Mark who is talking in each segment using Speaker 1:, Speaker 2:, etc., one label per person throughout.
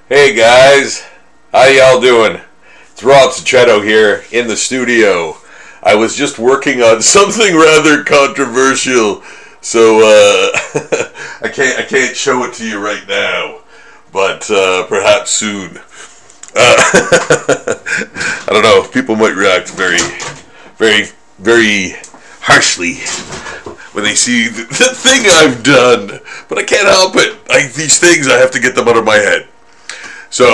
Speaker 1: Hey guys, how y'all doing? It's Rob Cicetto here in the studio. I was just working on something rather controversial, so I can't show it to you right now, but perhaps soon. I don't know. People might react very harshly when they see the thing I've done, but I can't help it. These things, I have to get them out of my head. So,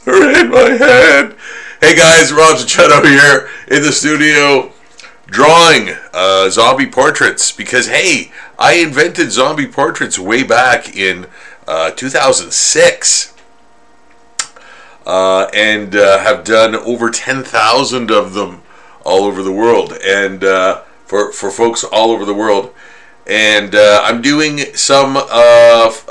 Speaker 1: they're in my head. Hey guys, Rob Cicetto here in the studio drawing zombie portraits because, hey, I invented zombie portraits way back in 2006 and have done over 10,000 of them all over the world, and for folks all over the world. And I'm doing some of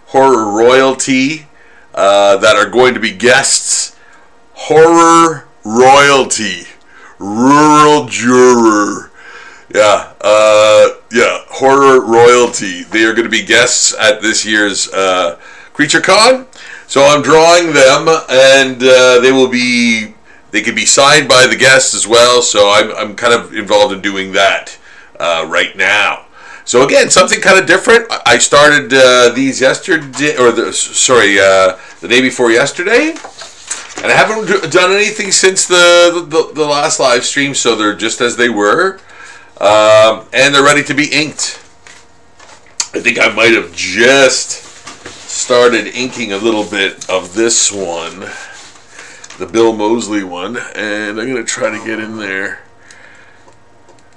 Speaker 1: horror royalty that are going to be guests. Horror royalty, rural juror, horror royalty. They are going to be guests at this year's Creature Con. So I'm drawing them, and they can be signed by the guests as well. So I'm kind of involved in doing that right now. So again, something kind of different. I started these yesterday, the day before yesterday, and I haven't done anything since the last live stream. So they're just as they were, and they're ready to be inked. I think I might have just started inking a little bit of this one, the Bill Moseley one, and I'm gonna try to get in there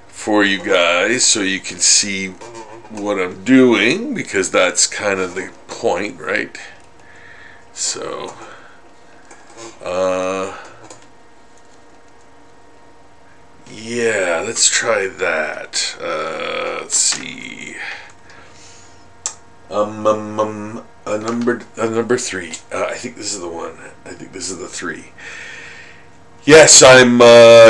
Speaker 1: for you guys so you can see what I'm doing, because that's kind of the point, right? So yeah, let's try that. Let's see. Number 3. I think this is the one. I think this is the 3. Yes, I'm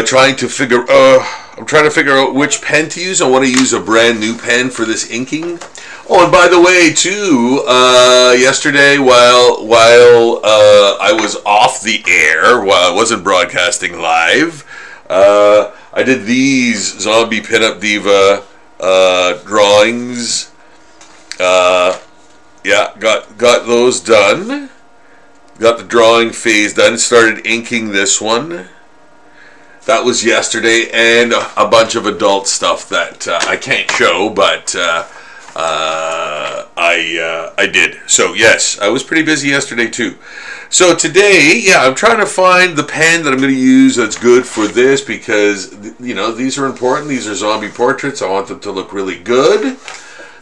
Speaker 1: trying to figure out which pen to use. I want to use a brand new pen for this inking. Oh, and by the way, too, yesterday while I was off the air, while I wasn't broadcasting live, I did these Zombie Pinup Diva drawings. Got those done. Got the drawing phase done. Started inking this one. That was yesterday, and a bunch of adult stuff that I can't show, but I did. So yes, I was pretty busy yesterday too. So today, I'm trying to find the pen that I'm going to use that's good for this, because these are important. These are zombie portraits. I want them to look really good.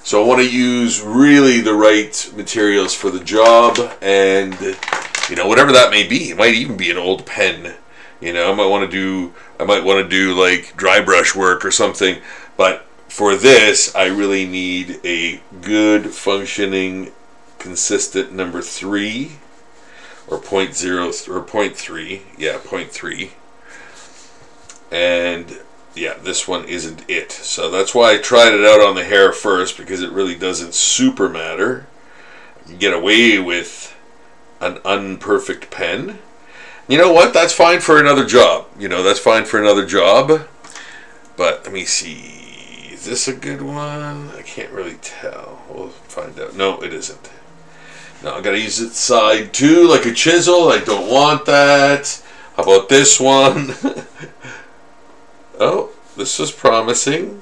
Speaker 1: So I want to use really the right materials for the job, and whatever that may be. It might even be an old pen. I might want to do like dry brush work or something. But for this, I really need a good functioning, consistent number 3 or 0.0 or 0.3. Yeah, 0.3. And yeah, this one isn't it. So that's why I tried it out on the hair first, because it really doesn't super matter. You can get away with an unperfect pen. You know what? That's fine for another job. That's fine for another job. But let me see. Is this a good one? I can't really tell. We'll find out. No, it isn't. No, I gotta use it side too, like a chisel. I don't want that. How about this one? Oh, this is promising.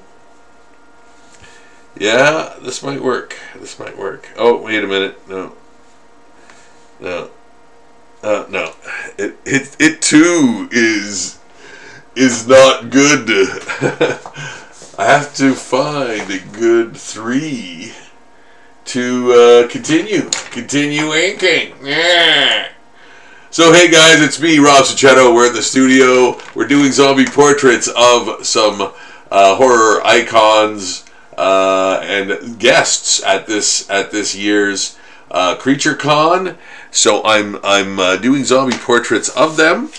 Speaker 1: Yeah, this might work. This might work. Oh, wait a minute. No. No. No. It too is not good. I have to find a good 3 to continue inking. Yeah. So hey guys, it's me, Rob Cicetto. We're in the studio. We're doing zombie portraits of some horror icons and guests at this year's Creature Con. So I'm doing zombie portraits of them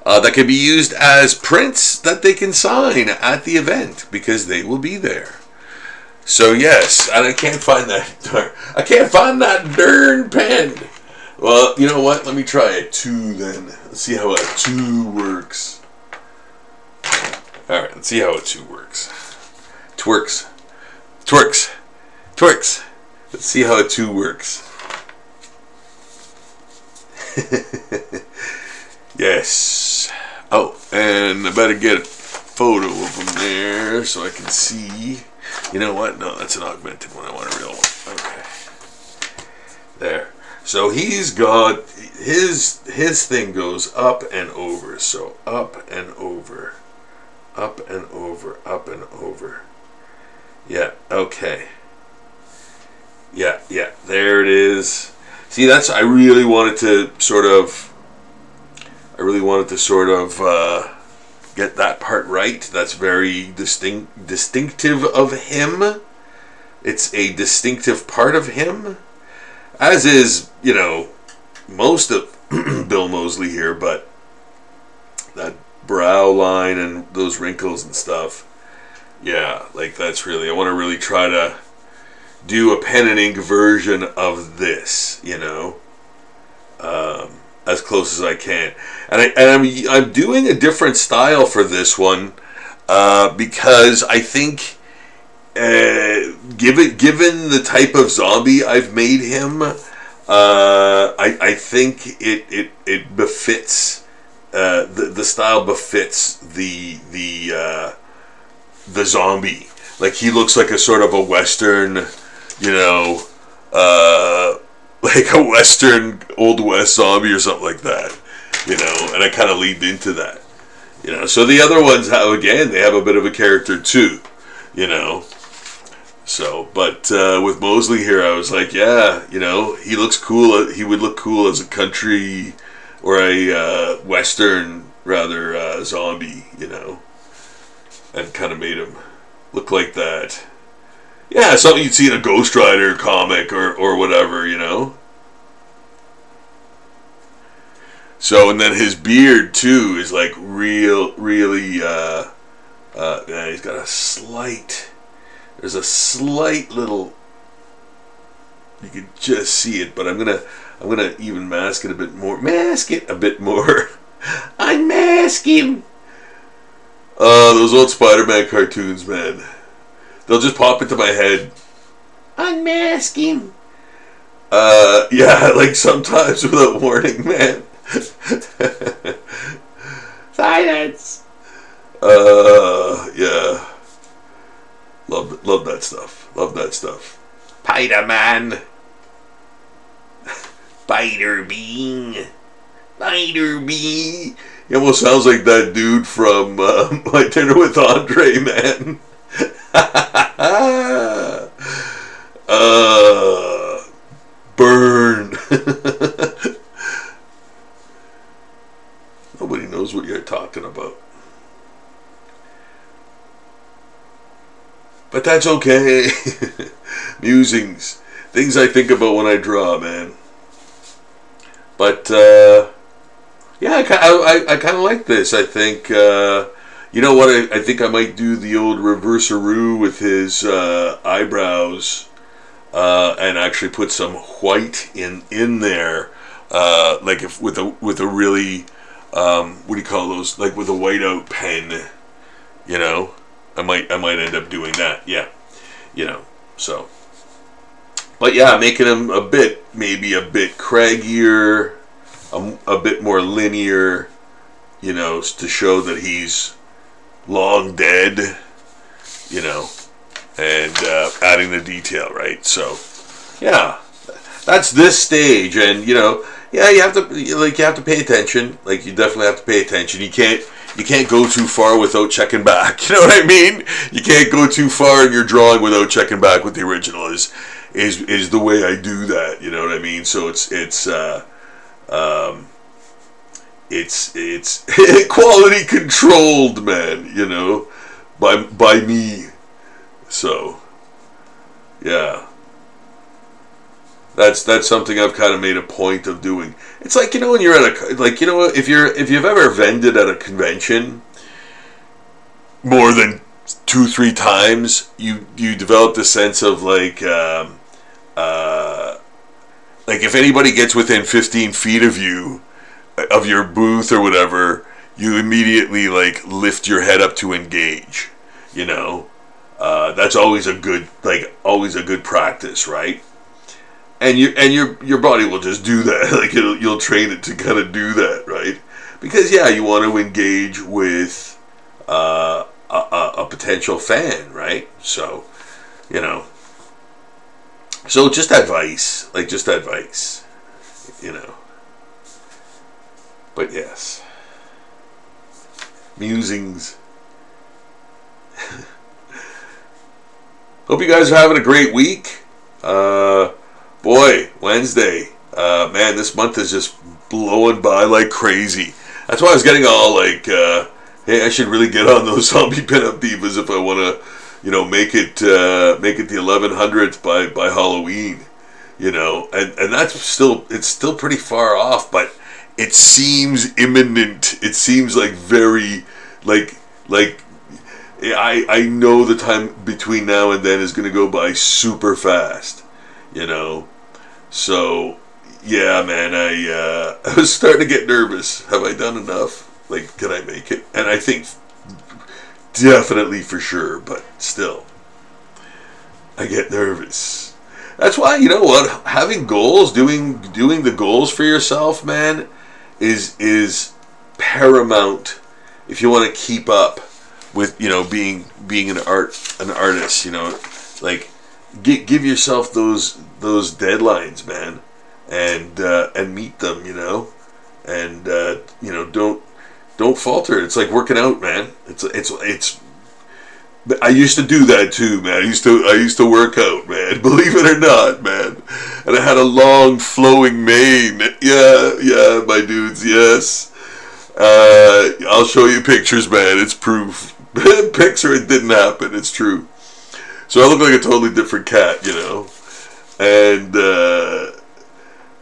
Speaker 1: that can be used as prints that they can sign at the event, because they will be there. So yes, and I can't find that darn pen. Well, you know what? Let me try a 2 then. Let's see how a 2 works. All right, let's see how a 2 works. Twerks. Let's see how a 2 works. Yes. Oh, and I better get a photo of him there so I can see. You know what? No, that's an augmented one. I want a real one. Okay. There. So he's got his thing goes up and over. So up and over. Up and over. Up and over. Yeah, okay. Yeah, there it is. See, I really wanted to sort of get that part right. That's very distinctive of him. It's a distinctive part of him, as is, most of Bill Moseley here, but that brow line and those wrinkles and stuff, yeah, like that's really, I want to really try to do a pen and ink version of this, as close as I can, and I'm doing a different style for this one because I think, given the type of zombie I've made him, I think it befits the style befits the zombie. Like, he looks like a sort of a Western, like a Western Old West zombie or something like that, and I kind of leaned into that, so the other ones they have a bit of a character too, so, but with Moseley here, I was like, yeah, he looks cool, he would look cool as a country or a Western rather zombie, and kind of made him look like that. Yeah, something you'd see in a Ghost Rider comic or whatever, So, and then his beard too is like really, yeah, he's got there's a slight little, you can just see it, but I'm gonna even mask it a bit more. Unmask him. Those old Spider-Man cartoons, man. They'll just pop into my head. Unmask him. Yeah, like sometimes without warning, man. Silence. Yeah. Love that stuff. Love that stuff. Spider-Man. Spider-Bean. Spider-Bean. He almost sounds like that dude from My Dinner with Andre, man. Burn. Nobody knows what you're talking about. But that's okay. Musings. Things I think about when I draw, man. But, yeah, I kind of like this. I think, you know what? I think I might do the old reverse-a-roo with his eyebrows and actually put some white in there. Like if with a really, what do you call those? Like with a whiteout pen, I might end up doing that. Yeah, so. But yeah, making him maybe a bit craggier, a bit more linear, to show that he's long dead, and adding the detail, right? So, yeah, that's this stage, and yeah, you have to pay attention. Like, you definitely have to pay attention. You can't go too far without checking back. You know what I mean? You can't go too far in your drawing without checking back with the original. Is the way I do that, you know what I mean? So it's quality controlled, man, by me. So yeah, that's something I've kind of made a point of doing. It's like, when you're at if you've ever vended at a convention more than 2-3 times, you develop the sense of like if anybody gets within 15 feet of you, of your booth or whatever, you immediately like lift your head up to engage. You know, that's always a good practice, right? And your body will just do that. Like you'll train it to kind of do that, right? Because yeah, you want to engage with a potential fan, right? So, you know. So just advice, you know. But yes, musings. Hope you guys are having a great week. Boy, Wednesday. Man, this month is just blowing by like crazy. That's why I was getting all like, hey, I should really get on those zombie pinup divas if I want to, you know, make it the 1100th by Halloween, you know, and that's still, it's still pretty far off, but it seems imminent. It seems like very, like I know the time between now and then is going to go by super fast, you know. So yeah, man, I was starting to get nervous. Have I done enough? Like, can I make it? And I think definitely for sure, but still, I get nervous. That's why, you know what, having goals, doing the goals for yourself, man, is paramount if you want to keep up with, you know, being an artist, you know. Like, give yourself those deadlines, man, and meet them, you know, and you know, don't falter. It's like working out, man. It's I used to do that too, man. I used to work out, man. Believe it or not, man. And I had a long flowing mane. Yeah, my dudes, yes. I'll show you pictures, man. It's proof. Pics or it didn't happen. It's true. So I look like a totally different cat, you know. And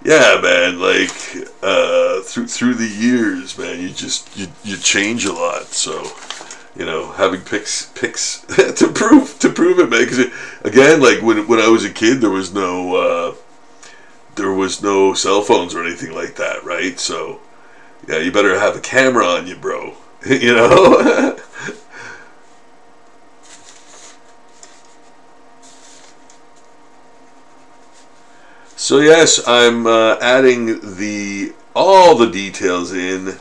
Speaker 1: yeah, man, like through the years, man, you change a lot. So, you know, having pics to prove it, man. Because again, like when I was a kid, there was no cell phones or anything like that, right? So yeah, you better have a camera on you, bro. You know. So yes, I'm adding all the details in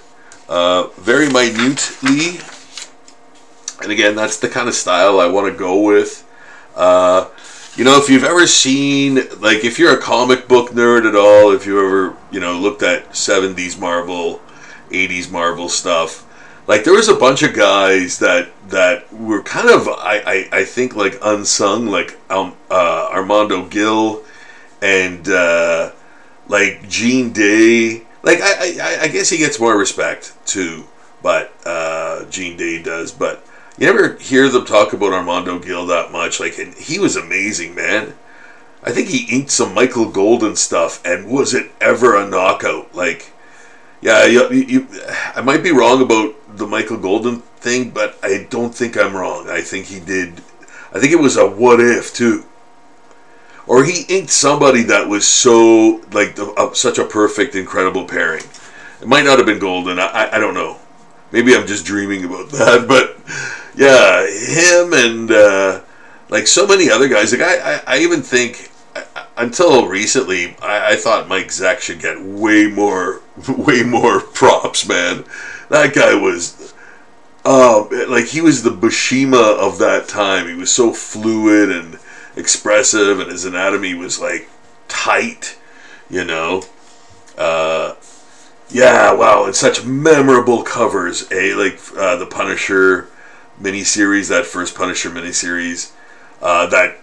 Speaker 1: very minutely, and again, that's the kind of style I want to go with. You know, if you've ever seen, like, if you're a comic book nerd at all, if you ever, you know, looked at 70s Marvel, 80s Marvel stuff, like, there was a bunch of guys that were kind of, I think, like, unsung, like Armando Gil, and like Gene Day. Like I guess he gets more respect too, but Gene Day does. But you never hear them talk about Armando Gil that much. Like, and he was amazing, man. I think he inked some Michael Golden stuff, and was it ever a knockout? Like, yeah, I might be wrong about the Michael Golden thing, but I don't think I'm wrong. I think he did. I think it was a What If too. Or he inked somebody that was so, like, such a perfect, incredible pairing. It might not have been Golden. I don't know. Maybe I'm just dreaming about that. But, yeah, him and, like, so many other guys. Like, I even think, until recently, I thought Mike Zeck should get way more props, man. That guy was, like, he was the Bushima of that time. He was so fluid and expressive, and his anatomy was like tight, you know. Yeah, wow, and such memorable covers, like the Punisher miniseries, that first Punisher miniseries, that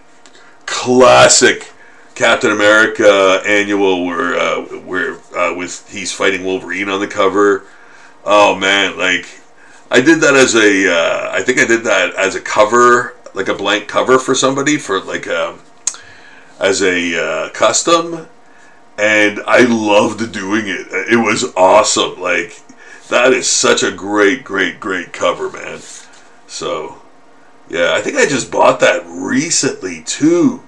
Speaker 1: classic Captain America annual where with he's fighting Wolverine on the cover. Oh man, like I did that as I think I did that as a cover, like a blank cover for somebody, for like as a custom, and I loved doing it. It was awesome. Like, that is such a great cover, man. So Yeah, I think I just bought that recently too.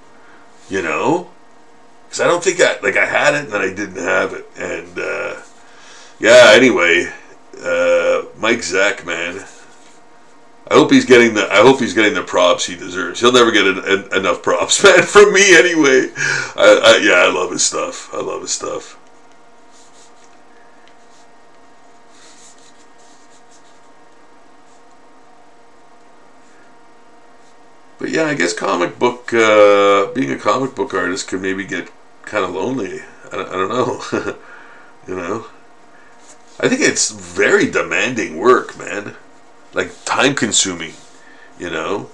Speaker 1: You know, because I don't think I had it and then I didn't have it. And yeah, anyway, Mike Zeck, man. I hope he's getting the props he deserves. He'll never get enough props, man, from me anyway. Yeah, I love his stuff. I love his stuff. But yeah, I guess being a comic book artist could maybe get kind of lonely. I don't know. You know, I think it's very demanding work, man. Like time consuming, you know.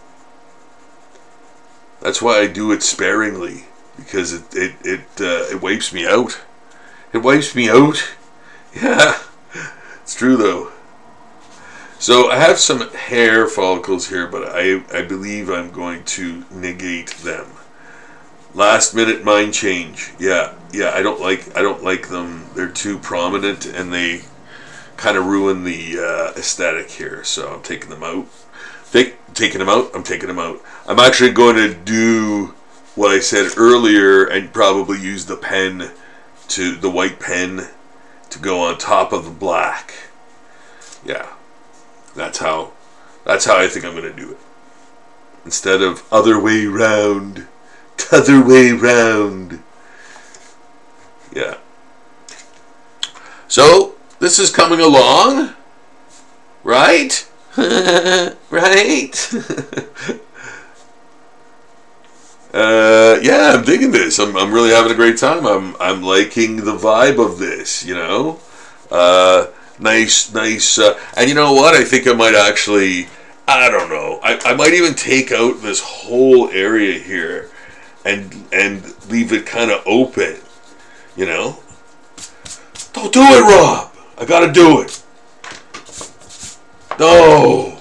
Speaker 1: That's why I do it sparingly, because it wipes me out. It wipes me out. Yeah, it's true though. So I have some hair follicles here, but I believe I'm going to negate them. Last minute mind change. Yeah, I don't like them. They're too prominent and they kind of ruin the aesthetic here. So I'm taking them out. Taking them out. I'm taking them out. I'm actually going to do what I said earlier and probably use the white pen to go on top of the black. Yeah. That's how I think I'm going to do it. Instead of other way round. T'other way round. Yeah. So, this is coming along. Right? Right? Yeah, I'm digging this. I'm really having a great time. I'm liking the vibe of this, you know? Nice. And you know what? I think I might actually, I don't know. I might even take out this whole area here and leave it kind of open, you know? Don't do it, Rob. I gotta do it. No.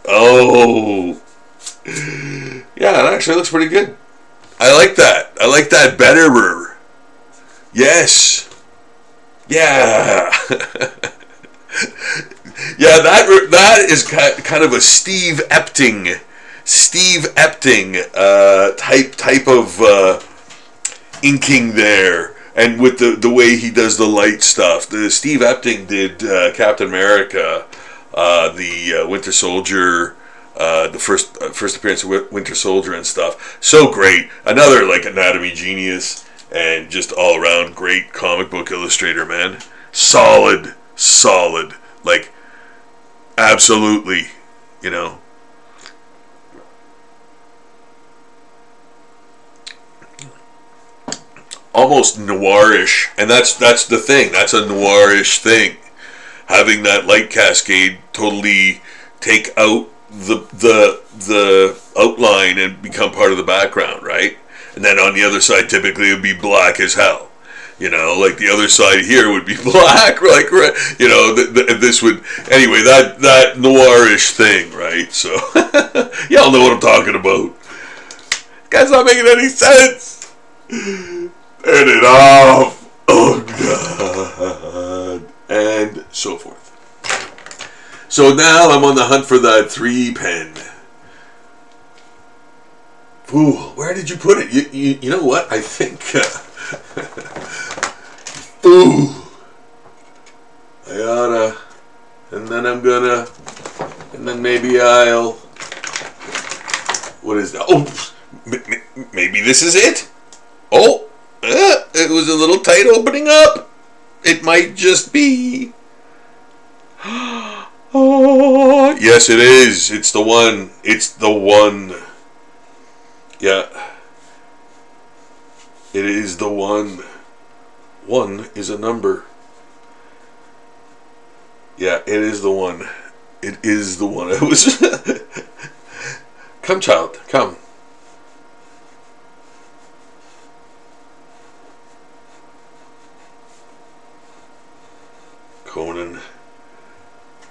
Speaker 1: Oh. Yeah, it actually looks pretty good. I like that. I like that betterer. Yes. Yeah. Yeah, that is kind of a Steve Epting type of inking there, and with the way he does the light stuff. The Steve Epting did Captain America, the Winter Soldier, the first appearance of Winter Soldier and stuff. So great. Another like anatomy genius and just all around great comic book illustrator, man. Solid, like absolutely, you know. Almost noirish, and that's the thing. That's a noirish thing. Having that light cascade totally take out the outline and become part of the background, right? And then on the other side, typically it would be black as hell. You know, like the other side here would be black, like, you know, this would, anyway, that noirish thing, right? So, y'all know what I'm talking about. Guy's not making any sense. Turn it off. Oh, God. And so forth. So now I'm on the hunt for that 3 pen. Ooh, where did you put it? You know what? I think... ooh. I oughta... And then I'm gonna... And then maybe I'll... What is that? Oh! Maybe this is it? Oh! It was a little tight opening up. It might just be... Oh, yes, it is. It's the one. It's the one. Yeah. It is the one. 1 is a number. Yeah, it is the one. It is the one. I was... Come, child. Come.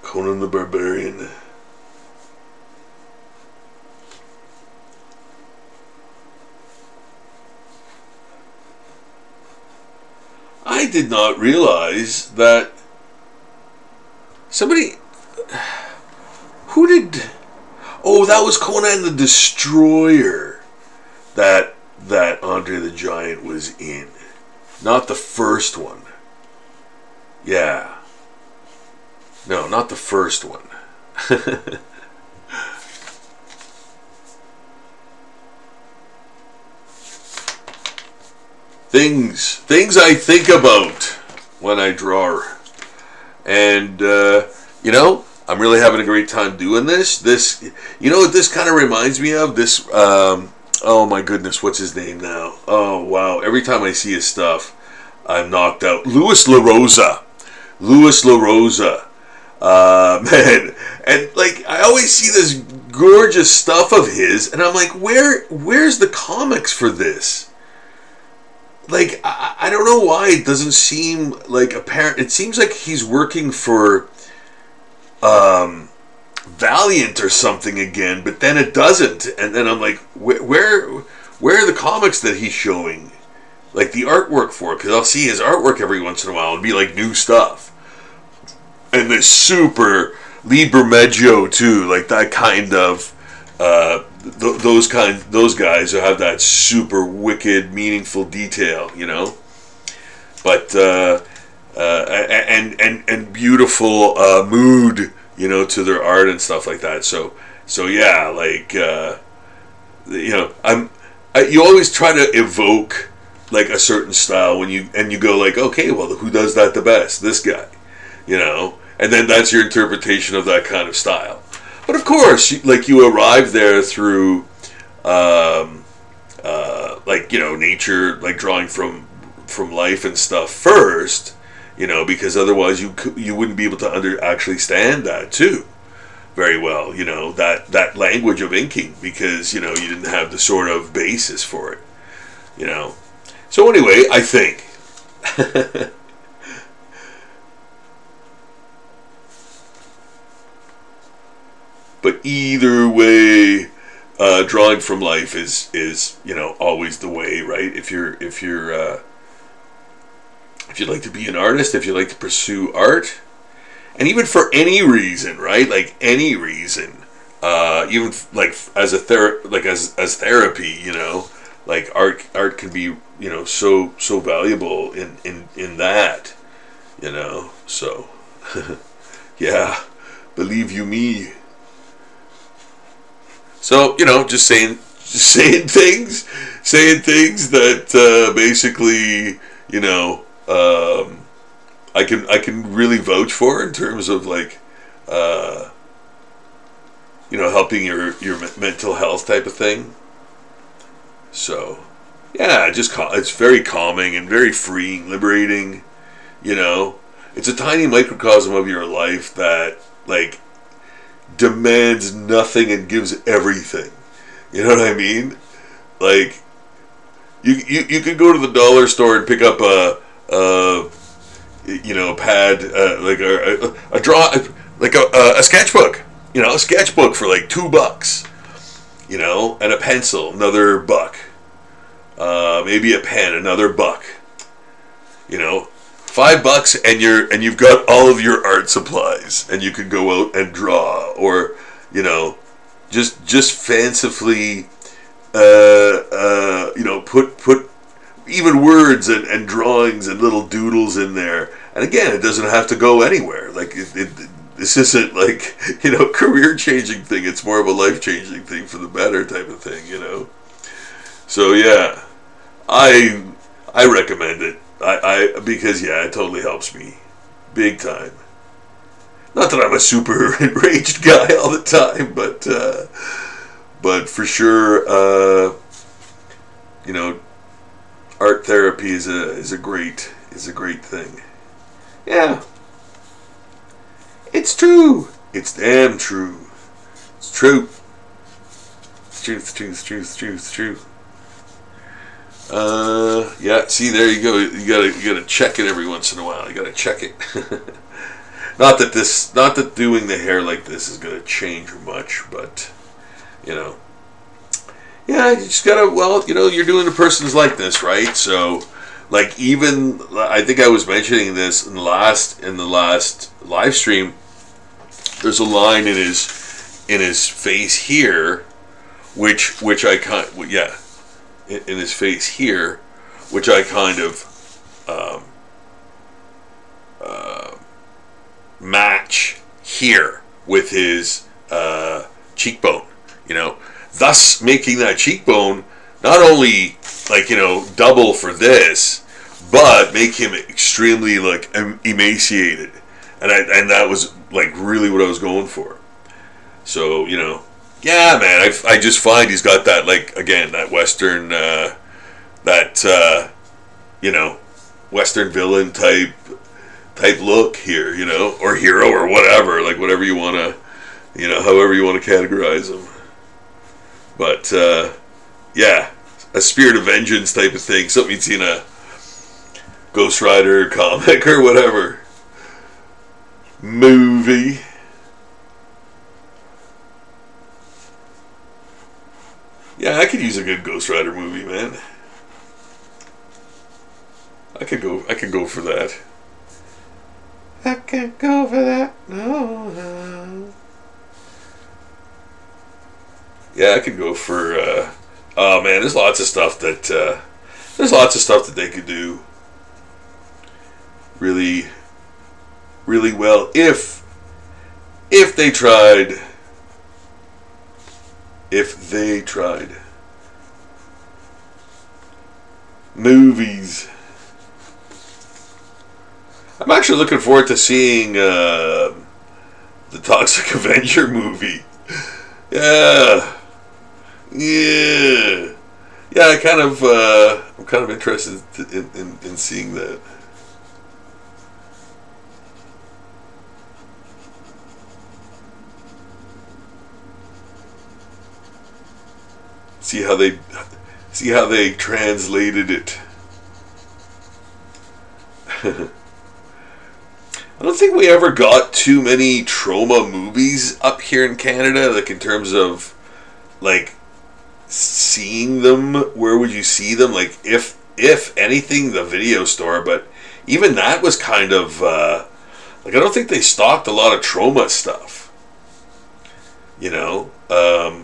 Speaker 1: Conan the Barbarian. I did not realize that somebody... Who did... Oh, that was Conan the Destroyer that Andre the Giant was in. Not the first one. Yeah. No, not the first one. Things I think about when I draw. And, I'm really having a great time doing this. You know what this kind of reminds me of? This, oh my goodness, what's his name now? Oh, wow. Every time I see his stuff, I'm knocked out. Louis LaRosa. Man. And, I always see this gorgeous stuff of his, and I'm like, where's the comics for this? I don't know why it doesn't seem apparent. It seems like he's working for Valiant or something again, but then it doesn't. And then I'm like, where are the comics that he's showing? The artwork for it? Because I'll see his artwork every once in a while and be new stuff. And this super Lee Bermejo too, that kind of those guys who have that super wicked, meaningful detail, but and beautiful mood, to their art and stuff like that. So yeah, you always try to evoke a certain style when you go okay, well, who does that the best? This guy, and then that's your interpretation of that kind of style. But of course, you arrive there through, nature, drawing from life and stuff first, because otherwise you wouldn't be able to actually stand that too very well, that language of inking, because, you didn't have the sort of basis for it, So anyway, I think. But either way, drawing from life is always the way, right? If you'd like to be an artist, if you like to pursue art, and even for any reason, right? Any reason, even as a as therapy, art can be so valuable in that, So yeah, believe you me. So, just saying things that basically, I can really vouch for in terms of helping your mental health type of thing. So, yeah, it's very calming and very freeing, liberating. It's a tiny microcosm of your life that demands nothing and gives everything. You know what I mean? You could go to the dollar store and pick up a pad, a sketchbook. A sketchbook for $2. And a pencil, another $1. Maybe a pen, another $1. $5 and you've got all of your art supplies, and you can go out and draw, or just fancifully put even words and drawings and little doodles in there. And again, it doesn't have to go anywhere. This isn't career changing thing. It's more of a life changing thing for the better type of thing. So yeah, I recommend it. Because it totally helps me big time. Not that I'm a super enraged guy all the time, but for sure, art therapy is a great thing. Yeah, it's true. It's damn true. It's true. It's true. Yeah, see, there you go. You gotta check it every once in a while. You gotta check it. Not that doing the hair like this is gonna change much, but yeah, you just gotta, you're doing a person's likeness, right? So even, I think I was mentioning this in the last live stream. There's a line in his in his face here, which I kind, yeah, in his face here, which I kind of match here with his cheekbone, thus making that cheekbone not only like, double for this, but make him extremely like emaciated, and that was like really what I was going for. So yeah, man, I just find he's got that, like, again, that Western Western villain type look here, or hero or whatever, like whatever you want to, however you want to categorize him. But yeah, a spirit of vengeance type of thing, something you'd see in a Ghost Rider comic or whatever movie. Yeah, I could use a good Ghost Rider movie, man. I could go for that. I can't go for that. No. Yeah, I could go for. Oh man, there's lots of stuff that they could do really, really well if they tried. If they tried. Movies. I'm actually looking forward to seeing the Toxic Avenger movie. Yeah. I'm kind of interested in seeing that. See how they translated it. I don't think we ever got too many Troma movies up here in Canada, like in terms of like seeing them. Where would you see them? Like if anything, the video store, but even that was kind of like, I don't think they stocked a lot of Troma stuff.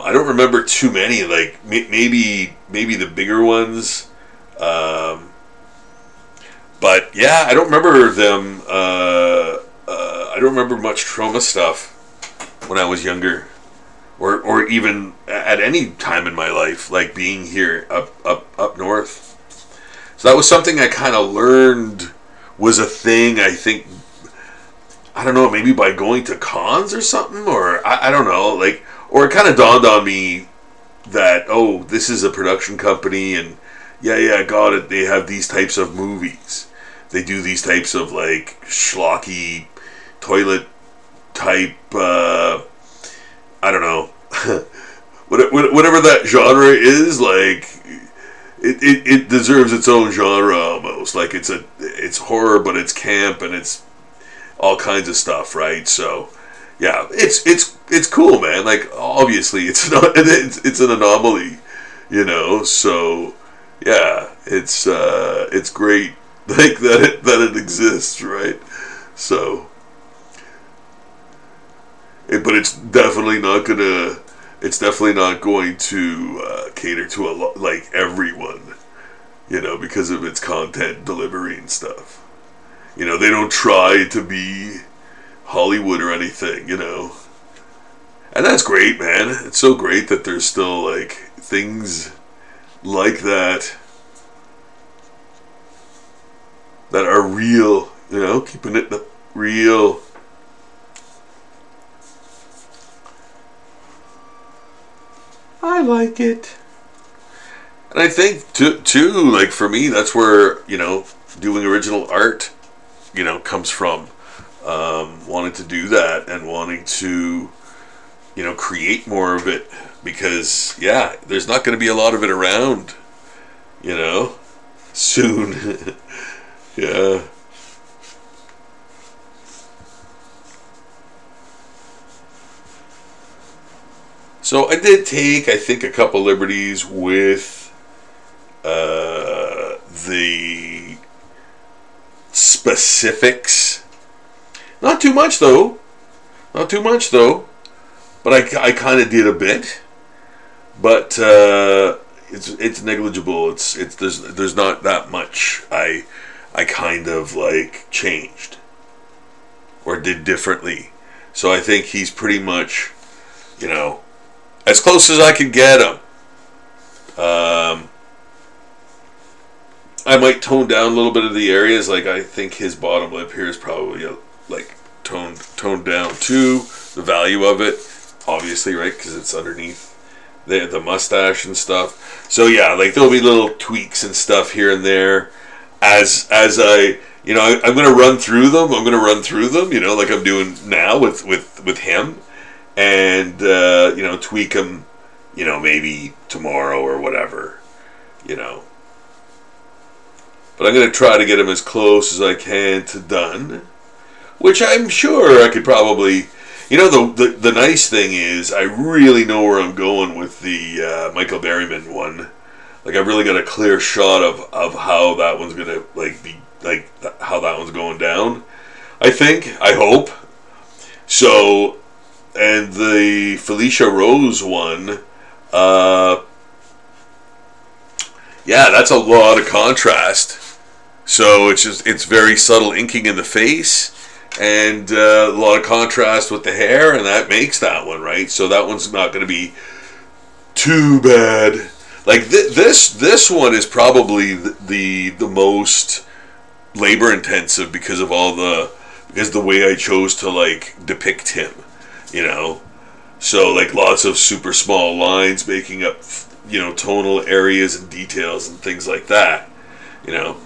Speaker 1: I don't remember too many. Like maybe the bigger ones, but yeah, I don't remember them. I don't remember much Troma stuff when I was younger, or even at any time in my life, like being here up north. So that was something I kind of learned was a thing. I think, I don't know, maybe by going to cons or something, or I don't know, like, or it kind of dawned on me that, oh, this is a production company, and yeah, got it, they have these types of movies. They do these types of, like, schlocky, toilet type, I don't know, whatever that genre is, like, it deserves its own genre almost. Like, it's horror, but it's camp, and it's all kinds of stuff, right? So yeah, it's cool, man. Like, obviously it's an anomaly, so yeah, it's great, like, that it exists, right? So but it's definitely not going to cater to like everyone, because of its content delivery and stuff. They don't try to be Hollywood or anything, And that's great, man. It's so great that there's still, like, things like that are real, keeping it real. I like it. And I think, too, like, for me, that's where, doing original art, comes from. Wanting to do that and wanting to, create more of it, because, yeah, there's not going to be a lot of it around, soon. Yeah. So I did take, I think, a couple liberties with the specifics. Not too much though. but I kind of did a bit, but it's negligible. It's there's not that much I kind of like changed or did differently. So I think he's pretty much, you know, as close as I can get him. I might tone down a little bit of the areas. Like I think his bottom lip here is probably like toned down too. The value of it, obviously, right, because it's underneath the mustache and stuff. So yeah, like there'll be little tweaks and stuff here and there as I, you know, I'm gonna run through them. You know, like I'm doing now with him, and you know, tweak them. You know, maybe tomorrow or whatever. You know. But I'm going to try to get him as close as I can to done, which I'm sure I could probably, you know, the nice thing is I really know where I'm going with the Michael Berryman one. Like I've really got a clear shot of how that one's going to like be, like how that one's going down. I hope. So, and the Felicia Rose one, yeah, that's a lot of contrast. So it's very subtle inking in the face, and a lot of contrast with the hair, and that makes that one, right. So that one's not going to be too bad. Like this one is probably the most labor intensive because of the way I chose to like depict him, you know. So like lots of super small lines making up, you know, tonal areas and details and things like that, you know.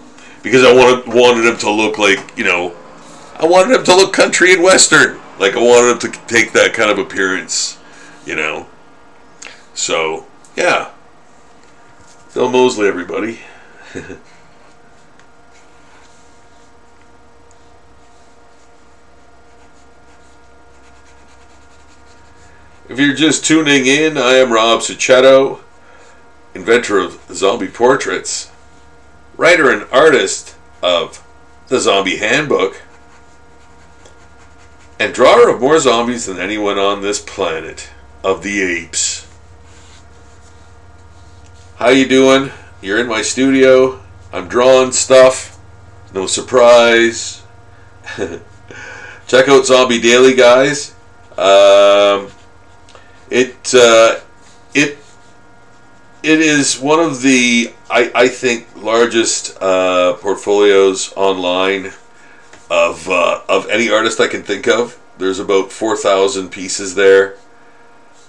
Speaker 1: Because I wanted him to look like, you know, I wanted him to look country and western. Like I wanted him to take that kind of appearance, you know. So, yeah. Bill Moseley, everybody. If you're just tuning in, I am Rob Succhetto, inventor of zombie portraits, writer and artist of The Zombie Handbook, and drawer of more zombies than anyone on this planet of the apes. How you doing? You're in my studio. I'm drawing stuff. No surprise. Check out Zombie Daily, guys. It is one of the I think largest portfolios online of any artist I can think of. There's about 4,000 pieces there,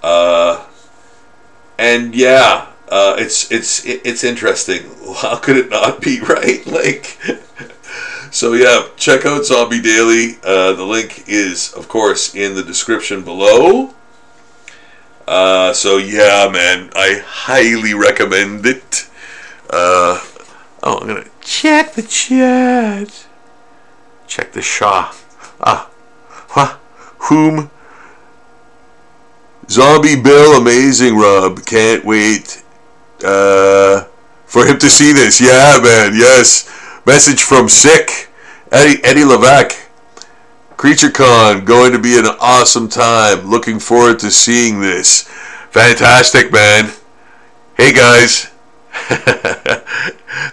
Speaker 1: and yeah, it's interesting. How could it not be, right? Like, so yeah, check out Zombie Daily. The link is, of course, in the description below. So yeah, man, I highly recommend it. I'm gonna check the chat. Check the Shah. Whom? Zombie Bill, amazing, Rob. Can't wait for him to see this. Yeah, man, yes. Message from Sick. Eddie Levesque. CreatureCon, going to be an awesome time. Looking forward to seeing this. Fantastic, man. Hey, guys.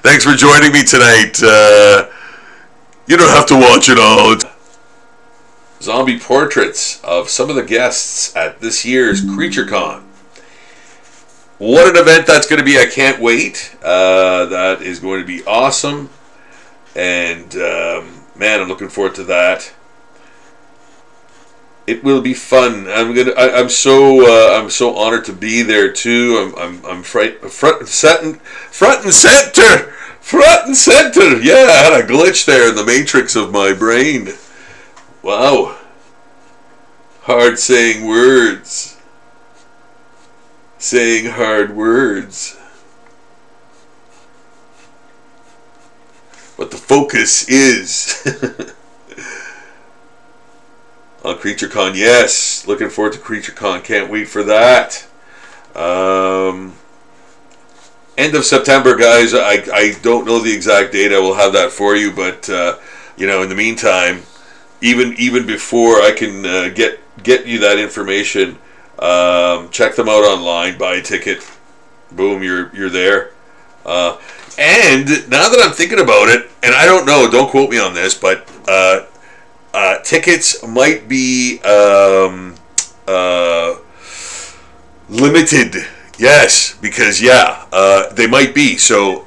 Speaker 1: Thanks for joining me tonight. You don't have to watch it all. Zombie portraits of some of the guests at this year's CreatureCon. What an event that's going to be. I can't wait. That is going to be awesome. And, man, I'm looking forward to that. It will be fun. I'm so honored to be there too. I'm front and center. Yeah, I had a glitch there in the matrix of my brain. Wow. Hard saying words. Saying hard words. But the focus is on CreatureCon. Yes, looking forward to CreatureCon. Can't wait for that. End of September, guys. I don't know the exact date. I will have that for you. But you know, in the meantime, even before I can get you that information, Check them out online. Buy a ticket. Boom, you're there. And now that I'm thinking about it, and I don't know, don't quote me on this, but tickets might be limited. Yes, because they might be. So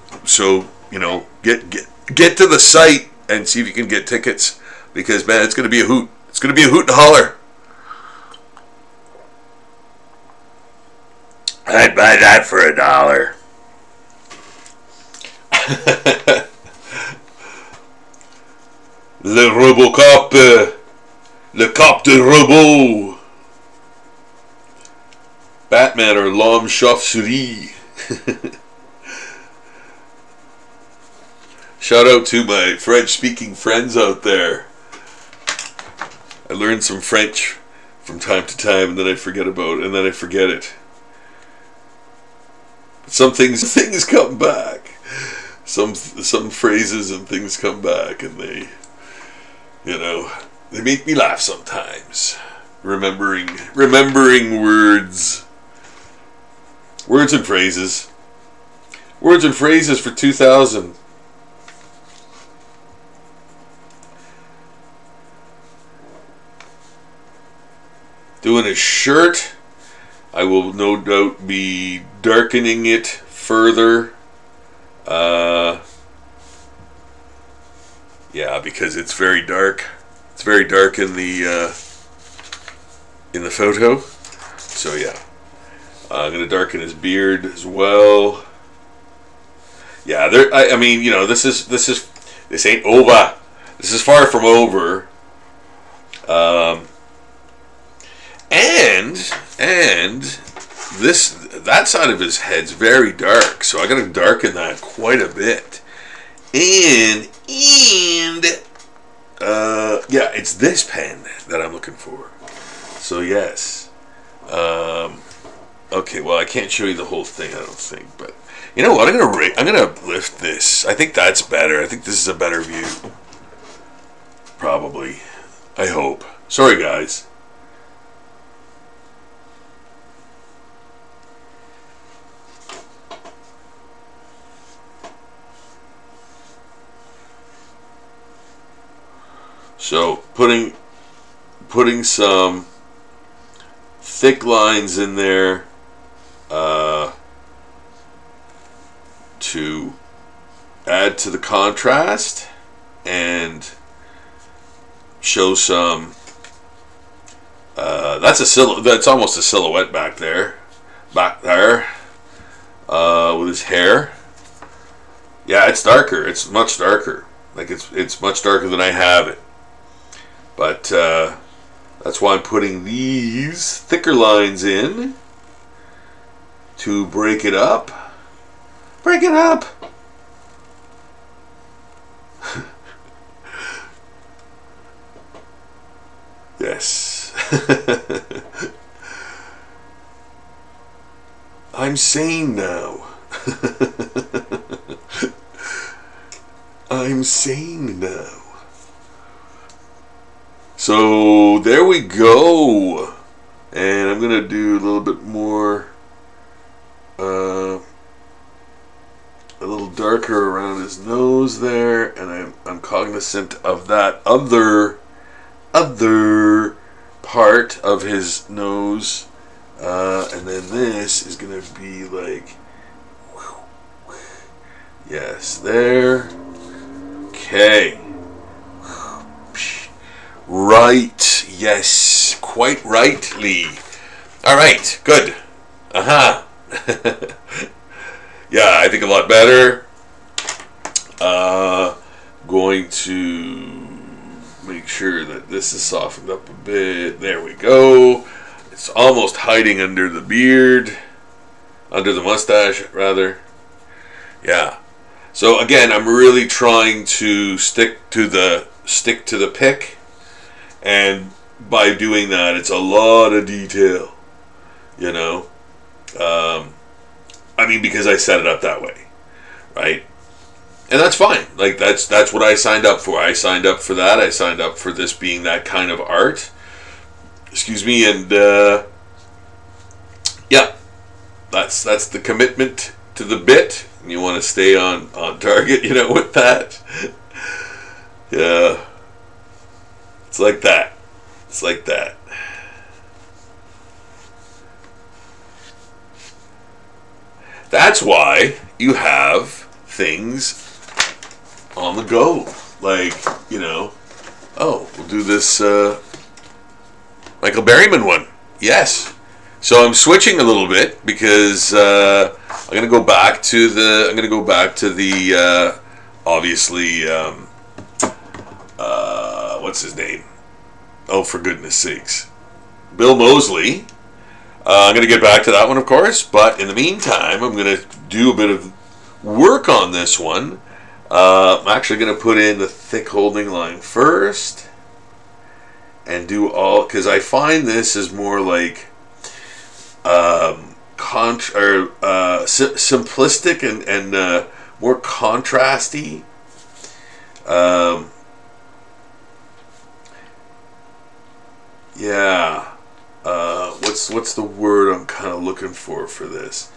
Speaker 1: get to the site and see if you can get tickets, because man, it's going to be a hoot. It's going to be a hoot and holler. I'd buy that for $1. Le Robocop, le cop de robot, Batman or L'Homme Chauve-souris. Shout out to my French-speaking friends out there. I learn some French from time to time, and then I forget about it, and then I forget it. Some things come back. Some phrases and things come back, and they make me laugh sometimes. Remembering words and phrases. Words and phrases for 2000. Doing a shirt. I will no doubt be darkening it further. Because it's very dark. It's very dark in the photo. So yeah, I'm gonna darken his beard as well. Yeah, this ain't over. This is far from over. And that side of his head's very dark, so I gotta darken that quite a bit. And it's this pen that I'm looking for. So yes. Okay, well I can't show you the whole thing, I don't think, but you know what? I'm gonna lift this. I think that's better. I think this is a better view. Probably. I hope. Sorry, guys. So putting some thick lines in there to add to the contrast and show some. That's almost a silhouette back there with his hair. Yeah, it's darker. It's much darker. Like it's much darker than I have it. But that's why I'm putting these thicker lines in to break it up. Break it up! Yes. I'm sane now. I'm sane now. So there we go, and I'm gonna do a little bit more, a little darker around his nose there, and I'm cognizant of that other part of his nose, and then this is gonna be like, yes, there, okay. Right, yes, quite rightly. Alright, good. Yeah, I think a lot better. Going to make sure that this is softened up a bit. There we go. It's almost hiding under the beard. Under the mustache, rather. Yeah. So again, I'm really trying to stick to the pick. And by doing that, it's a lot of detail, you know. Because I set it up that way, right? And that's fine. Like that's what I signed up for. I signed up for that. I signed up for this being that kind of art. Excuse me, and Yeah, that's the commitment to the bit. You want to stay on target, with that. Yeah, it's like that. It's like that. That's why you have things on the go. Like, oh, we'll do this Michael Berryman one. Yes. So I'm switching a little bit because I'm gonna go back to the obviously what's his name? Oh, for goodness sakes, Bill Moseley. I'm gonna get back to that one, of course, but in the meantime, I'm gonna do a bit of work on this one. I'm actually gonna put in the thick holding line first and do all, because I find this is more like simplistic and more contrasty. Yeah. What's the word I'm kind of looking for this?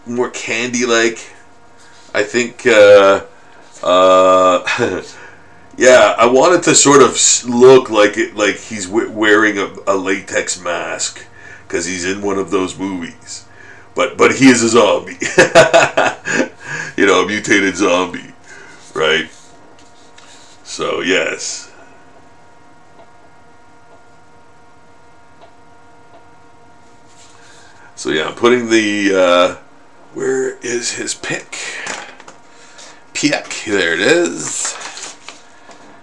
Speaker 1: More candy-like. I think. Yeah, I want it to sort of look like he's wearing a latex mask because he's in one of those movies, but he is a zombie, a mutated zombie, right? So yes. So yeah, I'm putting the where is his pick? Pick, there it is.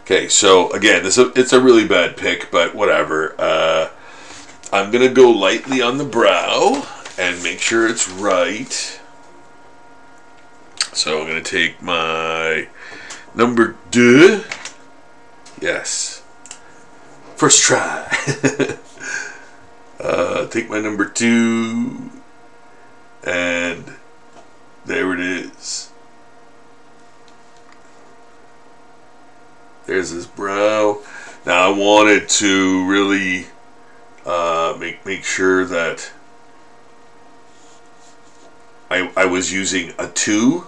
Speaker 1: Okay, so again, it's a really bad pick, but whatever. I'm gonna go lightly on the brow and make sure it's right. So I'm gonna take my number 2. Yes, first try. Take my number 2, and there it is. There's his brow. Now I wanted to really make sure that I was using a 2.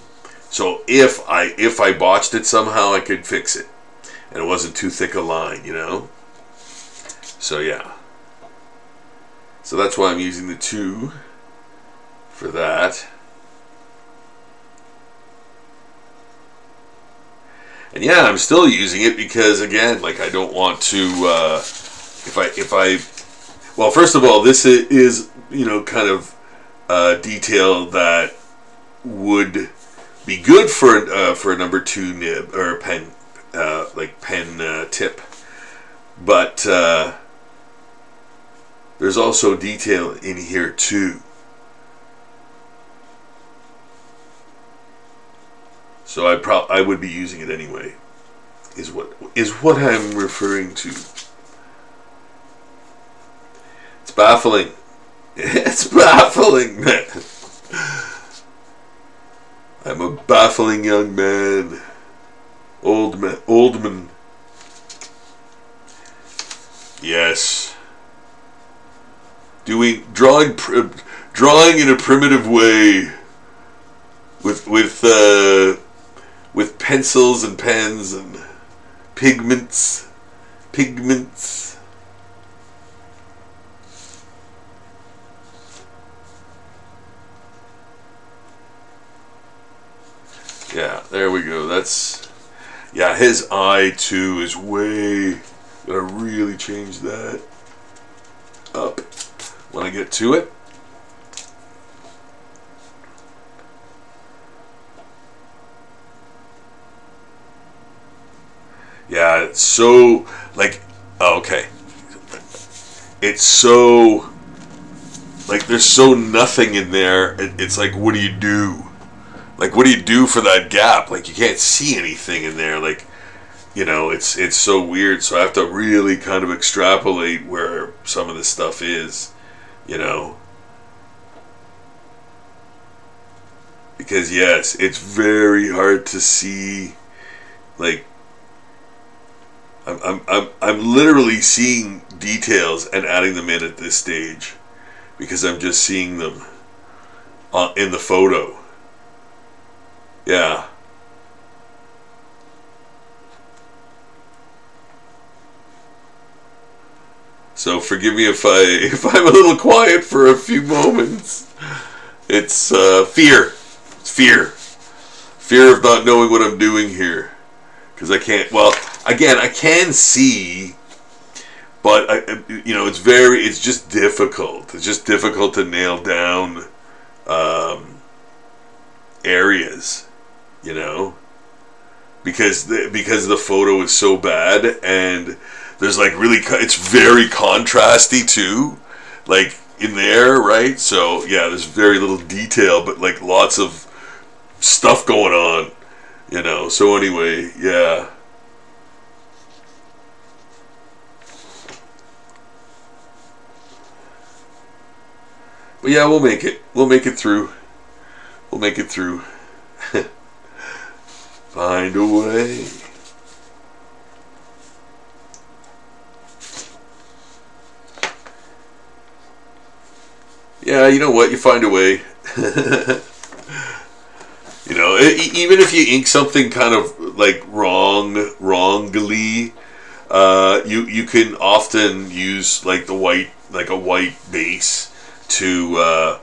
Speaker 1: So if I botched it somehow, I could fix it, and it wasn't too thick a line, So yeah. So that's why I'm using the 2 for that. And yeah, I'm still using it because, again, like, I don't want to, well, first of all, this is, kind of detail that would be good for a number 2 nib, or pen, pen tip. But there's also detail in here too. So I would be using it anyway. Is what I'm referring to. It's baffling. It's baffling, man. I'm a baffling young man. Old man. Yes. Drawing in a primitive way with pencils and pens and pigments. Yeah, there we go. His eye too is way, gonna really change that up when I get to it. Yeah, it's so, okay. It's so, there's so nothing in there. It's like, what do you do? What do you do for that gap? You can't see anything in there. It's so weird. So I have to really kind of extrapolate where some of this stuff is, Because, yes, it's very hard to see, I'm literally seeing details and adding them in at this stage, because I'm just seeing them in the photo. Yeah. So forgive me if I'm a little quiet for a few moments. It's fear. It's fear. Fear of not knowing what I'm doing here. Because I can't, well, again, I can see, but it's just difficult. It's just difficult to nail down areas, because the photo is so bad, and there's like it's very contrasty too, like in there, right? So yeah, there's very little detail, but like lots of stuff going on. So anyway, yeah. But yeah, we'll make it. We'll make it through. We'll make it through. Find a way. Yeah, you know what? You find a way. Even if you ink something kind of like wrongly, you can often use like a white base to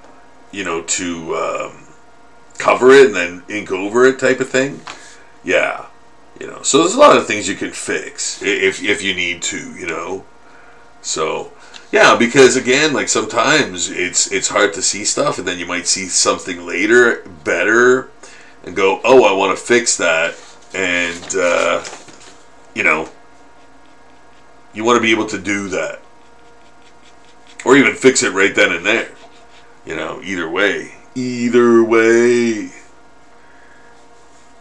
Speaker 1: cover it and then ink over it type of thing. Yeah, so there's a lot of things you can fix if you need to, So yeah, because again, like sometimes it's hard to see stuff, and then you might see something later better and go, oh, I want to fix that, and you want to be able to do that, or even fix it right then and there. Either way.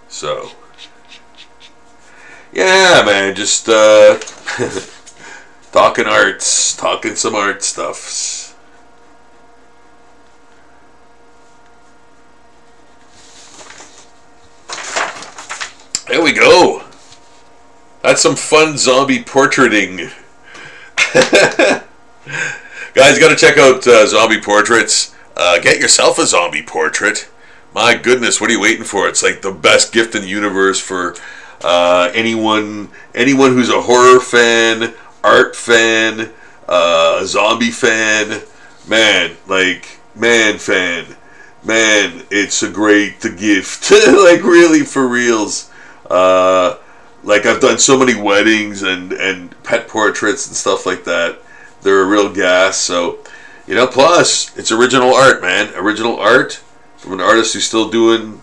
Speaker 1: So yeah, man, just talking some art stuffs. There we go. That's some fun zombie portraiting. Guys, got to check out Zombie Portraits. Get yourself a zombie portrait. My goodness, what are you waiting for? It's like the best gift in the universe for anyone who's a horror fan, art fan, zombie fan, fan. Man, it's a great gift. Like really, for reals. Like I've done so many weddings and pet portraits and stuff like that. They're a real gas. So, plus it's original art, man. Original art from an artist who's still doing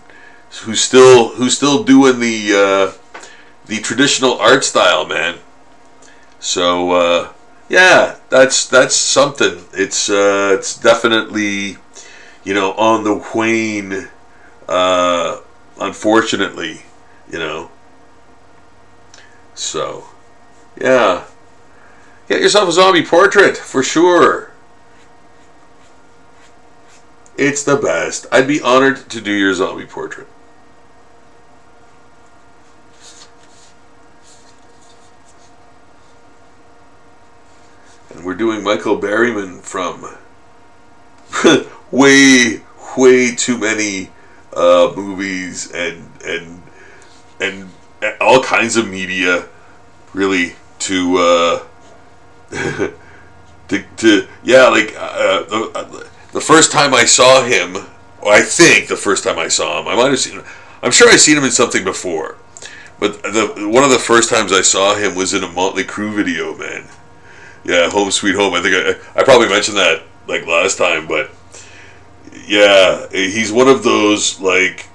Speaker 1: the traditional art style, man. So yeah, that's something. It's definitely on the wane. Unfortunately, So yeah, get yourself a zombie portrait for sure. It's the best. I'd be honored to do your zombie portrait. And we're doing Michael Berryman from way too many movies and all kinds of media, really, to yeah, like the first time I saw him, or I think the first time I saw him, I might have seen him. I'm sure I've seen him in something before, but one of the first times I saw him was in a Motley Crue video, man. Yeah, Home Sweet Home. I think I probably mentioned that like last time, but yeah, he's one of those like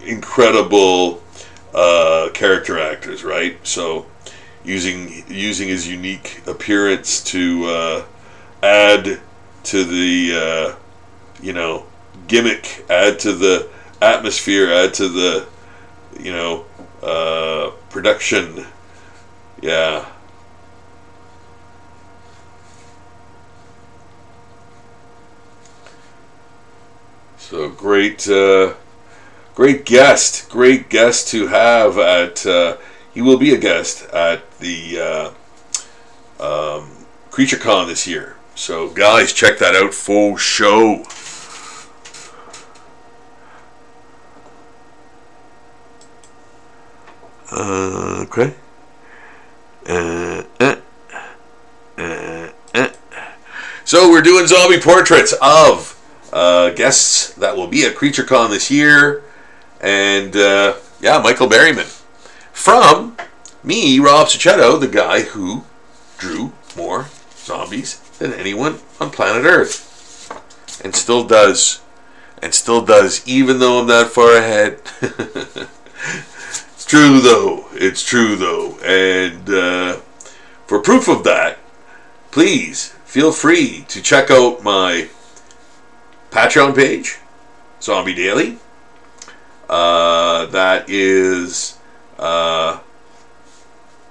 Speaker 1: incredible character actors, right? So using his unique appearance to add to the gimmick, add to the atmosphere, add to the production. Yeah. So great guest to have at. He will be a guest at the CreatureCon this year. So guys, check that out for show. Okay. So we're doing zombie portraits of guests that will be at CreatureCon this year, and yeah, Michael Berryman. From me, Rob Cicetto, the guy who drew more zombies than anyone on planet Earth, and still does, even though I'm that far ahead. It's true though. It's true though. And for proof of that, please feel free to check out my Patreon page, Zombie Daily. That is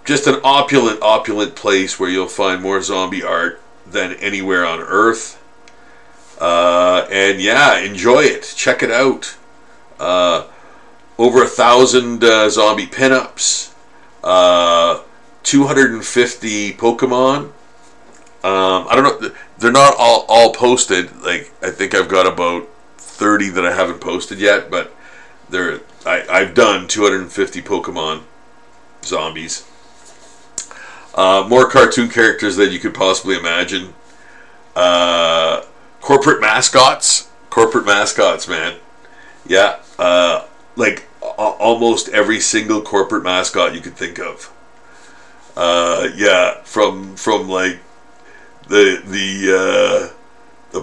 Speaker 1: just an opulent place where you'll find more zombie art than anywhere on Earth. And yeah, enjoy it. Check it out. Over 1,000 zombie pinups, 250 Pokemon. I don't know. They're not all posted. Like, I think I've got about 30 that I haven't posted yet, but I've done 250 Pokemon zombies. More cartoon characters than you could possibly imagine. Corporate mascots, man. Yeah, like almost every single corporate mascot you could think of. Yeah, from like the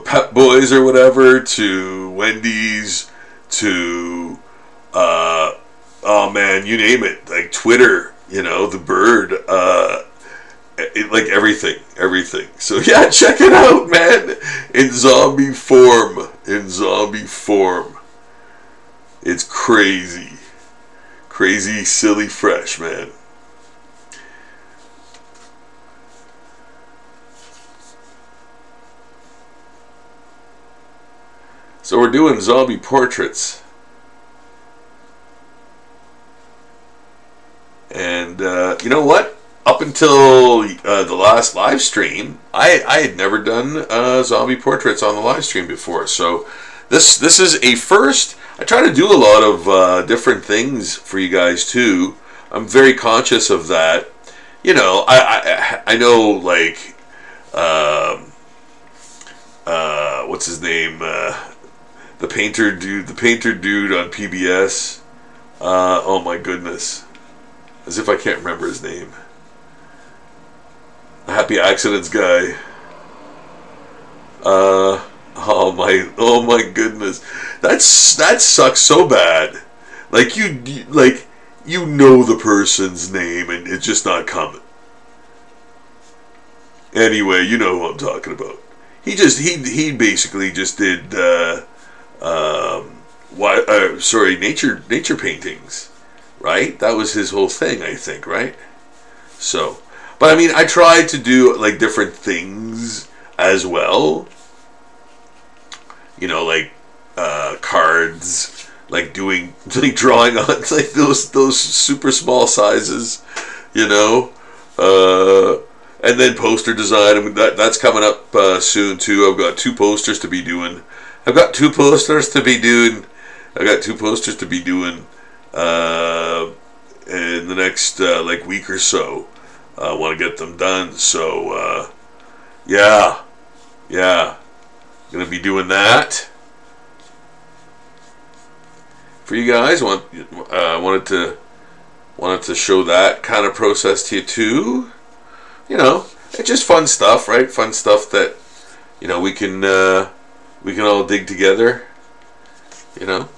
Speaker 1: Pep Boys or whatever to Wendy's to oh man, you name it. Like Twitter, you know, the bird, like everything. So yeah, check it out, man. In zombie form. It's crazy, silly, fresh, man. So we're doing zombie portraits. And you know what? Up until the last live stream, I had never done zombie portraits on the live stream before. So this is a first. I try to do a lot of different things for you guys too. I'm very conscious of that. You know, I know, like what's his name? The painter dude on PBS. Oh my goodness. As if I can't remember his name. The Happy Accidents guy. Oh my goodness. That sucks so bad. Like you know the person's name and it's just not coming. Anyway, you know who I'm talking about. He basically just did nature paintings. Right? That was his whole thing, I think, right? So, but I mean, I tried to do like different things as well. You know, like cards, like drawing on like those super small sizes, you know, and then poster design. I mean, that's coming up soon too. I've got two posters to be doing. in the next like week or so. I want to get them done. So yeah, gonna be doing that for you guys. Wanted to show that kind of process to you too. You know, it's just fun stuff, right? Fun stuff that, you know, we can all dig together. You know.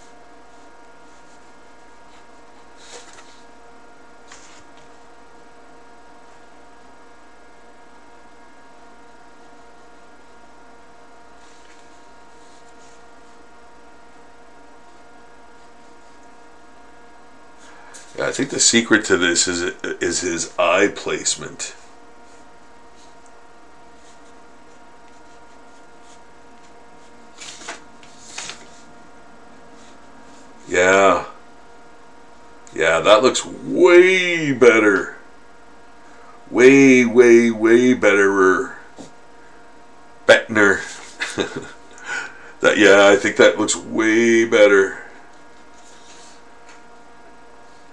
Speaker 1: Yeah, I think the secret to this is his eye placement. Yeah. Yeah, that looks way better. Way betterer. thinner. That, yeah, I think that looks way better.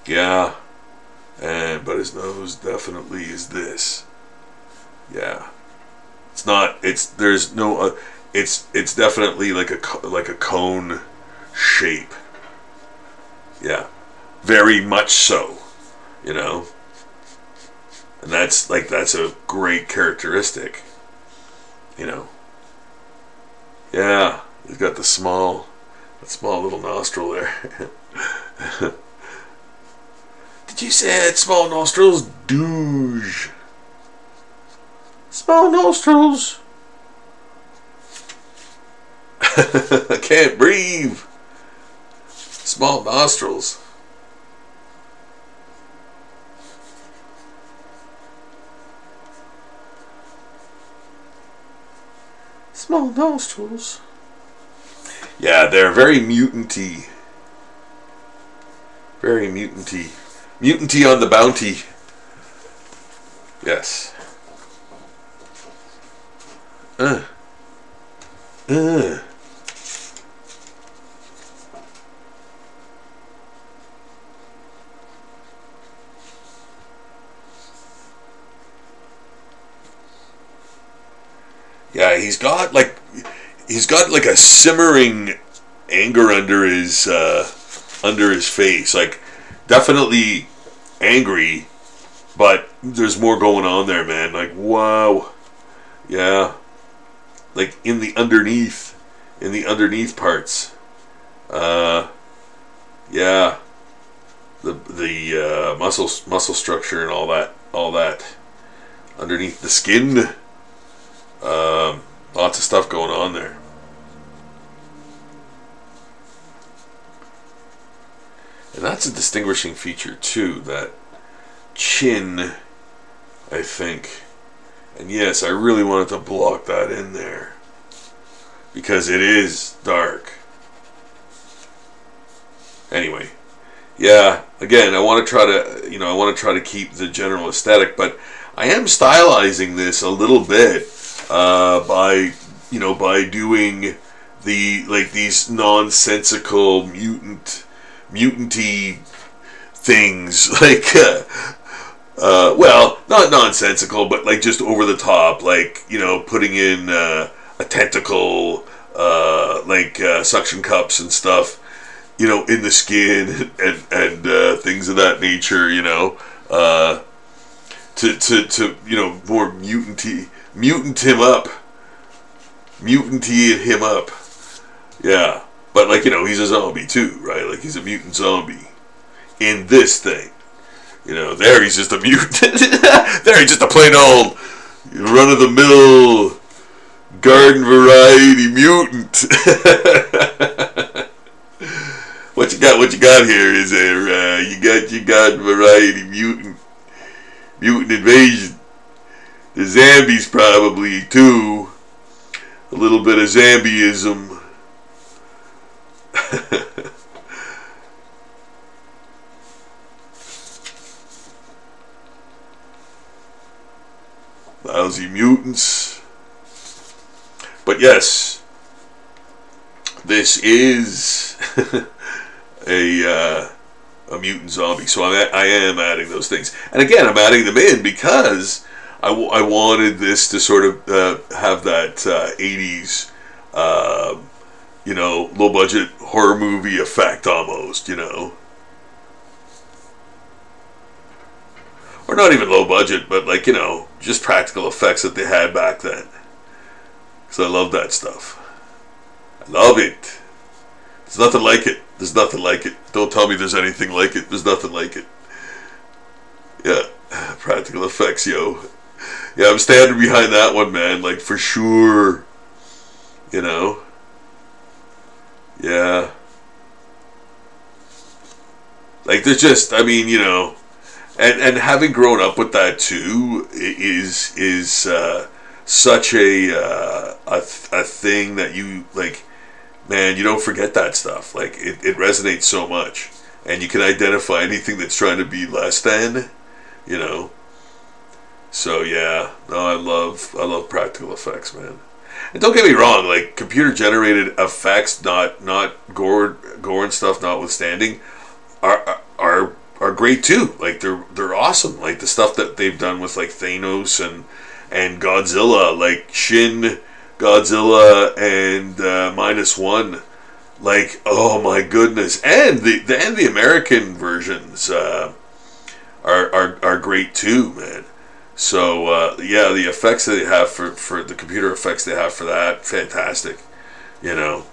Speaker 1: Yeah. But his nose definitely is this. Yeah. It's not, there's no, it's definitely like a cone shape. Yeah. Very much so, you know. And that's a great characteristic, you know. Yeah, he's got the small little nostril there. Did you say I had small nostrils? Douche. Small nostrils. I can't breathe. Small nostrils. Small nostrils. Yeah, they're very mutant-y. Very mutant-y. Mutant-y on the bounty. Yes. Yeah, he's got like a simmering anger under his face. Like, definitely angry, but there's more going on there, man. Like, wow. Yeah. Like in the underneath parts. Yeah. The muscle structure and all that underneath the skin. Lots of stuff going on there. And that's a distinguishing feature too, that chin, I think. And yes, I really wanted to block that in there, because it is dark. Anyway, yeah, again, I want to try to keep the general aesthetic, but I am stylizing this a little bit by doing these nonsensical mutanty things, like well, not nonsensical, but like just over the top, like, putting in a tentacle, suction cups and stuff, in the skin, and things of that nature, to more mutant him up, yeah. But he's a zombie too, right? Like, he's a mutant zombie in this thing. There he's just a mutant. There he's just a plain old run-of-the-mill garden variety mutant. What you got here is you got variety mutant invasion. The zombies probably too. A little bit of zombieism. Lousy mutants. But yes, this is a mutant zombie. So I am adding those things, and again, I'm adding them in because I wanted this to sort of have that 80s, low budget horror movie effect almost, or not even low budget, but just practical effects that they had back then. Because I love that stuff. I love it. There's nothing like it. There's nothing like it. Don't tell me there's anything like it. There's nothing like it. Yeah, practical effects, yo. Yeah, I'm standing behind that one, man. Like, for sure. Yeah. Like, there's just, and having grown up with that too is such a thing that you, like, man, you don't forget that stuff. Like, it resonates so much, and you can identify anything that's trying to be less than, So yeah, no, I love practical effects, man. And don't get me wrong, like computer generated effects, not gore and stuff notwithstanding, are great too. Like they're awesome. Like the stuff that they've done with like Thanos and Godzilla, like Shin Godzilla and -1. Like, oh my goodness, and the American versions are great too, man. So yeah, the effects that they have for the computer effects they have for that, fantastic, you know.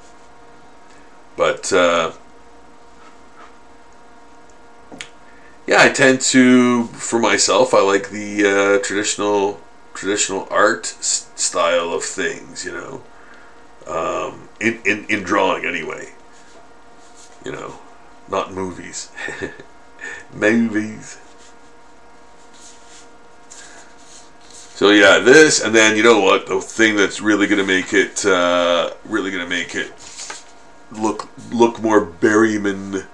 Speaker 1: But yeah, I tend to, for myself, I like the traditional art style of things, you know. In drawing anyway, you know, not movies. Movies. So yeah, this, and then you know what, the thing that's really gonna make it look more Berrymanish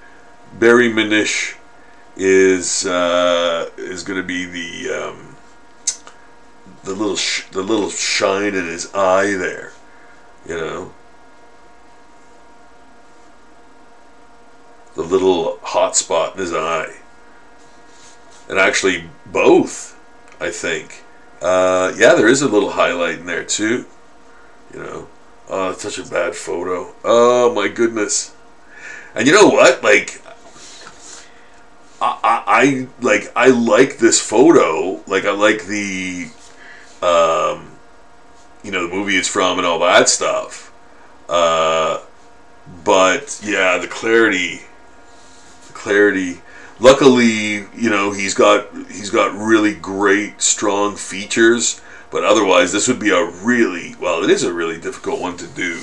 Speaker 1: is gonna be the little shine in his eye there, you know. The little hot spot in his eye. And actually both, I think. Yeah, there is a little highlight in there too. You know. Oh, it's such a bad photo. Oh my goodness. And you know what? Like I like this photo. Like I like the you know, the movie it's from and all that stuff. But yeah, the clarity. Luckily, you know, he's got really great, strong features. But otherwise, this would be a really, well, it is a really difficult one to do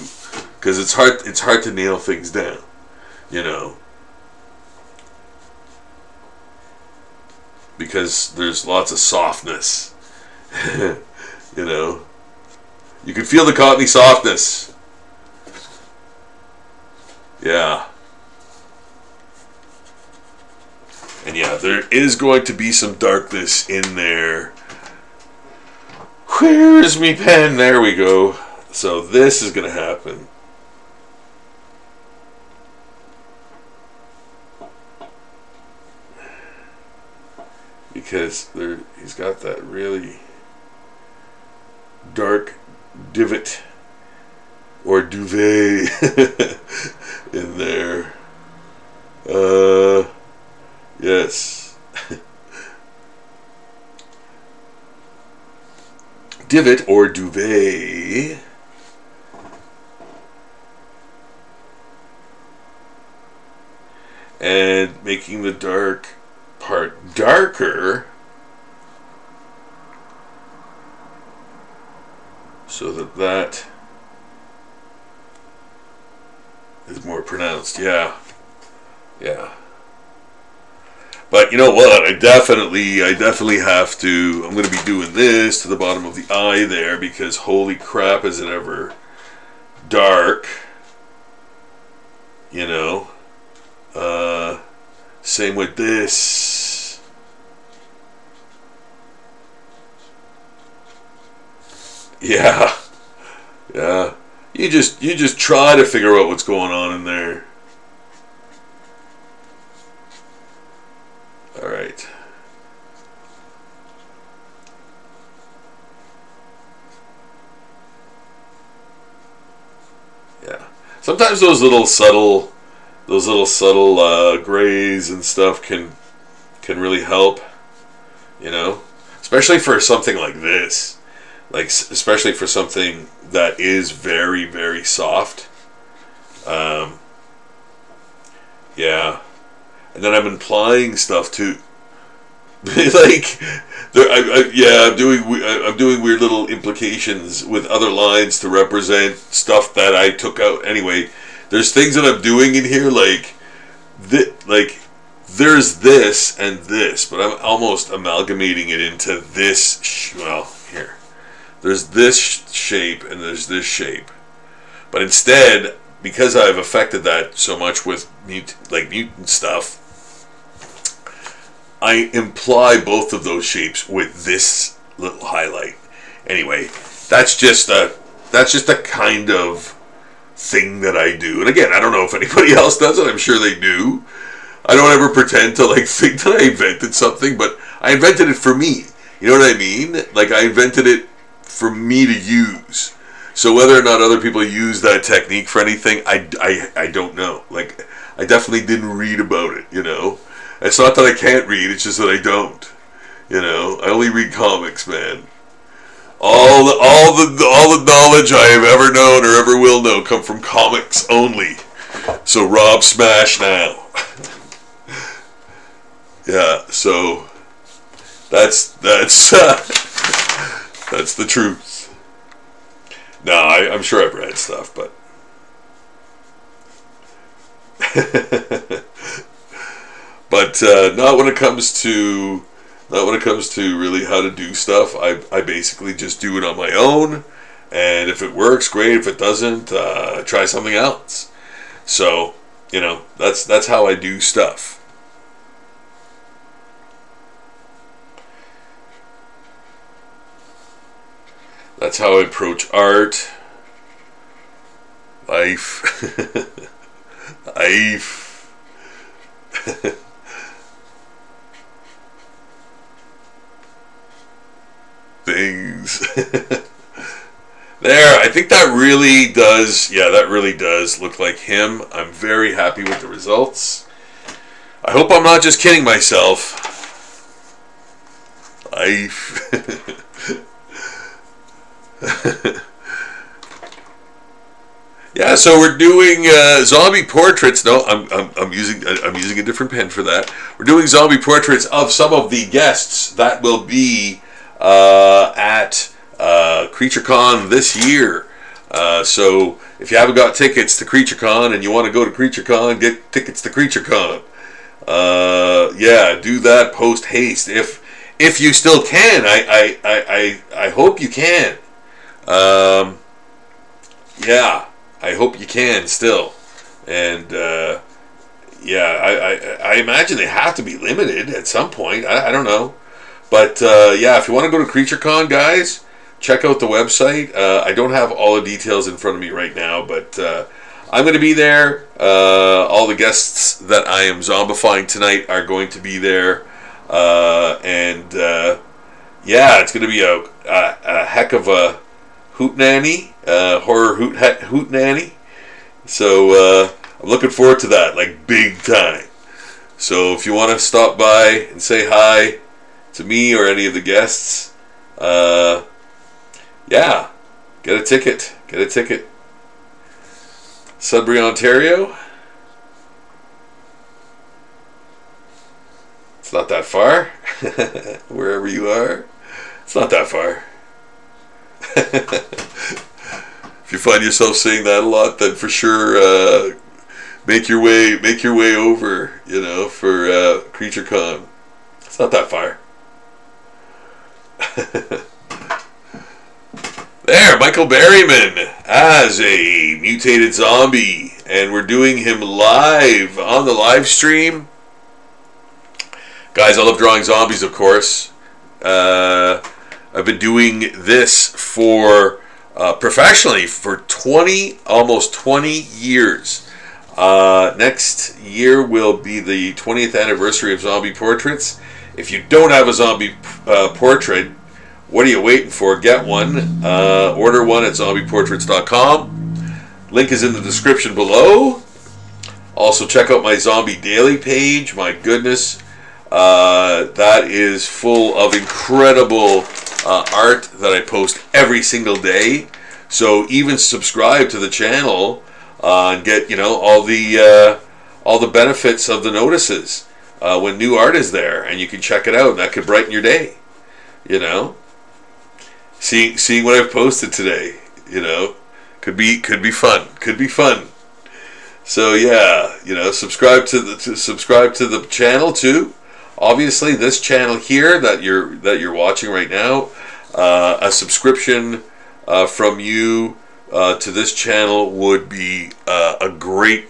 Speaker 1: because it's hard to nail things down, you know, because there's lots of softness, you know. You can feel the cottony softness. Yeah. And yeah, there is going to be some darkness in there. Where's me pen? There we go. So this is going to happen. Because he's got that really dark divot or duvet in there. Yes. Divot or duvet. And making the dark part darker so that is more pronounced. Yeah. Yeah. But you know what? I definitely have to. I'm going to be doing this to the bottom of the eye there because holy crap, is it ever dark? You know. Same with this. Yeah. Yeah. You just try to figure out what's going on in there. All right. Yeah. Sometimes those little subtle grays and stuff can really help, you know, especially for something like this, like especially for something that is very, very soft. Yeah. And then I'm implying stuff too. Like, I'm doing weird little implications with other lines to represent stuff that I took out. Anyway, there's things that I'm doing in here, like there's this and this, but I'm almost amalgamating it into this. Well, here, there's this shape and there's this shape, but instead, because I've affected that so much with mutant stuff, I imply both of those shapes with this little highlight. Anyway, that's just a that's just a kind of thing that I do. And again, I don't know if anybody else does it. I'm sure they do. I don't ever pretend to like think that I invented something, but I invented it for me. You know what I mean? Like, I invented it for me to use. So whether or not other people use that technique for anything, I don't know. Like, I definitely didn't read about it, you know. It's not that I can't read, it's just that I don't. You know, I only read comics, man. All the knowledge I have ever known or ever will know come from comics only. So Rob smash now. Yeah, so that's the truth. No, I'm sure I've read stuff, but but not when it comes to really how to do stuff. I basically just do it on my own, and if it works, great. If it doesn't, try something else. So, you know, that's how I do stuff. That's how I approach art, life, life. Things. There, I think that really does, yeah, that really does look like him. I'm very happy with the results. I hope I'm not just kidding myself. Life. Yeah, so we're doing zombie portraits. No, I'm using a different pen for that. We're doing zombie portraits of some of the guests that will be at CreatureCon this year. So if you haven't got tickets to CreatureCon and you want to go to CreatureCon, get tickets to CreatureCon. Yeah, do that post haste if you still can. I hope you can. Yeah, I hope you can still. And yeah, I imagine they have to be limited at some point. I don't know. But yeah, if you want to go to CreatureCon, guys, check out the website. I don't have all the details in front of me right now, but I'm going to be there. All the guests that I am zombifying tonight are going to be there. And yeah, it's going to be a heck of a hootenanny, horror hootenanny. So I'm looking forward to that, like big time. So if you want to stop by and say hi to me or any of the guests, yeah, get a ticket. Sudbury, Ontario. It's not that far. Wherever you are, it's not that far. If you find yourself saying that a lot, then for sure make your way over, you know, for CreatureCon. It's not that far. There, Michael Berryman as a mutated zombie, and we're doing him live on the live stream. Guys, I love drawing zombies, of course. I've been doing this for professionally for almost 20 years. Next year will be the 20th anniversary of Zombie Portraits. If you don't have a zombie portrait, what are you waiting for? Get one. Order one at zombieportraits.com. Link is in the description below. Also, check out my Zombie Daily page. My goodness. That is full of incredible art that I post every single day. So even subscribe to the channel and get, you know, all the benefits of the notices when new art is there, and you can check it out. And that could brighten your day. You know, seeing what I've posted today, you know, could be fun. Could be fun. So yeah, you know, subscribe to the channel too. Obviously, this channel here that you're watching right now, a subscription from you to this channel would be a great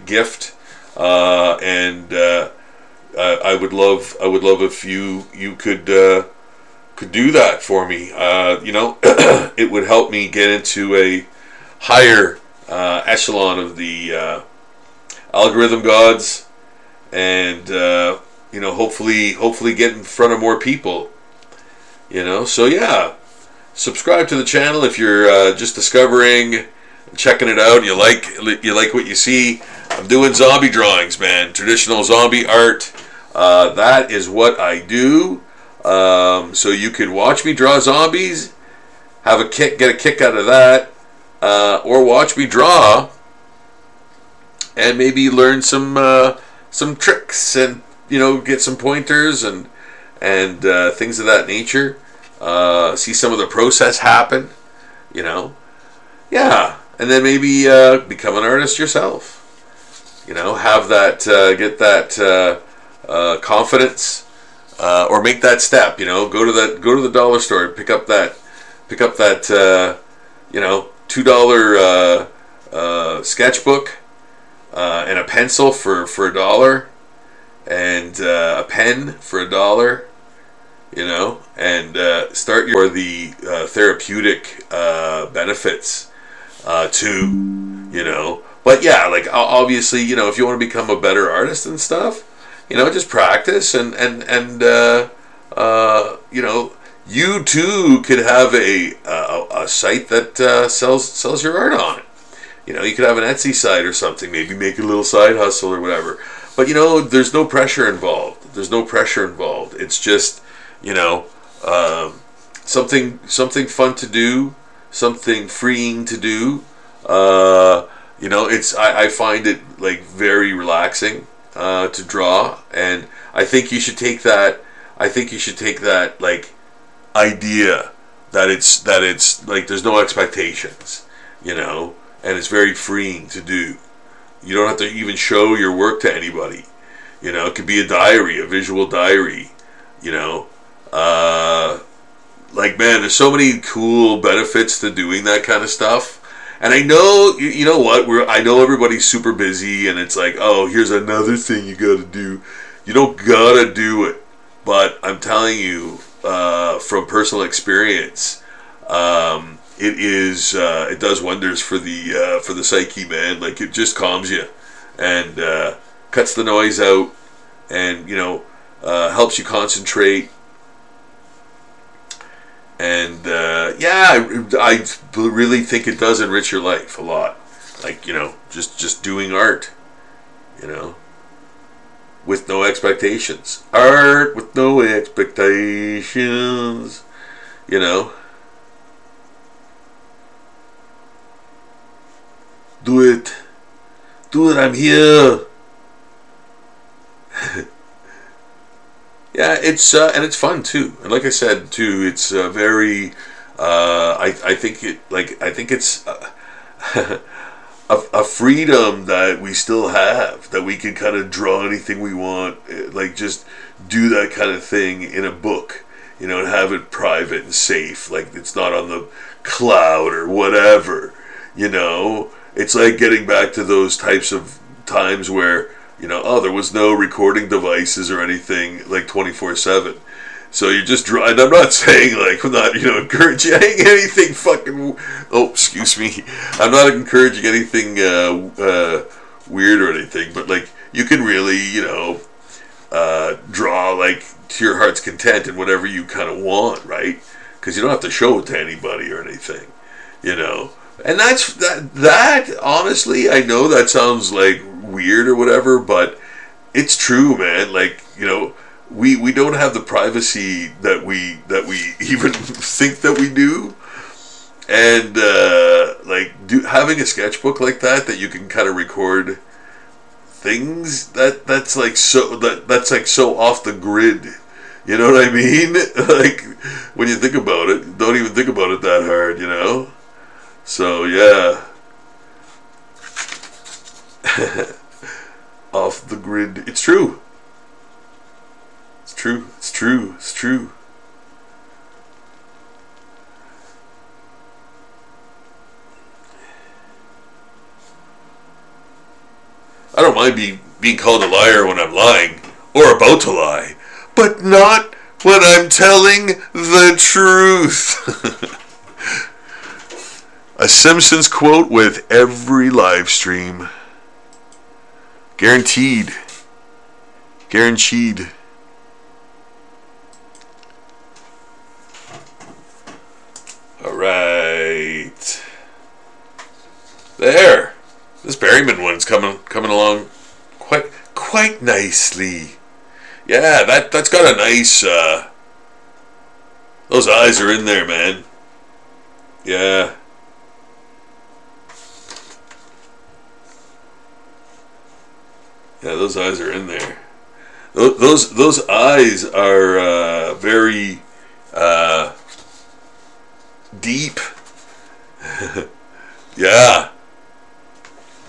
Speaker 1: gift, and I would love if you could could do that for me, it would help me get into a higher echelon of the algorithm gods, and hopefully get in front of more people. So yeah, subscribe to the channel if you're just discovering, checking it out. You like what you see. I'm doing zombie drawings, man. Traditional zombie art. That is what I do. So you could watch me draw zombies, get a kick out of that, or watch me draw and maybe learn some tricks, and get some pointers and things of that nature. See some of the process happen, yeah, and then maybe become an artist yourself. Have that, get that confidence, or make that step. Go to the dollar store, pick up that $2 sketchbook, and a pencil for $1, and a pen for $1. And start the therapeutic benefits too. But yeah, like obviously, if you want to become a better artist and stuff, just practice, and you too could have a site that sells your art on it. You could have an Etsy site or something, maybe make a little side hustle or whatever. But there's no pressure involved. It's just something fun to do, something freeing to do. I find it like very relaxing to draw, and I think you should take that. Like idea that it's like there's no expectations, and it's very freeing to do. You don't have to even show your work to anybody. It could be a diary, a visual diary. Like, man, there's so many cool benefits to doing that kind of stuff. And I know, I know everybody's super busy, and it's like, oh, here's another thing you gotta do. You don't gotta do it. But I'm telling you, from personal experience, it does wonders for the psyche, man. Like, it just calms you, and cuts the noise out, and helps you concentrate. And yeah, I really think it does enrich your life a lot. Like, just doing art, with no expectations. Art with no expectations, Do it, I'm here. Yeah, it's and it's fun too, and like I said too, it's very. I think it's a freedom that we still have, that we can kind of draw anything we want, like just do that kind of thing in a book, and have it private and safe, like it's not on the cloud or whatever. It's like getting back to those types of times where. There was no recording devices or anything like 24/7. So you just draw, and I'm not saying like, I'm not, encouraging anything fucking, oh, excuse me. I'm not encouraging anything weird or anything, but like, you can really, draw like to your heart's content and whatever you kind of want, right? Because you don't have to show it to anybody or anything, And that honestly, I know that sounds like weird or whatever, but it's true, man. Like, we don't have the privacy that we even think that we do, and having a sketchbook like that you can kind of record things that's like so off the grid. You know what I mean? Like, when you think about it, don't even think about it that hard, So yeah. Off the grid. It's true. It's true. It's true. It's true. I don't mind being called a liar when I'm lying, or about to lie, but not when I'm telling the truth. A Simpsons quote with every live stream. Guaranteed. Guaranteed. All right. There. This Berryman one's coming along quite nicely. Yeah, that's got a nice those eyes are in there, man. Yeah. Yeah, those eyes are in there. Those eyes are very deep. Yeah.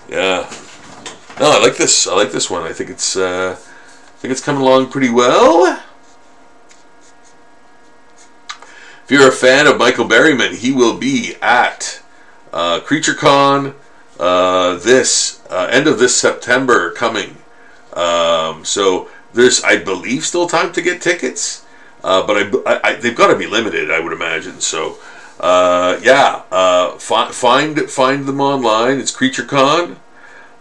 Speaker 1: Yeah. No, I like this. I like this one. I think it's coming along pretty well. If you're a fan of Michael Berryman, he will be at CreatureCon this end of this September coming. So there's, I believe, still time to get tickets, but they've got to be limited, I would imagine. So find them online. It's CreatureCon,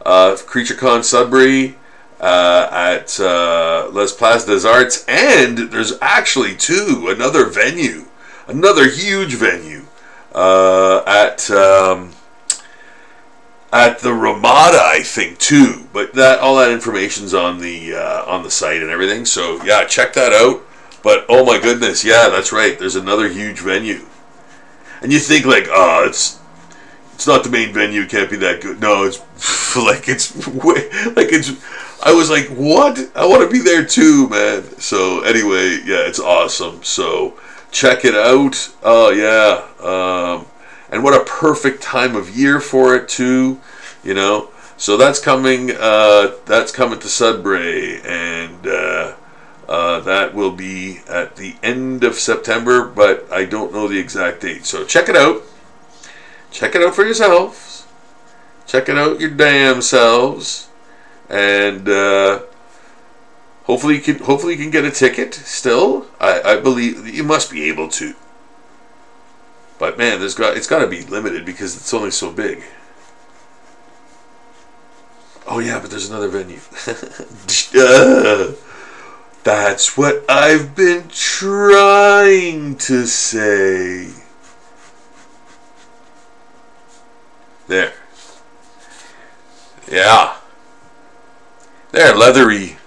Speaker 1: CreatureCon Sudbury at Les Places des Arts, and there's actually another venue, another huge venue at the Ramada, I think, too. But all that information's on the site and everything. So yeah, check that out. But oh my goodness, yeah, that's right. There's another huge venue, and you think like, oh, it's not the main venue. It can't be that good. No, it's like I was like, what? I want to be there too, man. So anyway, yeah, it's awesome. So check it out. Oh yeah. And what a perfect time of year for it too, you know. So that's coming to Sudbury, and that will be at the end of September, but I don't know the exact date. So check it out. Check it out for yourselves. Check it out your damn selves, and hopefully you can get a ticket. Still, I believe you must be able to. But man, it's got to be limited because it's only so big. Oh yeah, but there's another venue. That's what I've been trying to say. There. Yeah. There, leatherine.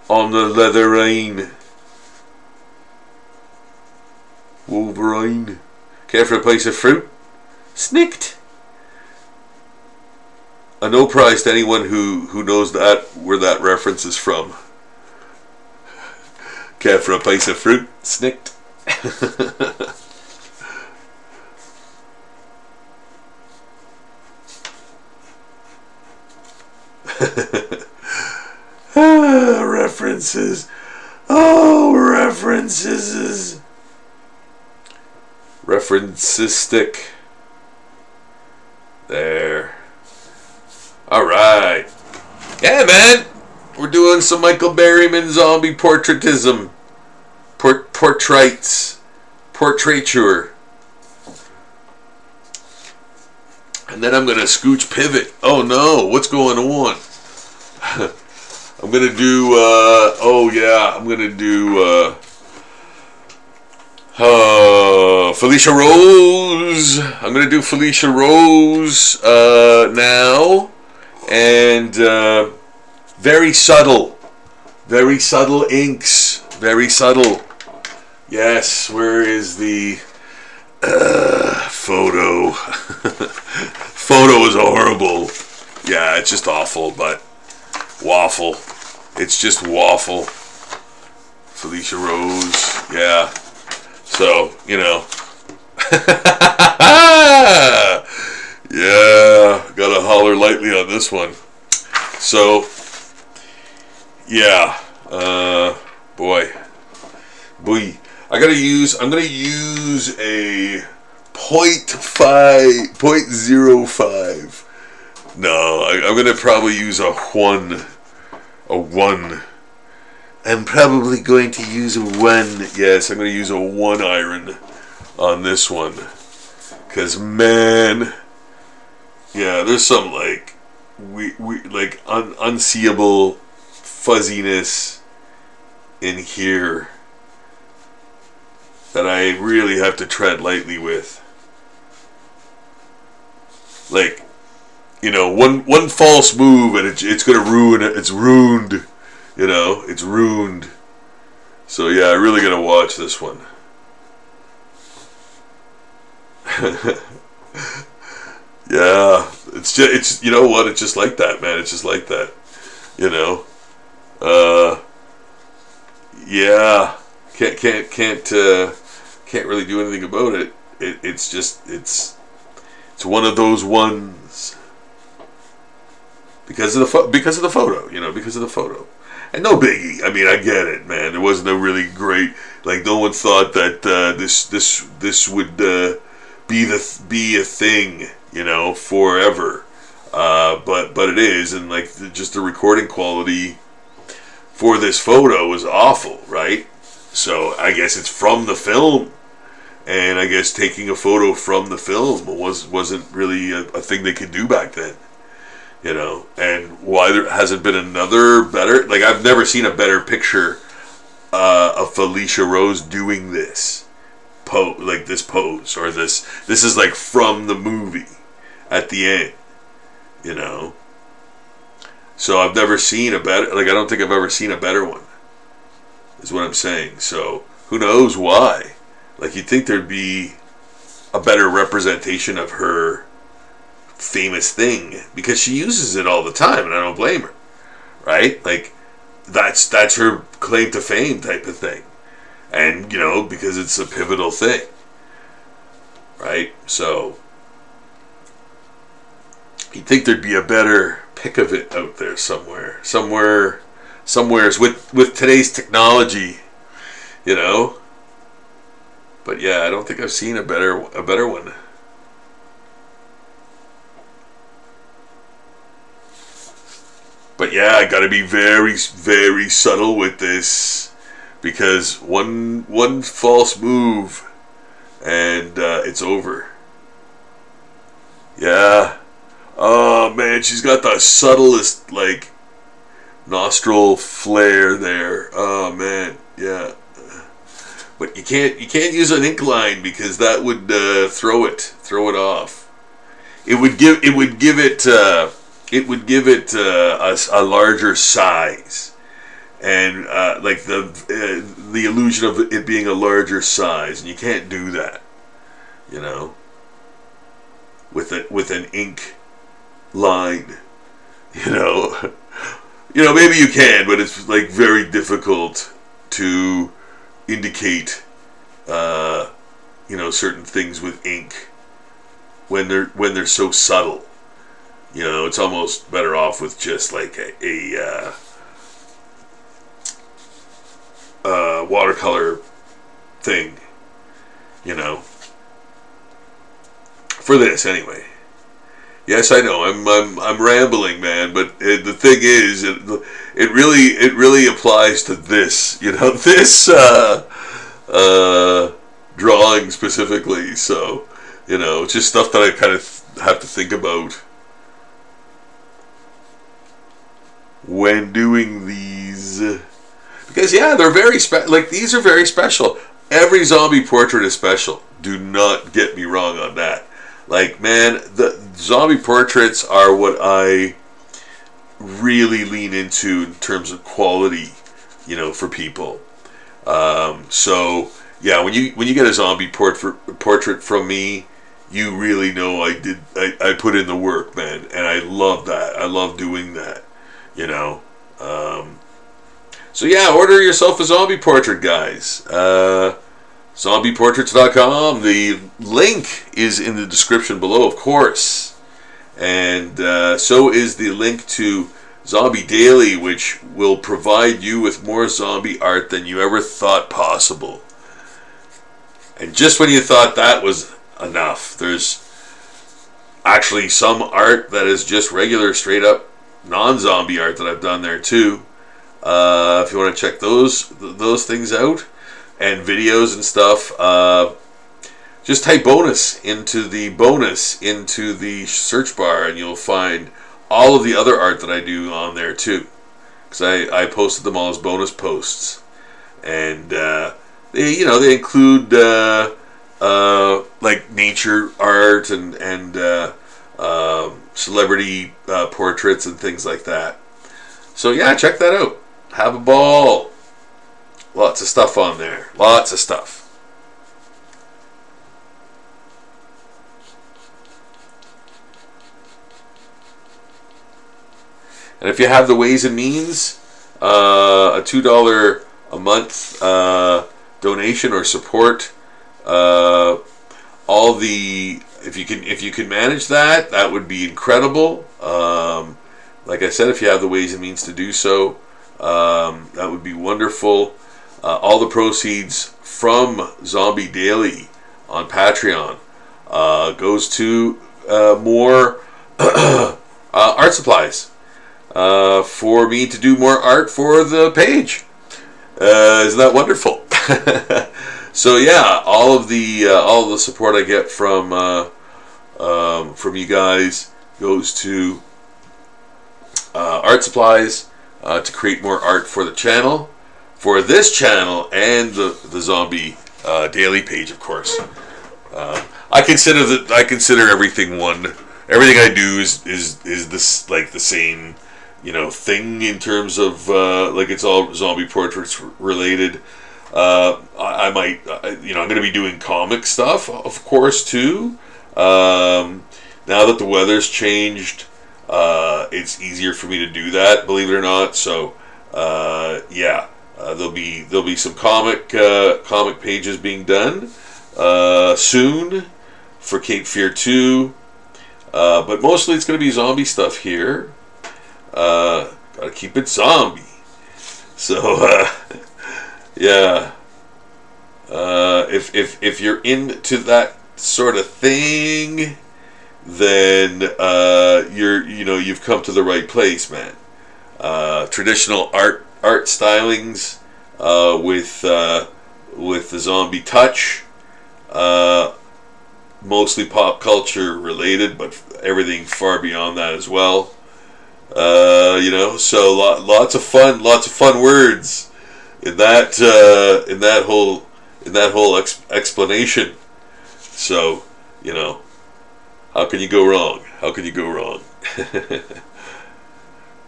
Speaker 1: On the leatherine. Wolverine. Care for a piece of fruit? Snicked. A no prize to anyone who knows where that reference is from. Care for a piece of fruit? Snicked. References. Oh, references. Referencistic. There. Alright. Yeah, man. We're doing some Michael Berryman zombie portraitism. Portraits. Portraiture. And then I'm going to scooch pivot. Oh no, what's going on? I'm going to do, Felicia Rose. I'm going to do Felicia Rose now. And very subtle inks. Very subtle. Yes, where is the photo? Photo is horrible. Yeah, it's just awful, but waffle. It's just waffle. Felicia Rose. Yeah. So, you know. Yeah, gotta holler lightly on this one. So, yeah. Boy. I'm gonna use a 0.05. No, I'm gonna probably use a 1. A 1. I'm probably going to use a 1. Yes, I'm going to use a 1 iron on this one. Because, man, yeah, there's some, like, unseeable fuzziness in here that I really have to tread lightly with. Like, you know, one false move and it's going to ruin it. It's ruined. You know, it's ruined. So yeah, I really gotta watch this one. Yeah, it's you know what? It's just like that, man. It's just like that. You know. Yeah. Can't really do anything about it. It's one of those ones. Because of the photo, you know, because of the photo. And no biggie. I mean, I get it, man. There wasn't a really great, like, no one thought that this would be a thing, you know, forever. But it is, and like just the recording quality for this photo was awful, right? So I guess it's from the film, and I guess taking a photo from the film wasn't really a thing they could do back then. You know, and why there hasn't been another better, like, I've never seen a better picture of Felicia Rose doing this like this pose, or this is like from the movie at the end, you know. So I've never seen a better, like, I don't think I've ever seen a better one, is what I'm saying. So who knows why? Like, you'd think there'd be a better representation of her famous thing, because she uses it all the time, and I don't blame her, right? Like, that's her claim to fame type of thing, and you know, because it's a pivotal thing, right? So you'd think there'd be a better pic of it out there somewheres with today's technology, you know. But yeah, I don't think I've seen a better one. But yeah, I gotta be very, very subtle with this, because one false move and it's over. Yeah. Oh man, she's got the subtlest, like, nostril flare there. Oh man, yeah. But you can't use an ink line, because that would throw it off. It would give it a larger size, and like the illusion of it being a larger size, and you can't do that, you know, with an ink line, you know. Maybe you can, but it's like very difficult to indicate certain things with ink when they're so subtle. You know, it's almost better off with just like a watercolor thing, you know. For this, anyway. Yes, I know I'm rambling, man, but the thing is, it really applies to this, you know, this drawing specifically. So, you know, it's just stuff that I kind of have to think about when doing these, because yeah, they're very like, these are very special. Every zombie portrait is special. Do not get me wrong on that. Like, man, the zombie portraits are what I really lean into in terms of quality, you know, for people. So yeah, when you get a zombie portrait from me, you really know I put in the work, man, and I love that. I love doing that. You know, so yeah, order yourself a zombie portrait, guys. Zombieportraits.com. The link is in the description below, of course, and so is the link to Zombie Daily, which will provide you with more zombie art than you ever thought possible. And just when you thought that was enough. There's actually some art that is just regular, straight up non-zombie art that I've done there too. If you want to check those things out, and videos and stuff, just type bonus into the search bar, and you'll find all of the other art that I do on there too, because I posted them all as bonus posts, and they include like nature art and celebrity portraits and things like that. So yeah, check that out. Have a ball. Lots of stuff on there. Lots of stuff. And if you have the ways and means, a $2 a month donation or support, if you can manage that, that would be incredible. Like I said, if you have the ways and means to do so, that would be wonderful. All the proceeds from Zombie Daily on Patreon goes to more art supplies for me to do more art for the page. Isn't that wonderful? So yeah, all of the support I get from you guys goes to art supplies to create more art for the channel, for this channel, and the Zombie Daily page, of course. I consider everything one. Everything I do is this like the same, thing in terms of like it's all zombie portraits related. I might, I'm going to be doing comic stuff, of course, too. Now that the weather's changed, it's easier for me to do that, believe it or not. So, yeah, there'll be some comic pages being done soon for Cape Fear 2. But mostly it's going to be zombie stuff here. Gotta keep it zombie. So, yeah. If you're into that sort of thing, then you've come to the right place, man. Traditional art stylings with the zombie touch. Mostly pop culture related, but everything far beyond that as well. So lots of fun words in that whole explanation. So, how can you go wrong? How can you go wrong?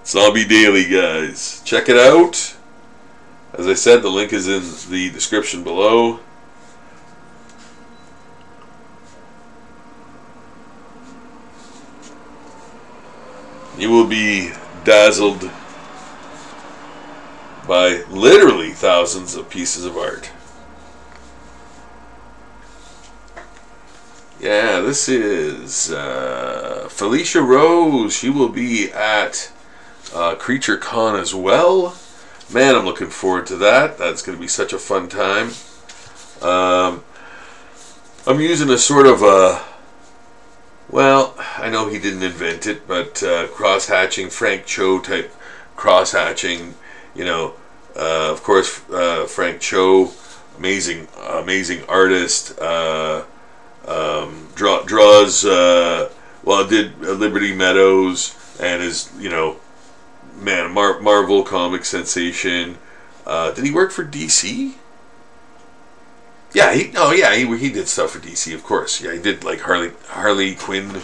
Speaker 1: Zombie Daily, guys. Check it out. As I said, the link is in the description below. You will be dazzled by literally thousands of pieces of art. Yeah, this is Felicia Rose. She will be at Creature Con as well. Man, I'm looking forward to that. That's going to be such a fun time. I'm using a sort of a, well, I know he didn't invent it, but cross-hatching, Frank Cho type cross-hatching. Of course, Frank Cho, amazing artist. Draws did Liberty Meadows, and is Marvel comic sensation. Did he work for DC? Yeah, he did stuff for DC, of course. Yeah, he did like Harley Quinn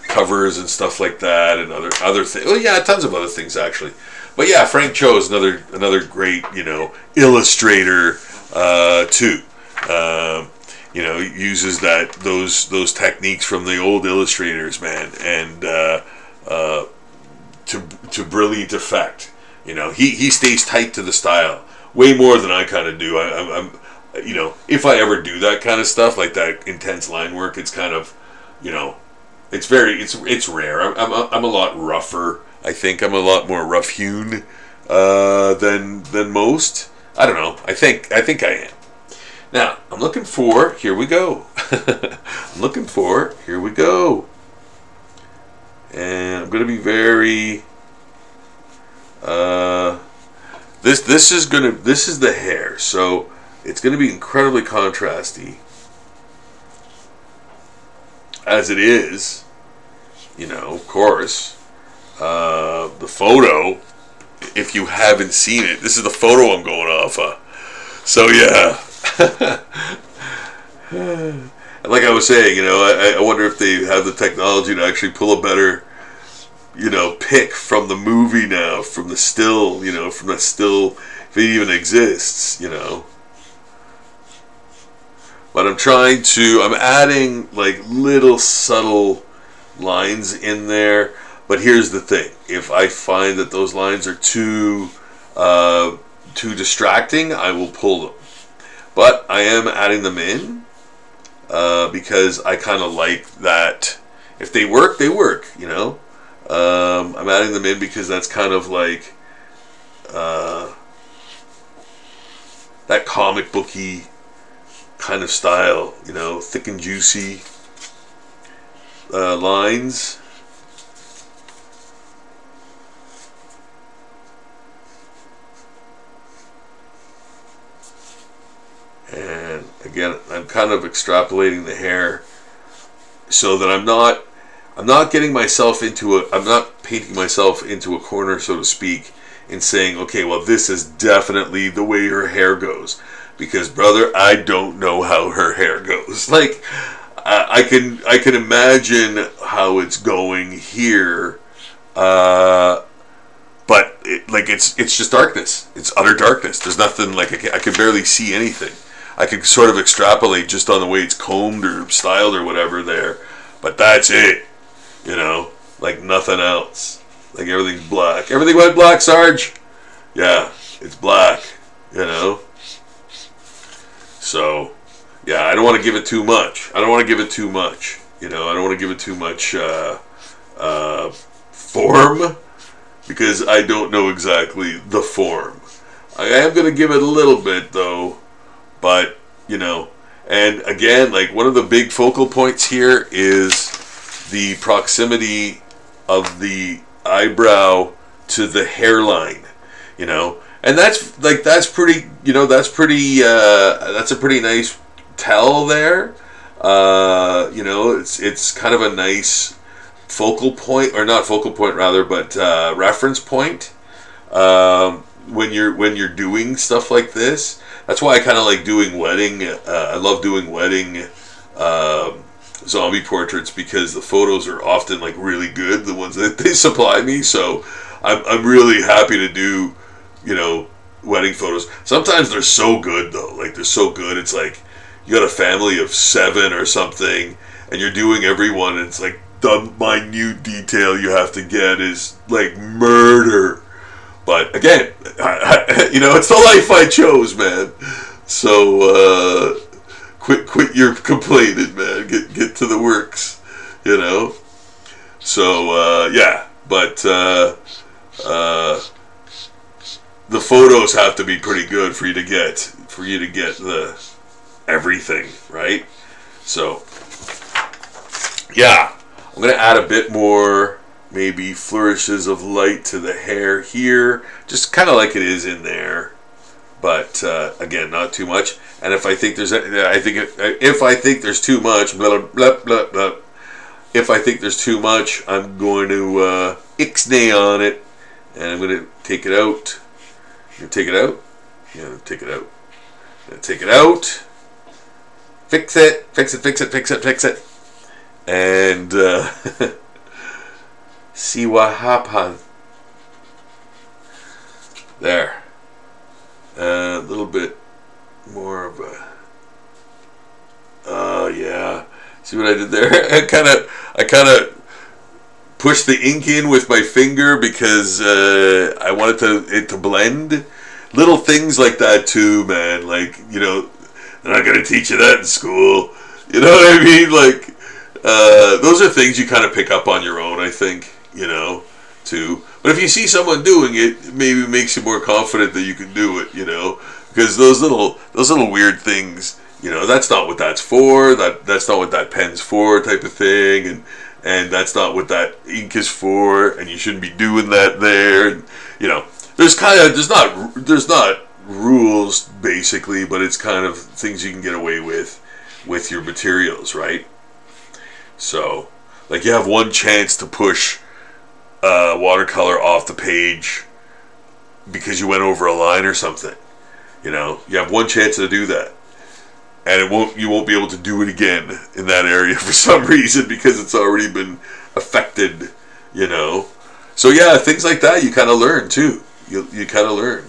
Speaker 1: covers and stuff like that, and other things. Oh yeah, tons of other things actually. But yeah, Frank Cho is another great illustrator too. Uses those techniques from the old illustrators, man, and to brilliant effect. He stays tight to the style way more than I kind of do. I'm if I ever do that kind of stuff, like that intense line work, it's kind of, it's rare. I'm a lot rougher. I think I'm a lot more rough-hewn than most. I don't know. I think I am. Now, I'm looking for, here we go. I'm looking for, here we go. And I'm going to be very, this is the hair. So it's going to be incredibly contrasty. As it is, you know, of course. The photo, if you haven't seen it, this is the photo I'm going off of. So yeah. Like I was saying, you know, I wonder if they have the technology to actually pull a better, you know, pic from the movie now, from the still, you know, from that still, if it even exists, you know. But I'm adding like little subtle lines in there. But here's the thing: if I find that those lines are too distracting, I will pull them. But I am adding them in because I kind of like that. If they work, they work. You know, I'm adding them in because that's kind of like that comic booky kind of style. You know, thick and juicy lines. And again, I'm kind of extrapolating the hair so that I'm not getting myself into I'm not painting myself into a corner, so to speak, and saying, okay, well, this is definitely the way her hair goes, because brother, I don't know how her hair goes. Like, I can imagine how it's going here, but it's just darkness. It's utter darkness. There's nothing, like I can barely see anything. I could sort of extrapolate just on the way it's combed or styled or whatever there, but that's it, you know, like nothing else. Like everything's black. Everything went black, Sarge? Yeah, it's black, you know. So, yeah, I don't want to give it too much. You know, I don't want to give it too much form, because I don't know exactly the form. I am going to give it a little bit, though. But, you know, and again, like one of the big focal points here is the proximity of the eyebrow to the hairline, you know, and that's pretty, you know, that's a pretty nice tell there. You know, it's kind of a nice focal point, or not focal point rather, but reference point when you're doing stuff like this. That's why I kind of like doing wedding. I love doing wedding zombie portraits, because the photos are often like really good, the ones that they supply me. So I'm really happy to do, you know, wedding photos. Sometimes they're so good though. Like they're so good. It's like you got a family of 7 or something, and you're doing everyone. And it's like the minute detail you have to get is like murder. But again, you know, it's the life I chose, man. So quit your complaining, man. Get to the works, you know. So yeah, but the photos have to be pretty good for you to get the everything right. So yeah, I'm gonna add a bit more. Maybe flourishes of light to the hair here, just kind of like it is in there, but again, not too much. And if I think there's too much, blah blah blah blah. If I think there's too much, I'm going to ixnay on it, and I'm going to take it out. You take it out. Yeah, take it out. Take it out. Fix it. Fix it. Fix it. Fix it. Fix it. And. See what happens. There. A little bit more of a. Oh yeah. See what I did there? I kind of pushed the ink in with my finger because I wanted it to blend. Little things like that too, man. Like, you know, they're not gonna teach you that in school. You know what I mean? Like, those are things you kind of pick up on your own, I think. You know, too. But if you see someone doing it, maybe it makes you more confident that you can do it, you know. because those little weird things, that's not what that's for. That's not what that pen's for, type of thing, and that's not what that ink is for, and you shouldn't be doing that there. And, there's not rules basically, but it's kind of things you can get away with your materials, right? So, like, you have one chance to push watercolor off the page because you went over a line or something. You have one chance to do that, and you won't be able to do it again in that area for some reason because it's already been affected. So yeah, things like that you kind of learn too. You kind of learn,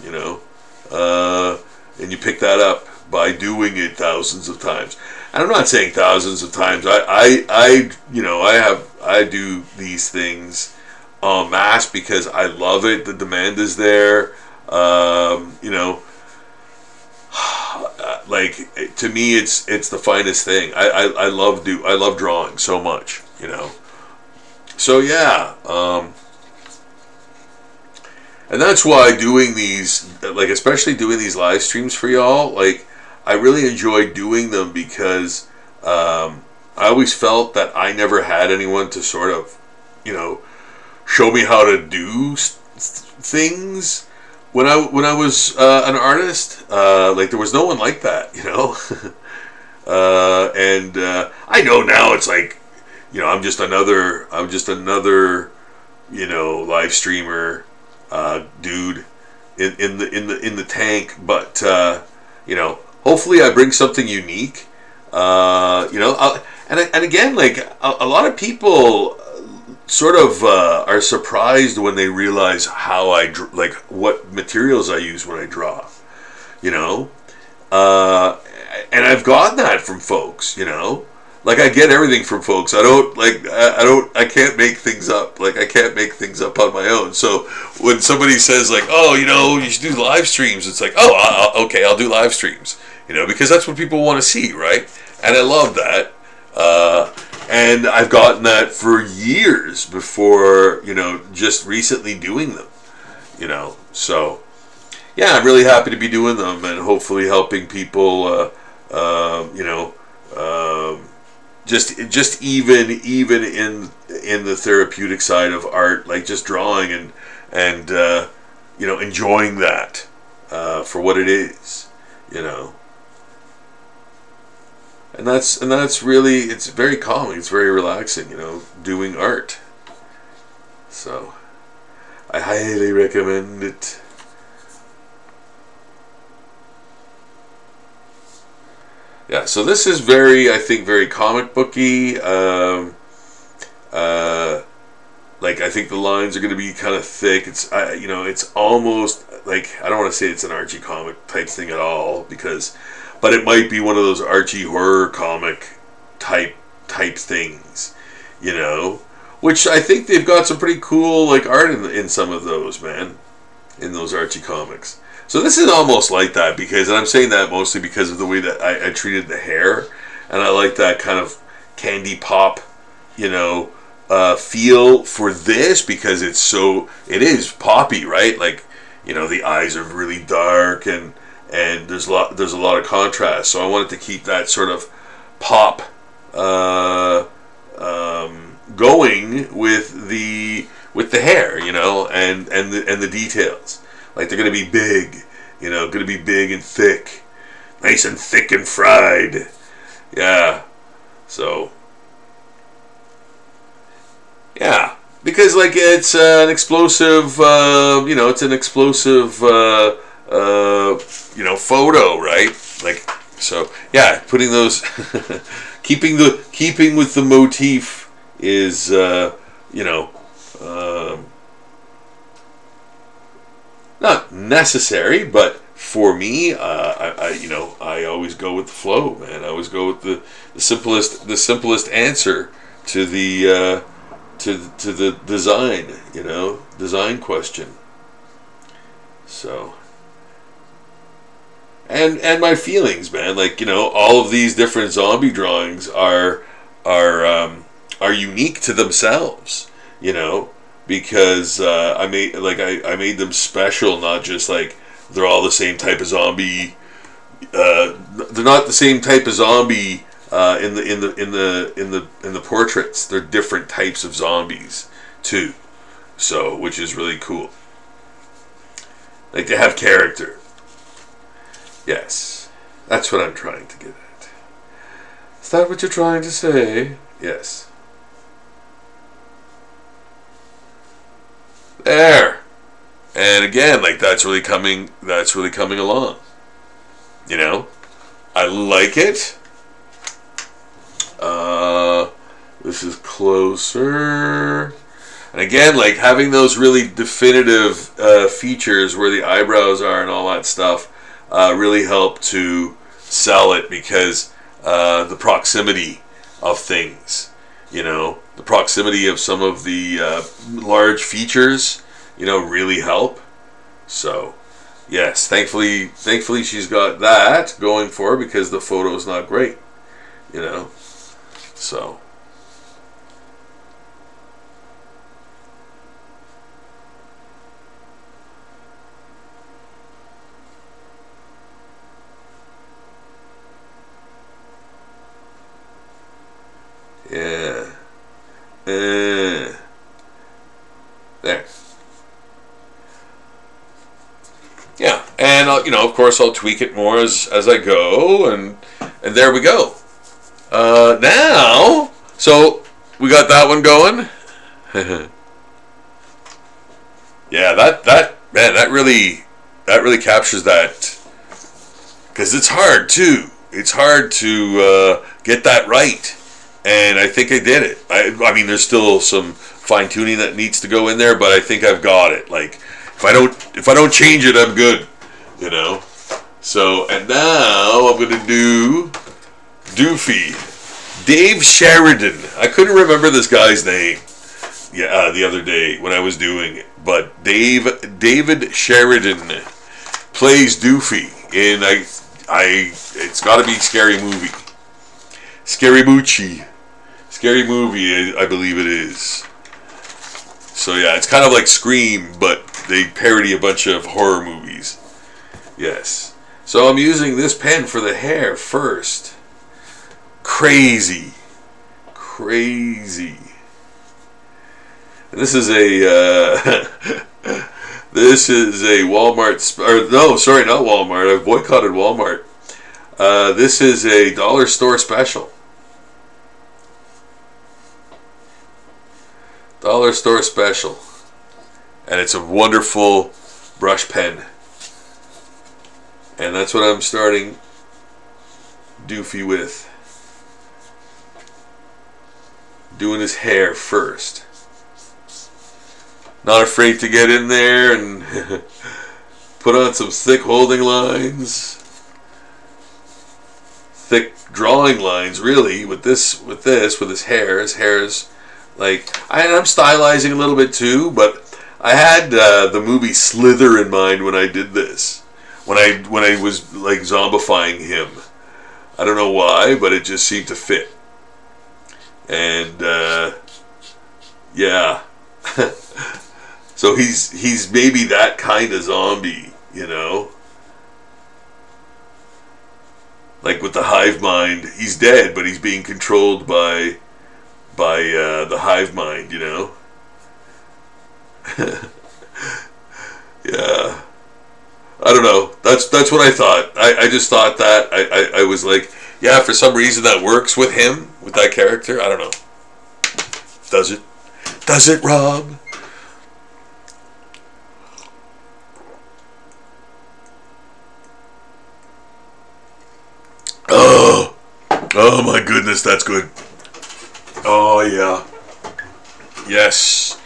Speaker 1: and you pick that up by doing it thousands of times. And I'm not saying thousands of times. I do these things en masse because I love it. The demand is there. Like, to me, it's the finest thing. I love drawing so much. So yeah. And that's why doing these, like, especially doing these live streams for y'all, like, I really enjoy doing them because I always felt that I never had anyone to sort of, show me how to do things when I was an artist. Like, there was no one like that, and I know now it's like, I'm just another live streamer. Dude in the tank, but hopefully I bring something unique. And again, like, a lot of people sort of are surprised when they realize how like what materials I use when I draw. And I've gotten that from folks. Like, I get everything from folks. I can't make things up. Like, I can't make things up on my own. So when somebody says, like, oh, you should do live streams, it's like, oh, okay, I'll do live streams. Because that's what people want to see, right? And I love that. And I've gotten that for years before, just recently doing them. So yeah, I'm really happy to be doing them and hopefully helping people, just even in the therapeutic side of art, like just drawing and enjoying that for what it is, and that's really, it's very calming, it's very relaxing, doing art. So I highly recommend it. Yeah, so this is I think very comic booky. Like, I think the lines are going to be kind of thick. It's almost like, I don't want to say it's an Archie comic type thing at all, but it might be one of those Archie horror comic type things, which I think they've got some pretty cool, like, art in some of those, man, in those Archie comics. So this is almost like that, and I'm saying that mostly because of the way that I treated the hair, and I like that kind of candy pop, feel for this, because it is poppy, right? Like, the eyes are really dark, and there's a lot of contrast. So I wanted to keep that sort of pop going with the hair, and the details. Like, they're going to be big, going to be big and thick. Nice and thick and fried. Yeah. So, yeah. Because, like, it's an explosive, it's an explosive, photo, right? Like, so, yeah, putting those, keeping with the motif is, not necessary, but for me, I always go with the flow, man. I always go with the simplest answer to the design question. So, and my feelings, man. Like, all of these different zombie drawings are unique to themselves, because I made them special, not just like, they're all the same type of zombie. They're not the same type of zombie in the portraits. They're different types of zombies too. So, which is really cool. Like, they have character. Yes, that's what I'm trying to get at. Is that what you're trying to say? Yes. There. And again, like, that's really coming along. You know? I like it. This is closer. And again, like, having those really definitive features where the eyebrows are and all that stuff really help to sell it, because the proximity of things, you know, the proximity of some of the large features, you know, really help. So, yes, thankfully she's got that going for her, because the photo is not great, you know. So. Yeah. There. Yeah, and I'll, you know, of course, I'll tweak it more as I go, and there we go. Now, so we got that one going. Yeah, that man, that really captures that, because it's hard too. It's hard to get that right. And I think I did it. I mean, there's still some fine tuning that needs to go in there, but I think I've got it. Like, if I don't change it, I'm good. You know. So, and now I'm gonna do Doofy, Dave Sheridan. I couldn't remember this guy's name. Yeah, the other day when I was doing it, but David Sheridan plays Doofy in it's got to be Scary Movie. Scary Movie, I believe it is. So yeah, it's kind of like Scream, but they parody a bunch of horror movies. Yes. So I'm using this pen for the hair first. Crazy. And this is a Walmart, or no, sorry, not Walmart. I've boycotted Walmart. This is a dollar store special. Dollar store special. And it's a wonderful brush pen. And that's what I'm starting Doofy with. Doing his hair first. Not afraid to get in there and put on some thick holding lines. Thick drawing lines, really, with his hair. His hair is like, I'm stylizing a little bit too, but I had the movie Slither in mind when I did this. When I was like zombifying him. I don't know why, but it just seemed to fit. And yeah. So he's maybe that kind of zombie, you know? Like with the hive mind, he's dead, but he's being controlled by the hive mind, you know? Yeah. I don't know. That's what I thought. I just thought that. I was like, yeah, for some reason that works with him, with that character. I don't know. Does it? Does it, Rob? Oh my goodness, that's good. Oh yeah. Yes.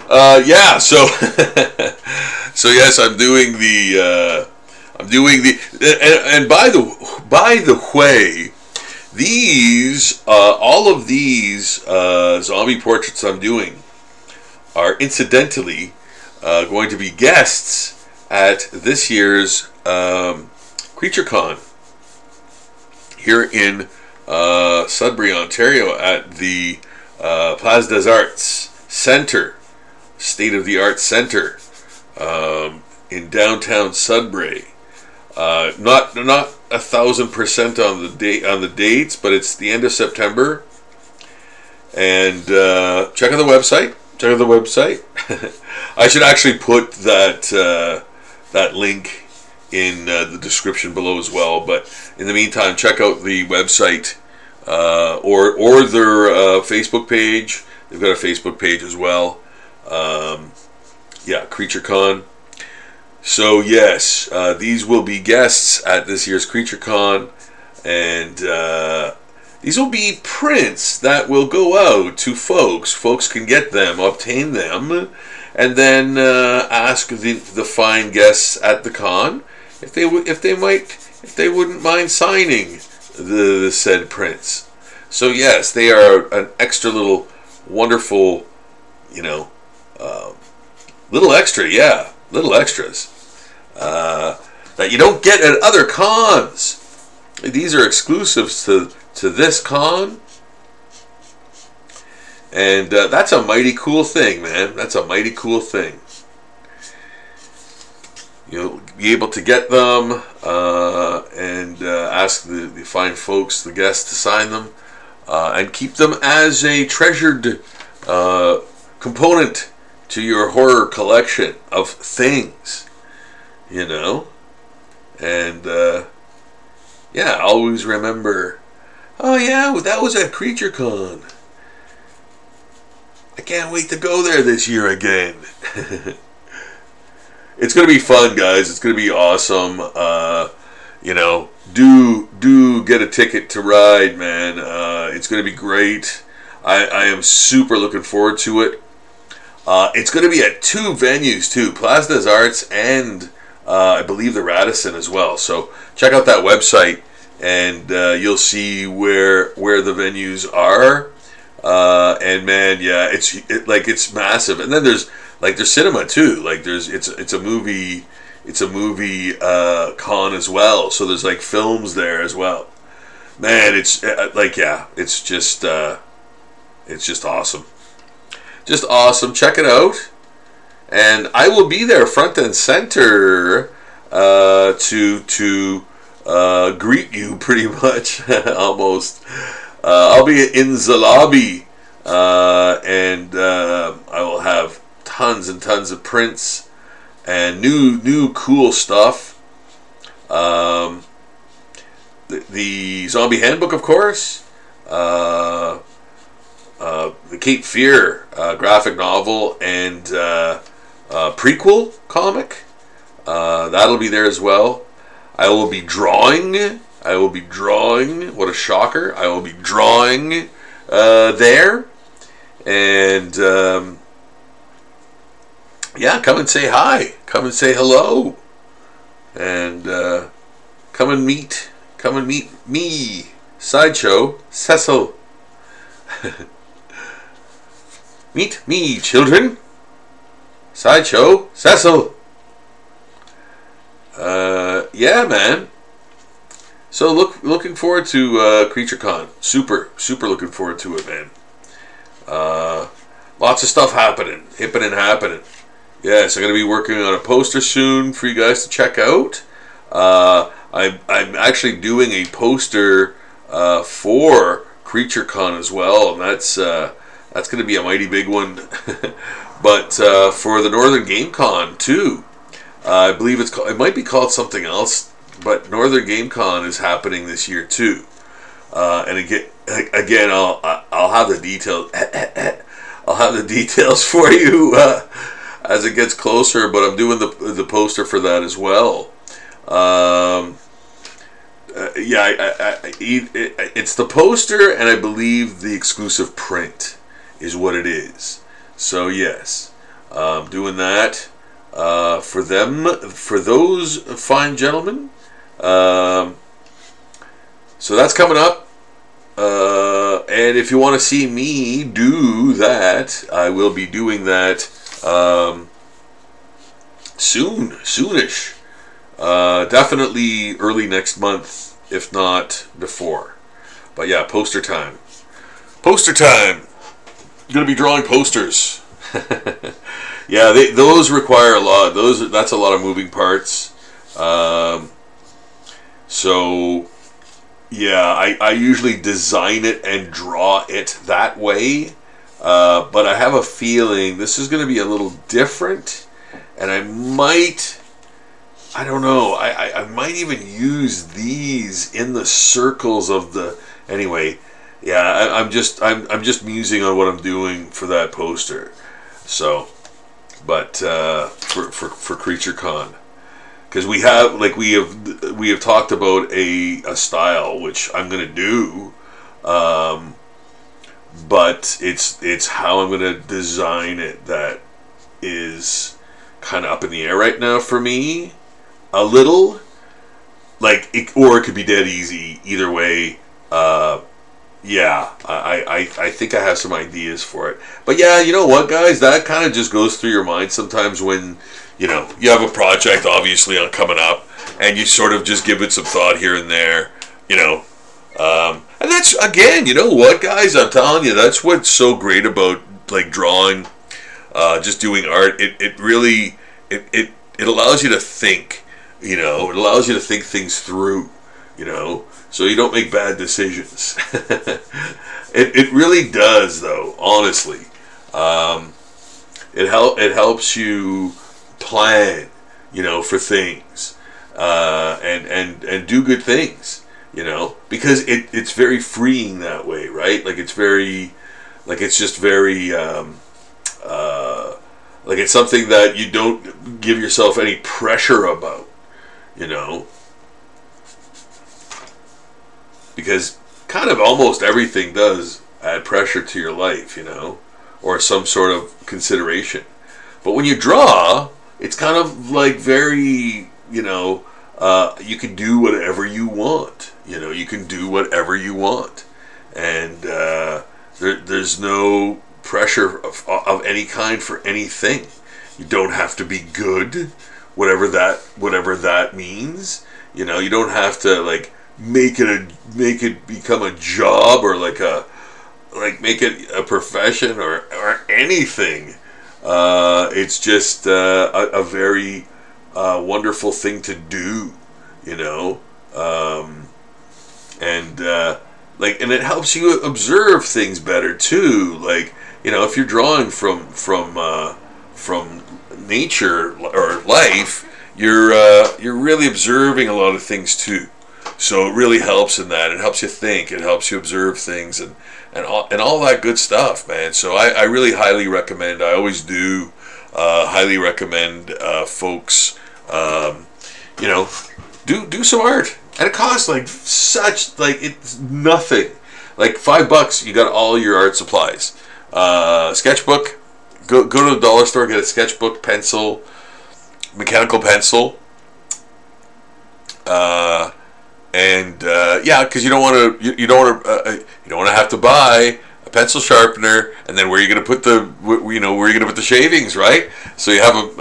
Speaker 1: Yeah, so so yes, I'm doing the and by the way, these all of these zombie portraits I'm doing are incidentally going to be guests at this year's CreatureCon here in Sudbury, Ontario, at the Place des Arts Centre, state-of-the-art center, in downtown Sudbury. Not 1,000% on the dates, but it's the end of September. And check out the website. Check out the website. I should actually put that link in the description below as well. But in the meantime, check out the website or their Facebook page. They've got a Facebook page as well. Yeah, CreatureCon. So yes, these will be guests at this year's CreatureCon, and these will be prints that will go out to folks. Folks can get them, obtain them, and then ask the fine guests at the con if they wouldn't mind signing the said prints. So yes, they are an extra little wonderful, little extra, yeah, little extras that you don't get at other cons. These are exclusives to this con, and that's a mighty cool thing, man. That's a mighty cool thing. You'll be able to get them and ask the fine folks, the guests, to sign them and keep them as a treasured component to your horror collection of things, and yeah, always remember, oh yeah, that was at CreatureCon. I can't wait to go there this year again. It's gonna be fun, guys. It's gonna be awesome. Do get a ticket to ride, man. It's gonna be great. I am super looking forward to it. It's going to be at 2 venues too, Plaza des Arts and I believe the Radisson as well. So check out that website, and you'll see where the venues are. And man, yeah, it's massive. And then there's cinema too. Like it's a movie con as well. So there's like films there as well. Man, it's just awesome. Just awesome. Check it out. And I will be there front and center to greet you pretty much almost. I'll be in the lobby and I will have tons and tons of prints and new cool stuff. The Zombie Handbook, of course. The Cape Fear graphic novel and prequel comic. That'll be there as well. I will be drawing. What a shocker. I will be drawing there. And yeah, come and say hi. Come and say hello. And come and meet me, Sideshow Cecil. Meet me, children. Sideshow Cecil. Yeah, man. So looking forward to CreatureCon. Super looking forward to it, man. Lots of stuff happening. Happening. Yes, I'm going to be working on a poster soon for you guys to check out. I'm actually doing a poster for CreatureCon as well, and that's going to be a mighty big one. But for the Northern Game Con too, I believe it might be called something else, but Northern Game Con is happening this year too. And again, I'll have the details. I'll have the details for you as it gets closer. But I'm doing the poster for that as well. It's the poster, and I believe the exclusive print is what it is. So yes, I'm doing that for those fine gentlemen. So that's coming up. And if you want to see me do that, I will be doing that soonish. Definitely early next month, if not before. But yeah, poster time. Poster time! I'm going to be drawing posters. Yeah, those require a lot. That's a lot of moving parts. So yeah, I usually design it and draw it that way. But I have a feeling this is going to be a little different, and I don't know, I might even use these in the circles of the, anyway, yeah, I'm just musing on what I'm doing for that poster. So, but for CreatureCon, because we have talked about a style which I'm gonna do, but it's how I'm gonna design it that is kind of up in the air right now for me, a little, or it could be dead easy either way. Yeah, I think I have some ideas for it. But yeah, you know what, guys? That kind of just goes through your mind sometimes when, you have a project obviously on coming up, and you sort of just give it some thought here and there, and that's, again, you know what, guys? I'm telling you, that's what's so great about, drawing, just doing art. It really, it allows you to think, it allows you to think things through, so you don't make bad decisions. It really does, though, honestly. It helps you plan, for things, and do good things, because it's very freeing that way, right? It's just very, it's something that you don't give yourself any pressure about, because kind of almost everything does add pressure to your life, or some sort of consideration. But when you draw, it's kind of very, you can do whatever you want. You can do whatever you want, and there's no pressure of any kind for anything. You don't have to be good, whatever that means. You don't have to make it become a job, or make it a profession, or anything. It's just a very wonderful thing to do, and it helps you observe things better too. If you're drawing from nature or life, you're really observing a lot of things too. So it really helps in that. It helps you think. It helps you observe things, and all that good stuff, man. So I really highly recommend. I always do highly recommend folks. Do some art, and it costs it's nothing. $5, you got all your art supplies. Sketchbook. Go to the dollar store, get a sketchbook, pencil, mechanical pencil. Because you don't want to have to buy a pencil sharpener, and then where are you going to put the shavings, right? So you have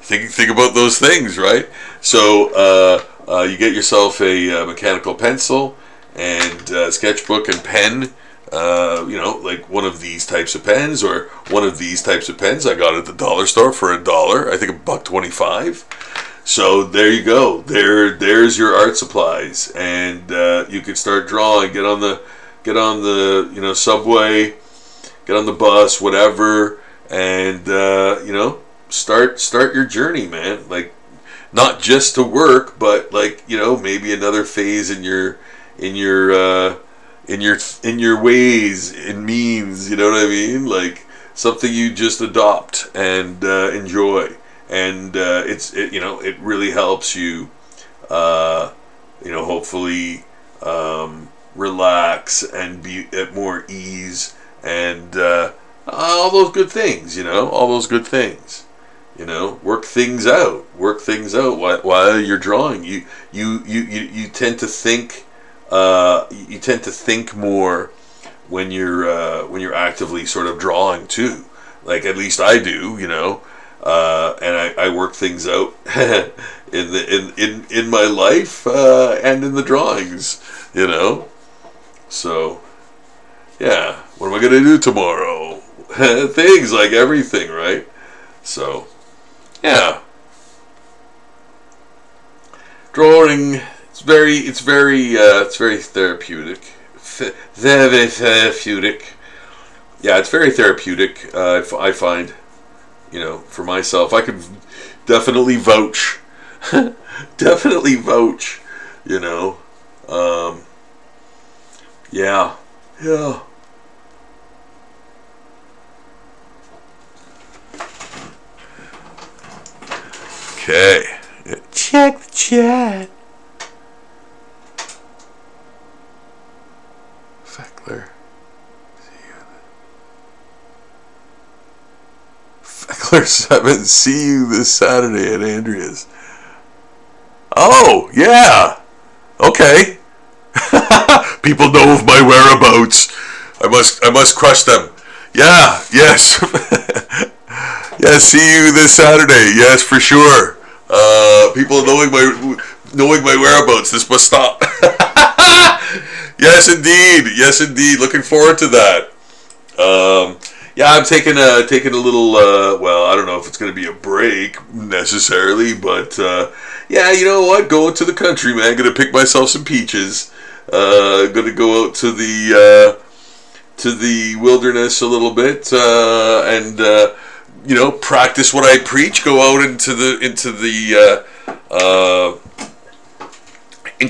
Speaker 1: think about those things, right? So you get yourself a mechanical pencil and sketchbook and pen. One of these types of pens, or one of these types of pens I got at the dollar store for $1. I think $1.25. So there you go. There's your art supplies, and you can start drawing. Get on the subway, get on the bus, whatever, and start your journey, man. Not just to work, but maybe another phase in your ways and means. You know what I mean? Something you just adopt and enjoy. And it really helps you, hopefully relax and be at more ease, and all those good things. All those good things. Work things out while you're drawing. You tend to think. You tend to think more when you're actively sort of drawing too. At least I do. And I work things out in my life and in the drawings, So, yeah, what am I gonna do tomorrow? Things, everything, right? So, yeah. Drawing, it's very therapeutic. Very therapeutic. Yeah, it's very therapeutic. I find, for myself, I could definitely vouch. Definitely vouch. Yeah. Yeah. Okay. Check the chat. Feckler. Feckler 7. See you this Saturday at Andrea's. Oh, yeah. Okay. People know of my whereabouts. I must crush them. Yeah, yes. Yeah, see you this Saturday. Yes, for sure. People knowing my whereabouts. This must stop. Yes, indeed. Yes, indeed. Looking forward to that. Yeah, I'm taking a little. Well, I don't know if it's going to be a break necessarily, but yeah, you know what? Going to the country, man. Going to pick myself some peaches. Going to go out to the wilderness a little bit and practice what I preach. Go out into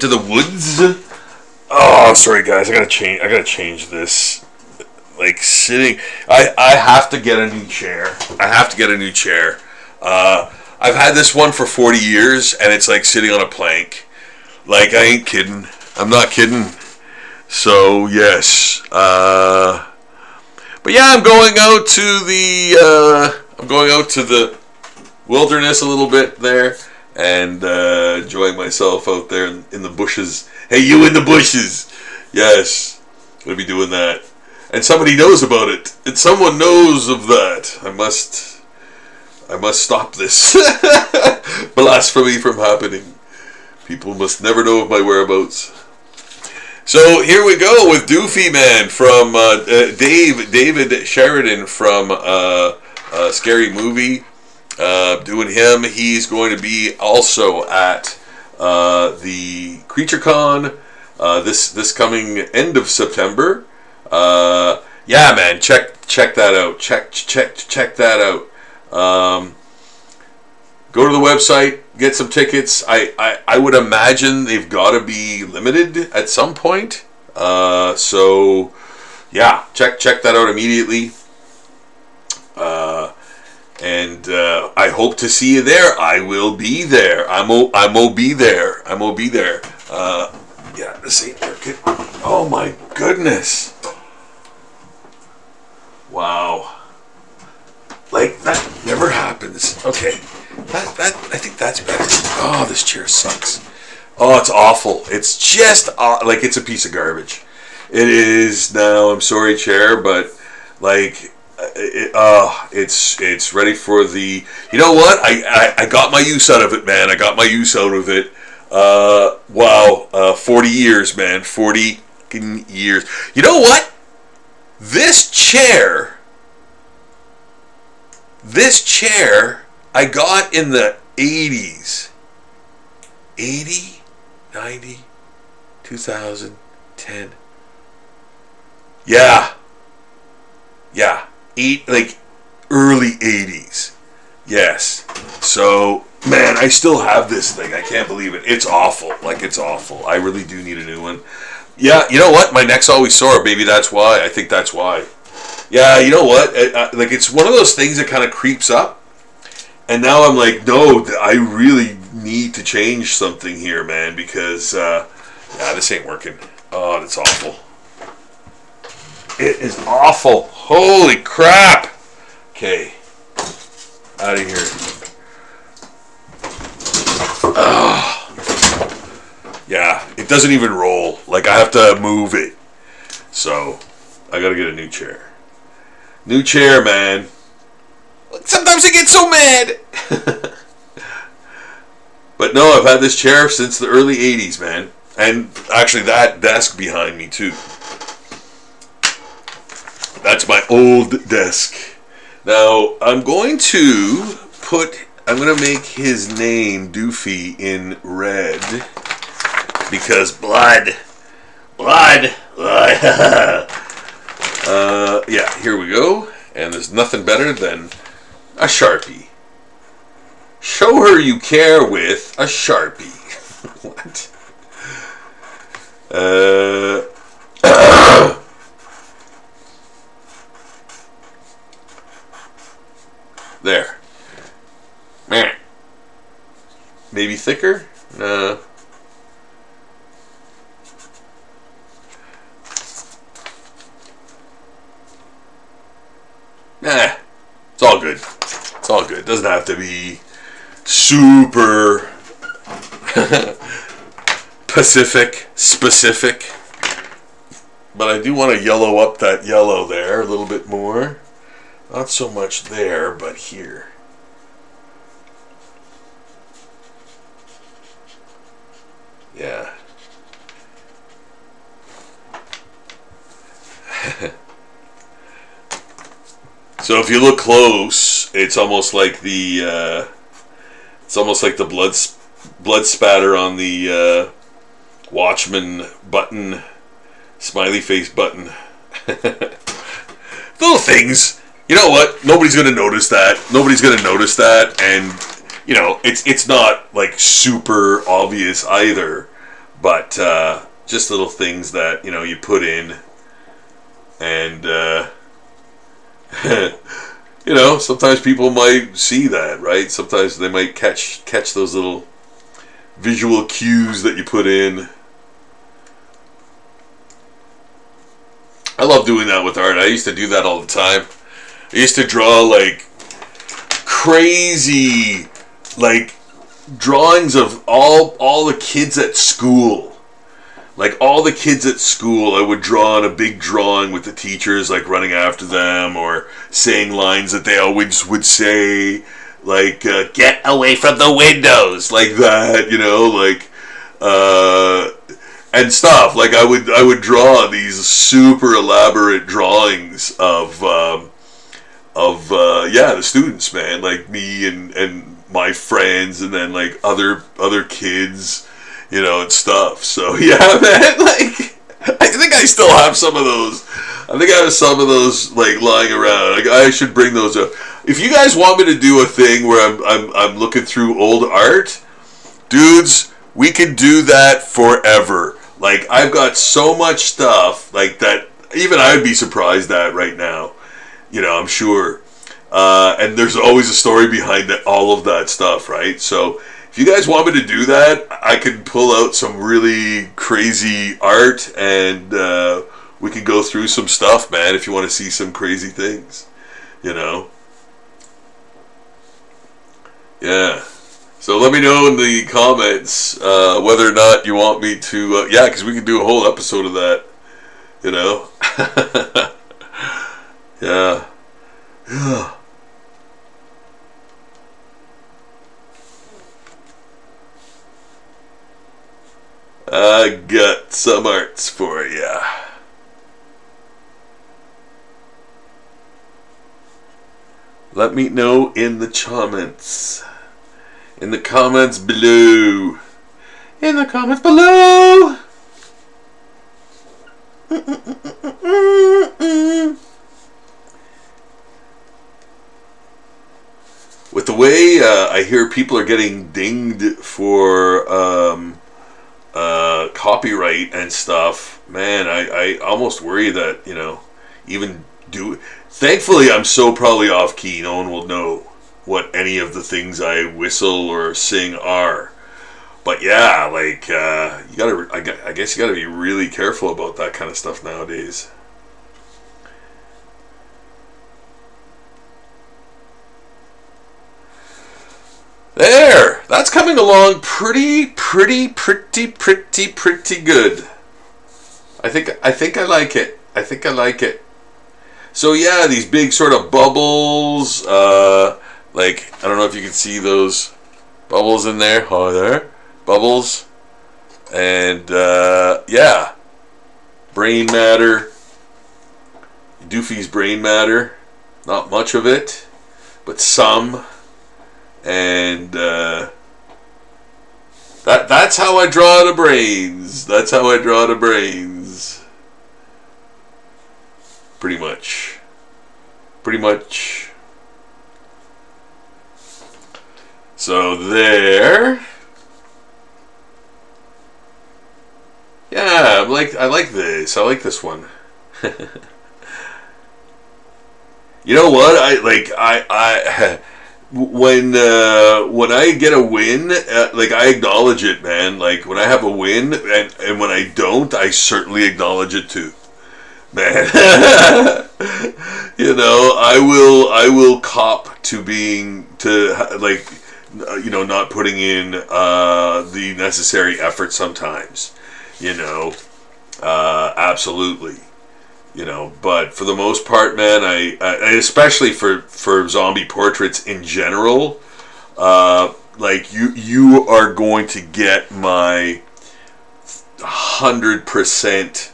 Speaker 1: the woods. Oh, sorry guys, I gotta change this. Like sitting, I have to get a new chair. I've had this one for 40 years, and it's like sitting on a plank. Like, I ain't kidding. I'm not kidding. So yes, but yeah, I'm going out to the wilderness a little bit there, and enjoying myself out there in the bushes. Hey, you in the bushes? Yes, gonna be doing that, and somebody knows about it. And someone knows of that. I must stop this blasphemy from happening. People must never know of my whereabouts. So here we go with Doofy Man from David Sheridan from Scary Movie. Doing him. He's going to be also at the CreatureCon this coming end of September. Yeah, man, check that out. Check that out. Go to the website, get some tickets. I would imagine they've got to be limited at some point. So yeah, check that out immediately. And I hope to see you there. I will be there. I'm be there. Yeah, this ain't working. Oh my goodness. Wow. Like, that never happens. Okay. I think that's better. Oh, this chair sucks. Oh, it's awful. It's just like, it's a piece of garbage. It is now. I'm sorry, chair, but like, it's ready for the. You know what? I got my use out of it, man. I got my use out of it. Wow. 40 years, man. 40 years. You know what? This chair I got in the 80s. 80, 90, 2000, 10. Yeah. Like early 80s. Yes. So, man, I still have this thing. I can't believe it. It's awful. Like, it's awful. I really do need a new one. Yeah, you know what? My neck's always sore. Maybe that's why. I think that's why. Yeah, you know what? Like, it's one of those things that kind of creeps up. And now I'm like, no, I really need to change something here, man, because, yeah, this ain't working. Oh, that's awful. It is awful. Holy crap. Okay. Out of here. Yeah, it doesn't even roll. Like, I have to move it. So, I gotta get a new chair. New chair, man. Sometimes I get so mad. But no, I've had this chair since the early 80s, man. And actually, that desk behind me, too. That's my old desk. Now, I'm going to make his name, Doofy, in red. Because blood. Yeah, here we go. And there's nothing better than a Sharpie. Show her you care with a Sharpie. What? There. Man. Maybe thicker? No. Nah. It's all good. It's all good. It doesn't have to be super specific. But I do want to yellow up that yellow there a little bit more. Not so much there, but here. Yeah. So if you look close, it's almost like the blood spatter on the Watchman button, smiley face button. Little things. You know what? Nobody's gonna notice that. And you know, it's not like super obvious either. But just little things that, you know, you put in, and you know, sometimes people might see that, right? Sometimes they might catch those little visual cues that you put in. I love doing that with art. I used to do that all the time. I used to draw like crazy, like drawings of all the kids at school. Like all the kids at school, I would draw on a big drawing with the teachers, like running after them or saying lines that they always would say, like "Get away from the windows," like that, you know, like and stuff. Like I would draw these super elaborate drawings of the students, man, like me and my friends, and then like other kids, you know, and stuff. So yeah, man, like I think I still have some of those. I think I have some of those like lying around. Like I should bring those up. If you guys want me to do a thing where I'm looking through old art, dudes, we can do that forever. Like I've got so much stuff like that even I'd be surprised at right now. You know, I'm sure. And there's always a story behind all of that stuff, right? So if you guys want me to do that, I can pull out some really crazy art, and we can go through some stuff, man, if you want to see some crazy things, you know? Yeah. So let me know in the comments whether or not you want me to, yeah, because we can do a whole episode of that, you know? Yeah. Yeah. I got some arts for ya. Let me know in the comments. In the comments below. In the comments below. With the way I hear people are getting dinged for copyright and stuff, man, I almost worry that, you know, even do. Thankfully, I'm so probably off key, no one will know what any of the things I whistle or sing are. But yeah, like you gotta, I guess you gotta be really careful about that kind of stuff nowadays. There, that's coming along pretty good. I think I like it. I think I like it. So yeah, these big sort of bubbles, like, I don't know if you can see those bubbles in there. Oh, there, bubbles, and yeah, brain matter, Doofy's brain matter. not much of it, but some. And that's how I draw the brains. That's how I draw the brains. Pretty much. Pretty much. So there. Yeah, I like this. I like this one. You know what? When I get a win, like, I acknowledge it, man. Like, when I have a win, and when I don't, I certainly acknowledge it too, man. You know, I will cop to not putting in the necessary effort sometimes. You know, absolutely. You know, but for the most part, man, I especially for zombie portraits in general, like, you are going to get my 100%,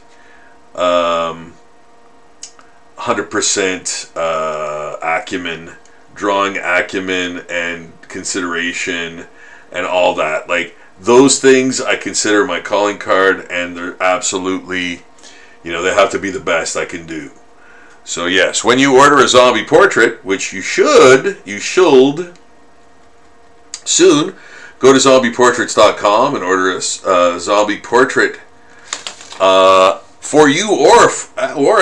Speaker 1: 100% acumen, drawing acumen and consideration and all that. Like, those things I consider my calling card, and they're absolutely, you know, they have to be the best I can do. So yes, when you order a zombie portrait, which you should soon, go to zombieportraits.com and order a zombie portrait for you or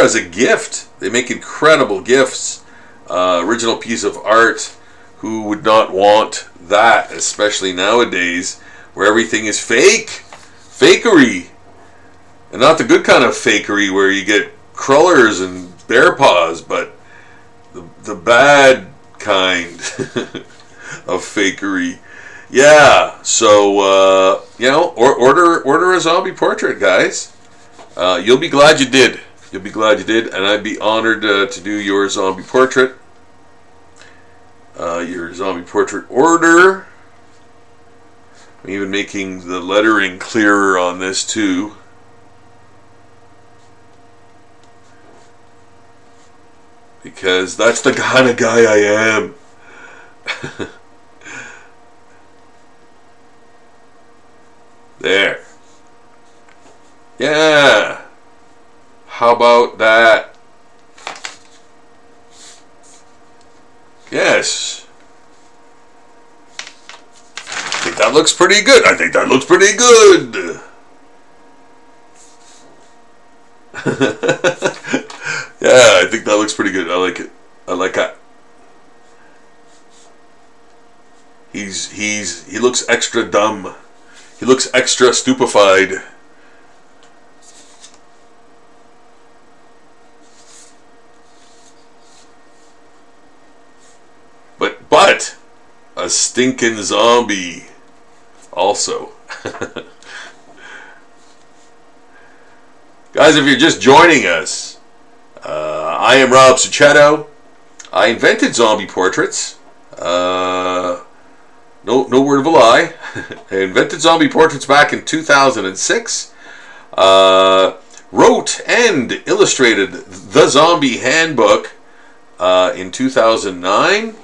Speaker 1: as a gift. They make incredible gifts. Original piece of art. Who would not want that, especially nowadays where everything is fakery. And not the good kind of fakery where you get crullers and bear paws, but the bad kind of fakery. Yeah, so you know, order a zombie portrait, guys. You'll be glad you did. You'll be glad you did, and I'd be honored to do your zombie portrait. Your zombie portrait order. I'm even making the lettering clearer on this too. Because that's the kind of guy I am. There. Yeah. How about that? Yes. I think that looks pretty good. Yeah, I think that looks pretty good. I like it. I like that. He looks extra dumb. He looks extra stupefied. But a stinking zombie also. Guys, if you're just joining us, I am Rob Succhetto. I invented zombie portraits. No word of a lie. I invented zombie portraits back in 2006. Wrote and illustrated the Zombie Handbook in 2009.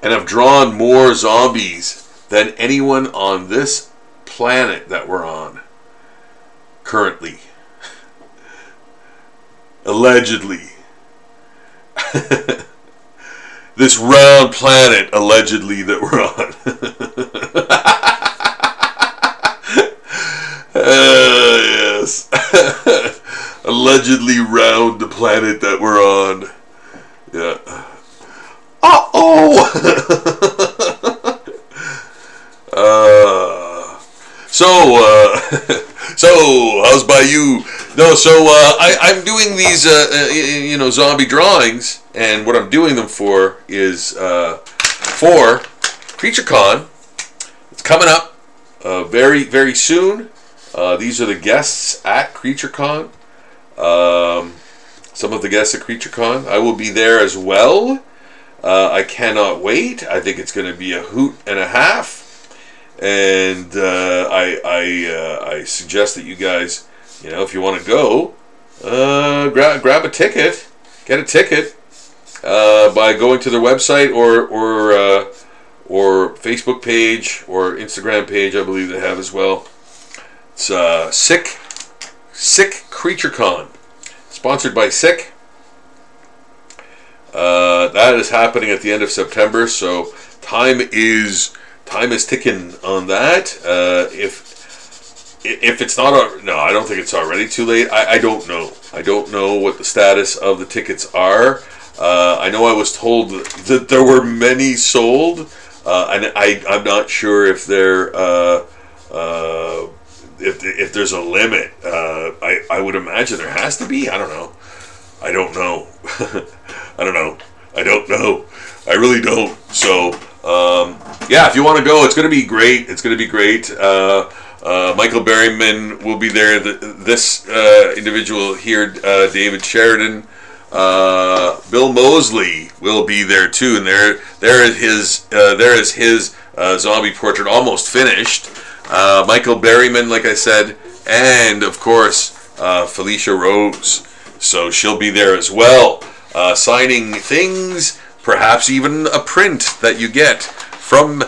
Speaker 1: And I've drawn more zombies than anyone on this planet that we're on currently. Allegedly. This round planet, allegedly, that we're on. Yes. Allegedly round the planet that we're on. Yeah. Uh-oh! So how's by you? No, so I'm doing these, zombie drawings, and what I'm doing them for is for CreatureCon. It's coming up very, very soon. These are the guests at CreatureCon. Some of the guests at CreatureCon. I will be there as well. I cannot wait. I think it's going to be a hoot and a half. And I suggest that you guys, if you want to go, grab a ticket, get a ticket by going to their website or Facebook page or Instagram page. I believe they have as well. It's Sick Creature Con, sponsored by Sick. That is happening at the end of September, so time is ticking on that. If it's not, no, I don't think it's already too late. I don't know. I don't know what the status of the tickets are. I know I was told that there were many sold, and I'm not sure if they're if there's a limit. I would imagine there has to be. I don't know. I don't know. I don't know. I don't know. I really don't. So, yeah, if you want to go, it's going to be great. It's going to be great. Michael Berryman will be there. This individual here, David Sheridan, Bill Moseley will be there too, and there is his zombie portrait almost finished. Michael Berryman, like I said, and of course Felicia Rose. So she'll be there as well, signing things, perhaps even a print that you get from the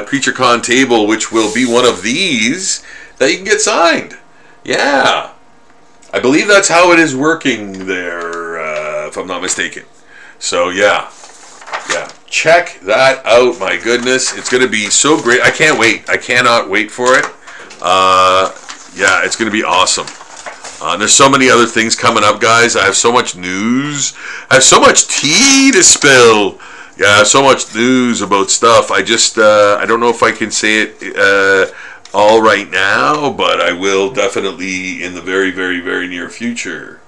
Speaker 1: CreatureCon table, which will be one of these that you can get signed. Yeah, I believe that's how it is working there, if I'm not mistaken. So yeah, check that out. My goodness, it's going to be so great. I can't wait. I cannot wait for it. Yeah, it's going to be awesome. There's so many other things coming up, guys. I have so much news. I have so much tea to spill. Yeah, so much news about stuff. I just, I don't know if I can say it all right now, but I will definitely in the very, very, very near future.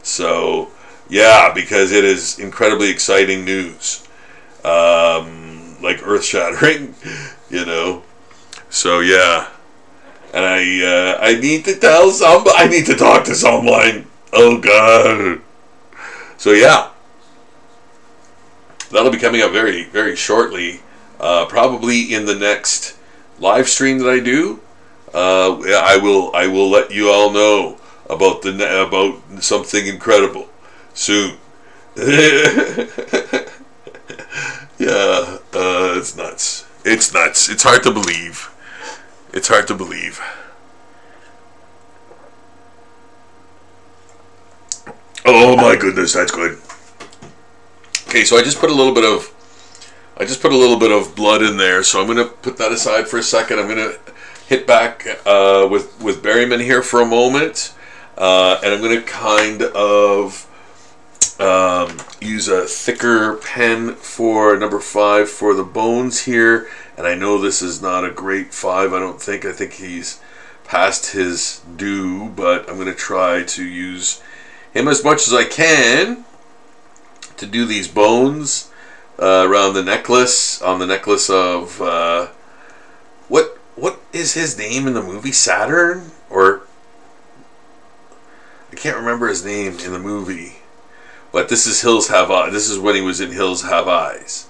Speaker 1: So, yeah, because it is incredibly exciting news. Like earth-shattering, you know. So, yeah. And I need to tell somebody. I need to talk to someone. Oh, God. So, yeah. That'll be coming up very, very shortly. Probably in the next live stream that I do. I will let you all know about about something incredible soon. Yeah, it's nuts. It's nuts. It's hard to believe. It's hard to believe. Oh my goodness, that's good. Okay, so I just put a little bit of blood in there, so I'm going to put that aside for a second. I'm going to hit back with Berryman here for a moment, and I'm going to kind of use a thicker pen for number 5 for the bones here. And I know this is not a great 5, I don't think. I think he's past his due, but I'm going to try to use him as much as I can to do these bones around the necklace, on the necklace of, what is his name in the movie? Saturn? Or, I can't remember his name in the movie. But this is Hills Have Eyes. This is when he was in Hills Have Eyes.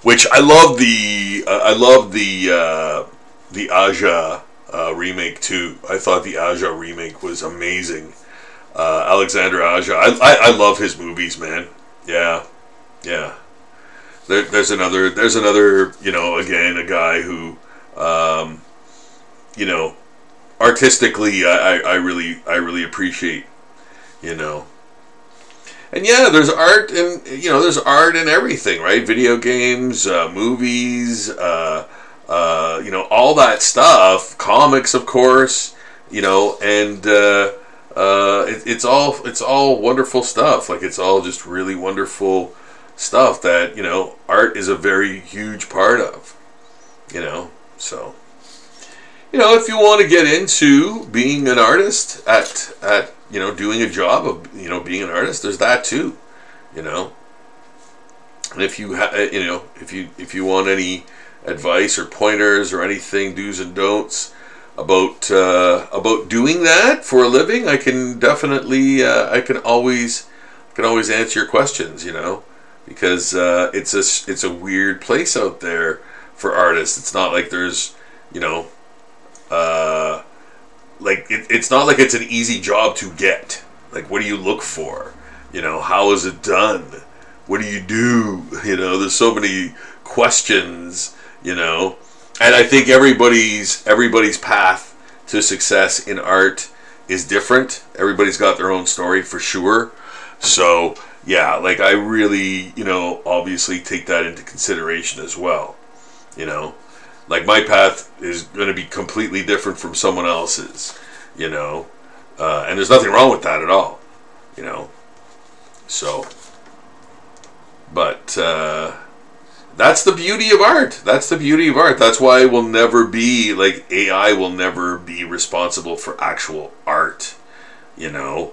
Speaker 1: Which I love the Aja remake too. I thought the Aja remake was amazing. Alexander Aja. I love his movies, man. Yeah. There's another, you know, again, a guy who, you know, artistically, I really appreciate, you know. And yeah, there's art, and you know, there's art in everything, right? Video games, movies, you know, all that stuff. Comics, of course, you know, and it's all wonderful stuff. Like, it's all just really wonderful stuff that, you know, art is a very huge part of. You know, so, you know, if you want to get into being an artist at you know, doing a job of, you know, being an artist, there's that too, you know. And if you you know, if you want any advice or pointers or anything, do's and don'ts about doing that for a living, I can definitely I can always answer your questions, you know, because it's a weird place out there for artists. It's not like there's, you know, like it's not like it's an easy job to get. Like, what do you look for? You know, how is it done? What do you do? You know, there's so many questions, you know. And I think everybody's path to success in art is different. Everybody's got their own story for sure. So, yeah, like I really, you know, obviously take that into consideration as well. You know, like my path is going to be completely different from someone else's, you know. And there's nothing wrong with that at all, you know. So, but that's the beauty of art. That's the beauty of art. That's why it will never be, like, AI will never be responsible for actual art, you know.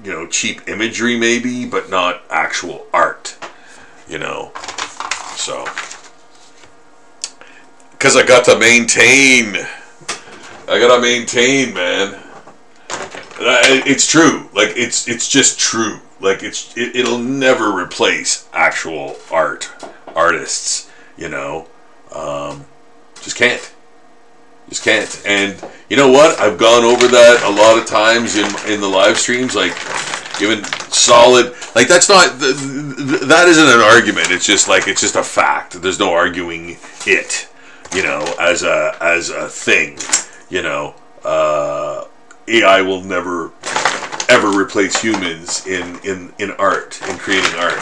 Speaker 1: You know, cheap imagery maybe, but not actual art, you know. So, because I got to maintain, man. It's true. Like, it's just true. Like, it'll never replace actual artists, you know. Just can't. Just can't. And you know what? I've gone over that a lot of times in the live streams, like, even solid, like, that's not, that isn't an argument. It's just like, it's just a fact. There's no arguing it, you know, as a thing, you know. AI will never ever replace humans in art, in creating art,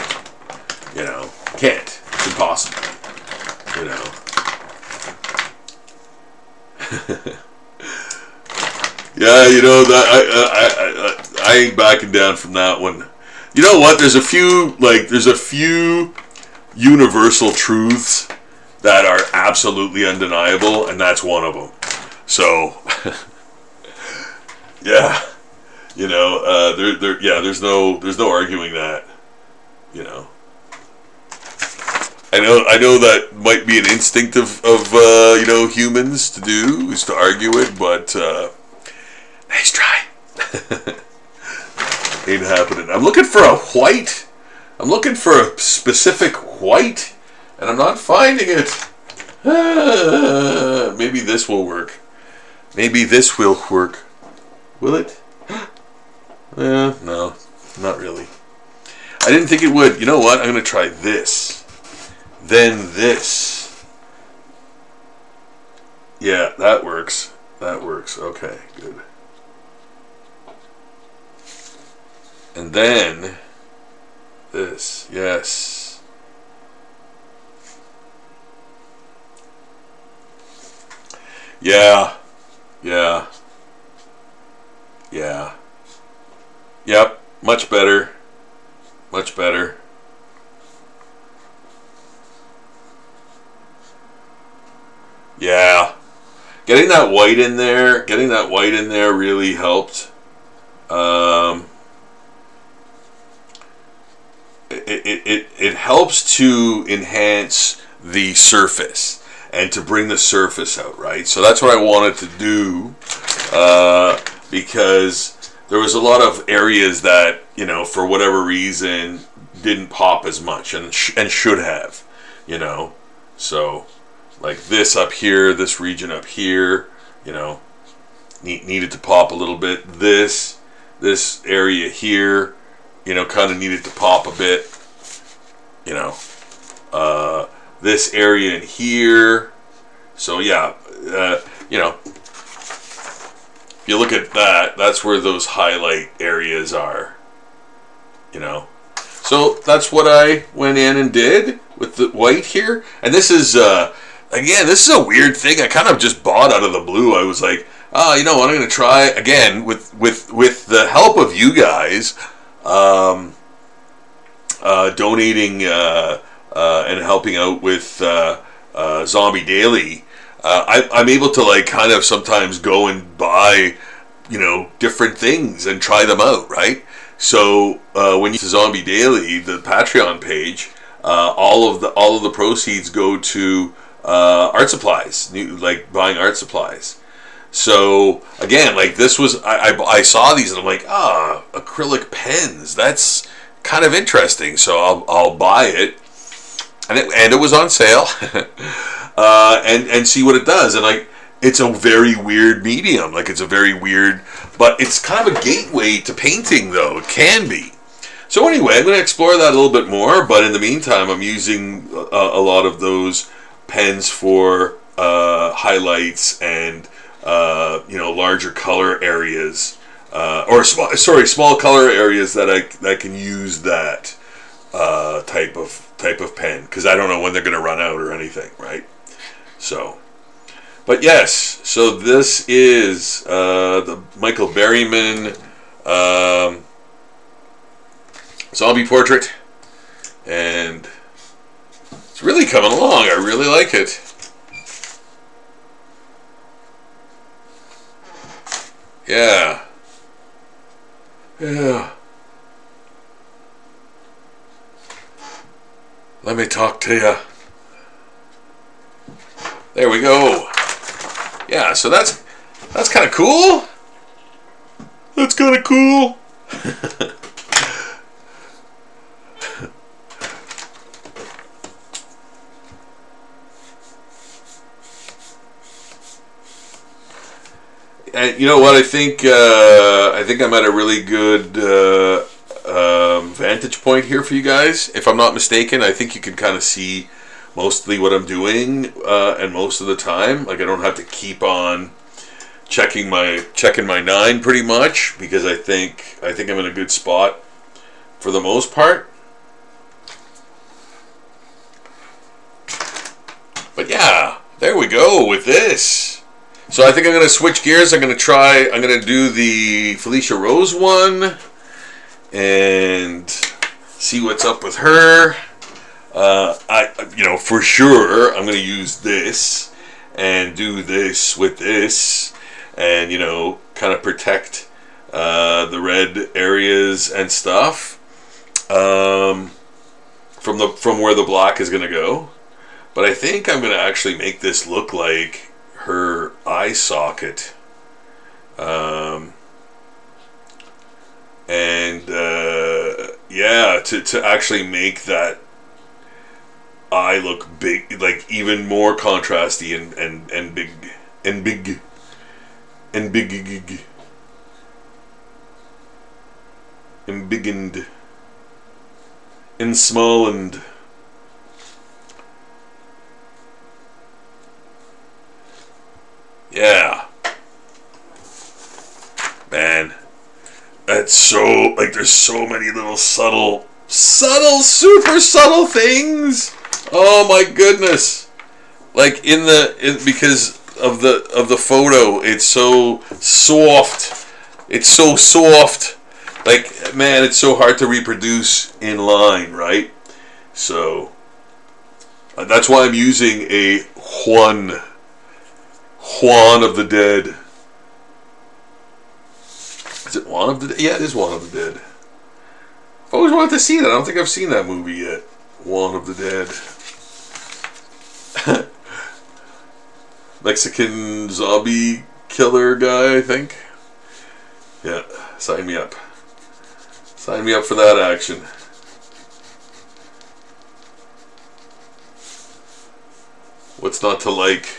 Speaker 1: you know. Can't. It's impossible, you know. Yeah, you know, that I ain't backing down from that one. You know what? There's a few universal truths that are absolutely undeniable, and that's one of them. So, yeah, you know, there's no arguing that, you know. I know that might be an instinct of you know, humans to do, is to argue it, but nice try. Ain't happening. I'm looking for a white. I'm looking for a specific white, and I'm not finding it. Maybe this will work. Maybe this will work. Will it? No, not really. I didn't think it would. You know what? I'm going to try this. Then this. Yeah, that works. That works. Okay, good. And then this. Yes. Yeah. Yeah. Yeah. Yep. Much better. Much better. Yeah. Getting that white in there really helped. It helps to enhance the surface and to bring the surface out, right? So that's what I wanted to do, because there was a lot of areas that, you know, for whatever reason didn't pop as much and should have, you know. So like this up here, this region up here, you know, needed to pop a little bit. This area here, you know, kind of needed to pop a bit, you know. This area in here. So yeah, you know, if you look at that, that's where those highlight areas are, you know. So that's what I went in and did with the white here. And this is, again, this is a weird thing. I kind of just bought out of the blue. I was like, oh, you know what, I'm going to try again with the help of you guys, donating and helping out with Zombie Daily. I'm able to, like, kind of sometimes go and buy, you know, different things and try them out, right? So when you use Zombie Daily, the Patreon page, all of the proceeds go to art supplies, like buying art supplies. So again, like, this was, I saw these and I'm like, acrylic pens, that's kind of interesting. So I'll buy it, and it was on sale, and see what it does. And like, it's a very weird medium. Like, it's a very weird, but it's kind of a gateway to painting, though. It can be. So anyway, I'm going to explore that a little bit more, but in the meantime, I'm using a lot of those pens for highlights and larger color areas, small color areas that can use that type of pen, because I don't know when they're going to run out or anything, right? So, but yes, so this is the Michael Berryman zombie portrait, and it's really coming along. I really like it. Yeah. Let me talk to you. There we go. Yeah, so that's kind of cool. That's kind of cool. And you know what? I think I'm at a really good vantage point here for you guys. If I'm not mistaken, I think you can kind of see mostly what I'm doing, and most of the time, like, I don't have to keep on checking my 9 pretty much, because I think I'm in a good spot for the most part. But yeah, there we go with this. So I think I'm going to switch gears. I'm going to do the Felicia Rose one and see what's up with her. For sure, I'm going to use this and do this with this, and, kind of protect the red areas and stuff from where the black is going to go. But I think I'm going to actually make this look like her eye socket, to actually make that eye look big, like even more contrasty and big and small and. Yeah. Man. That's so, like, there's so many little subtle, super subtle things. Oh my goodness. Like, because of the photo, it's so soft. It's so soft. Like, man, it's so hard to reproduce in line, right? So, that's why I'm using a Juan of the Dead. Is it Juan of the Dead? Yeah, it is Juan of the Dead. I've always wanted to see that. I don't think I've seen that movie yet. Juan of the Dead. Mexican zombie killer guy, I think. Yeah, sign me up. Sign me up for that action. What's not to like?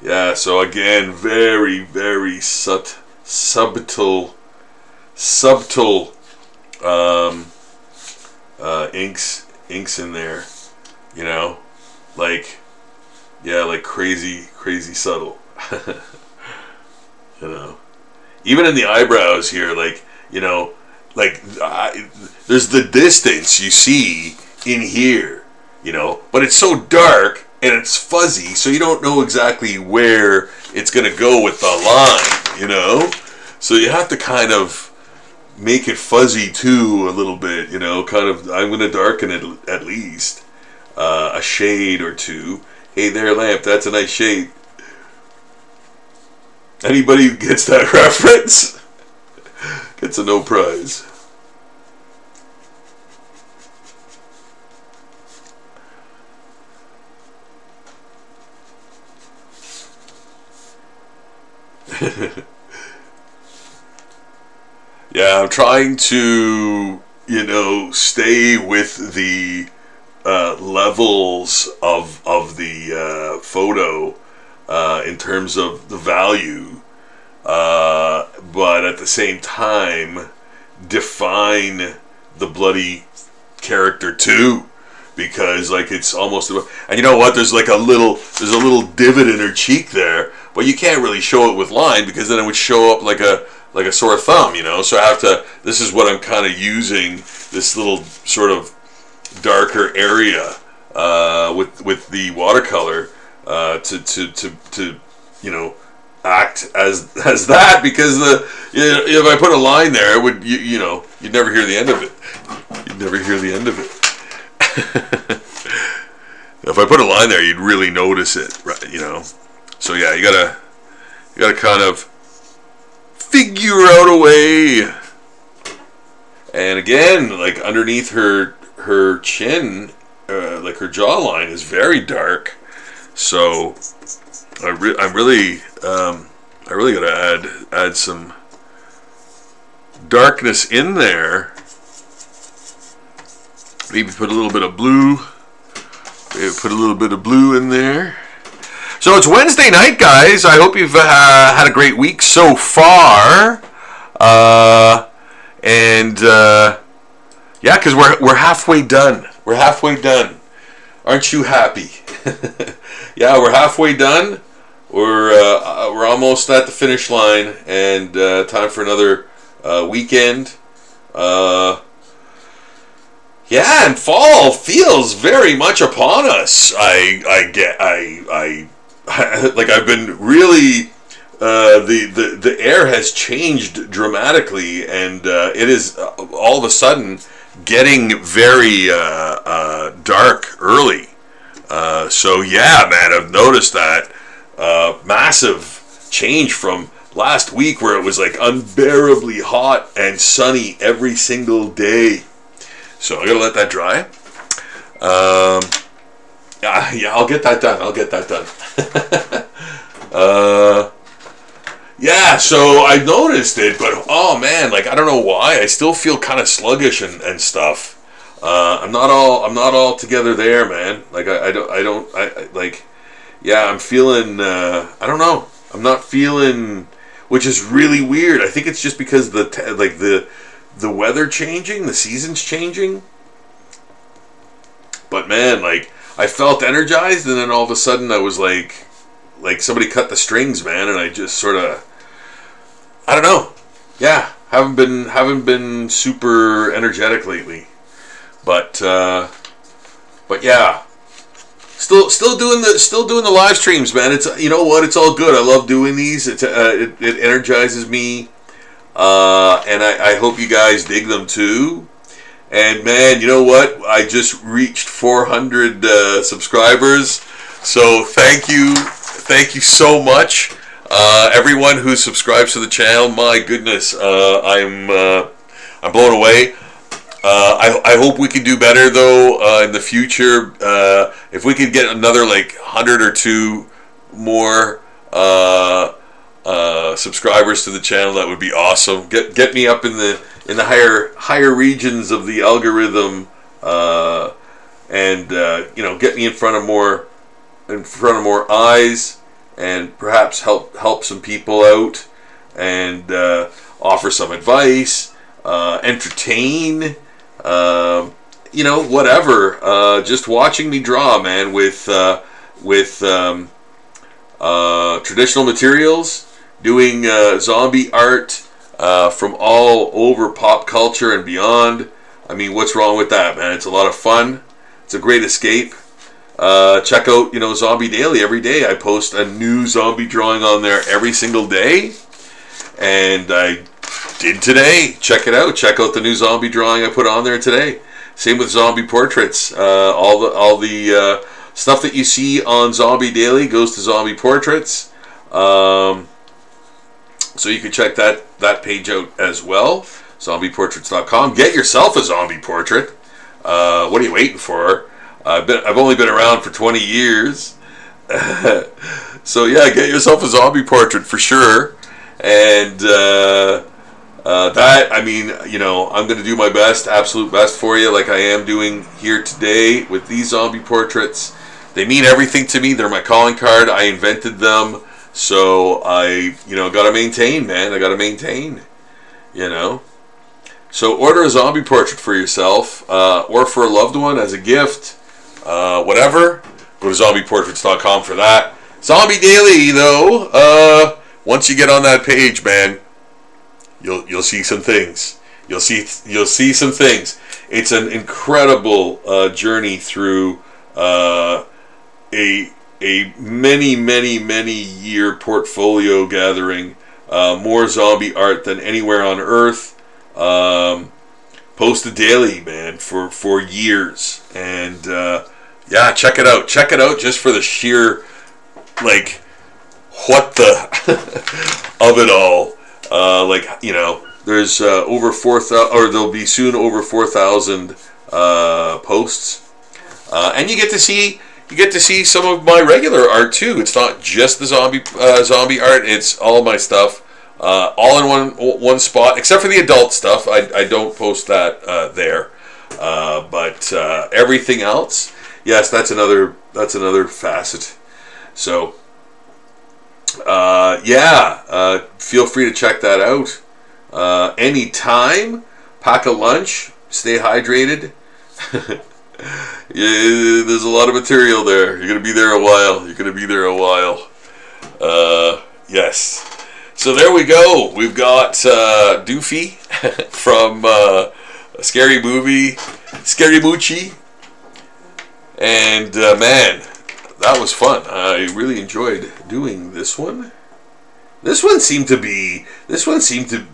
Speaker 1: Yeah, so again, very, very subtle inks in there, like, yeah, like crazy subtle. Even in the eyebrows here, like, there's the distance you see in here, but it's so dark and it's fuzzy, so you don't know exactly where it's going to go with the line, so you have to kind of make it fuzzy too a little bit, kind of. I'm going to darken it at least a shade or two. Hey there, lamp, that's a nice shade. Anybody who gets that reference gets a no prize. Yeah, I'm trying to, stay with the levels of the photo in terms of the value, but at the same time define the bloody character too, because like it's almost, and you know what? There's a little divot in her cheek there, but you can't really show it with line because then it would show up like a sore thumb, you know. So I have to. This is what I'm kind of using, this little sort of darker area with the watercolor to you know, act as that, because if I put a line there, it would you know, you'd never hear the end of it. You'd never hear the end of it. If I put a line there, you'd really notice it, right? You know. So yeah, you gotta kind of figure out a way. And again, like underneath her chin, like her jawline is very dark. So I really gotta add some darkness in there. Maybe put a little bit of blue. Maybe put a little bit of blue in there. So it's Wednesday night, guys. I hope you've had a great week so far. Yeah, because we're halfway done. We're halfway done. Aren't you happy? Yeah, we're halfway done. We're almost at the finish line, and time for another weekend. Yeah, and fall feels very much upon us. Like I've been really, the air has changed dramatically, and it is all of a sudden getting very dark early. So yeah, man, I've noticed that massive change from last week, where it was like unbearably hot and sunny every single day. So I'm gonna let that dry. Yeah, I'll get that done. Yeah, so I noticed it, but oh man, like I don't know why, I still feel kind of sluggish and stuff. I'm not all together there, man. Like I don't like, yeah, I'm feeling, I don't know. I'm not feeling, which is really weird. I think it's just because the weather changing, the seasons changing. But man, like I felt energized, and then all of a sudden I was like somebody cut the strings, man, and I just sort of, I don't know. Yeah, haven't been super energetic lately. But yeah. Still doing the live streams, man. It's, you know what? It's all good. I love doing these. It energizes me. And I hope you guys dig them too. And man, you know what? I just reached 400 subscribers. So thank you so much, everyone who subscribes to the channel. My goodness, I'm blown away. I hope we can do better though in the future. If we could get another like 100 or 2 more subscribers to the channel, that would be awesome. Get me up in the higher regions of the algorithm, and you know, get me in front of more eyes, and perhaps help some people out, and offer some advice, entertain, you know, whatever. Just watching me draw, man, with traditional materials, doing zombie art from all over pop culture and beyond. I mean, what's wrong with that, man? It's a lot of fun. It's a great escape. Check out, you know, Zombie Daily every day. I post a new zombie drawing on there every single day, and I did today. Check it out. Check out the new zombie drawing I put on there today. Same with zombie portraits. All the stuff that you see on Zombie Daily goes to zombie portraits. So you can check that page out as well. ZombiePortraits.com. Get yourself a zombie portrait. What are you waiting for? I've only been around for 20 years. So yeah, get yourself a zombie portrait for sure. And That, I mean, you know, I'm going to do my best, absolute best for you, like I am doing here today with these zombie portraits. They mean everything to me. They're my calling card. I invented them. So I, you know, got to maintain, man. I got to maintain, you know. So order a zombie portrait for yourself or for a loved one as a gift, whatever. Go to zombieportraits.com for that. Zombie Daily, though, once you get on that page, man, you'll see some things. You'll see some things. It's an incredible journey through a many year portfolio gathering, more zombie art than anywhere on earth. Posted daily, man, for years, and yeah, check it out just for the sheer, like, what the of it all. Like, you know, there's over 4,000, or there'll be soon over 4,000 posts, and you get to see some of my regular art too. It's not just the zombie art; it's all my stuff, all in one spot, except for the adult stuff. I don't post that there, but everything else, yes, that's another facet. So yeah, feel free to check that out anytime. Pack a lunch, stay hydrated. Yeah, there's a lot of material there. You're gonna be there a while. Yes. So there we go. We've got Doofy from Scary Movie, Scary Moochie, and man, that was fun. I really enjoyed doing this one. This one seemed to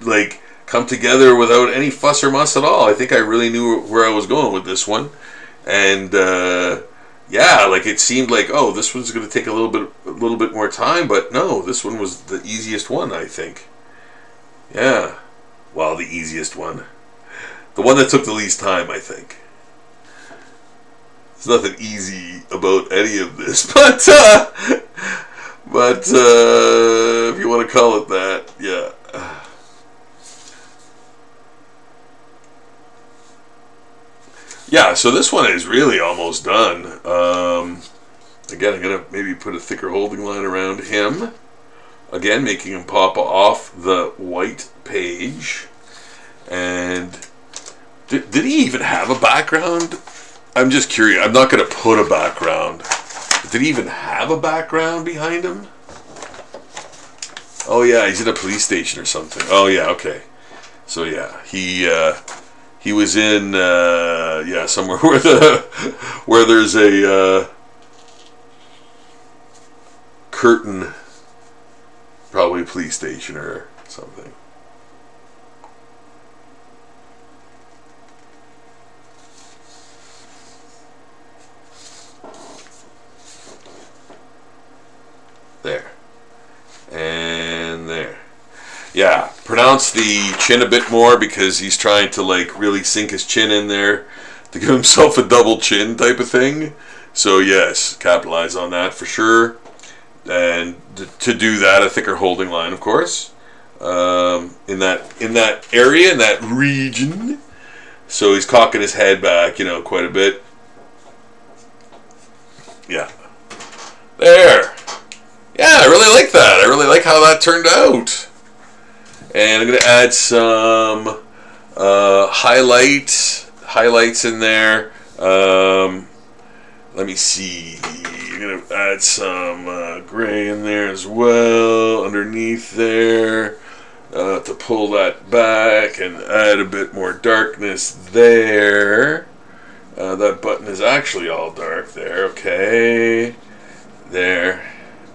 Speaker 1: like come together without any fuss or muss at all. I think I really knew where I was going with this one, and yeah, like it seemed like, oh, this one's going to take a little bit more time, but no, this one was the easiest one, I think. Yeah, well, the easiest one, the one that took the least time, I think. There's nothing easy about any of this, but if you want to call it that, yeah. Yeah, so this one is really almost done. Again, I'm going to maybe put a thicker holding line around him. Again, making him pop off the white page. And did he even have a background? I'm just curious. I'm not going to put a background. Did he even have a background behind him? Oh yeah, he's in a police station or something. Oh yeah, okay. So yeah, he was in yeah, somewhere where there's a curtain, probably a police station or something. There. And there. Yeah, pronounce the chin a bit more because he's trying to like really sink his chin in there to give himself a double chin type of thing. So yes, capitalize on that for sure. And to do that, a thicker holding line, of course, in that area, in that region. So he's cocking his head back, you know, quite a bit. Yeah. There. Yeah, I really like that. I really like how that turned out. And I'm going to add some highlights in there. Let me see. I'm going to add some gray in there as well, underneath there, to pull that back and add a bit more darkness there. That button is actually all dark there. Okay. There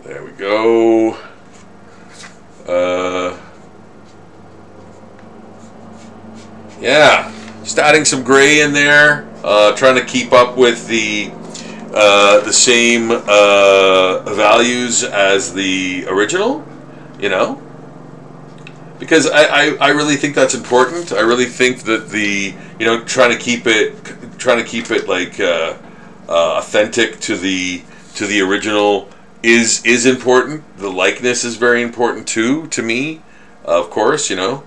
Speaker 1: we go. Yeah, just adding some gray in there, trying to keep up with the same values as the original, you know, because I really think that's important. I really think that trying to keep it like authentic to the original is important. The likeness is very important too to me, of course, you know.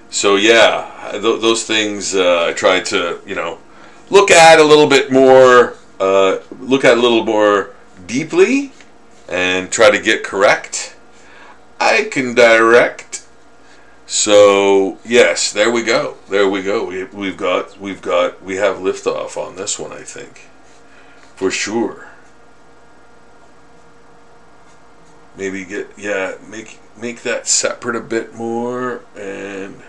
Speaker 1: So yeah, those things I try to, you know, look at a little bit more, look at a little more deeply, and try to get correct. I can direct. So yes, there we go. There we go. We have liftoff on this one, I think, for sure. Maybe make that separate a bit more, and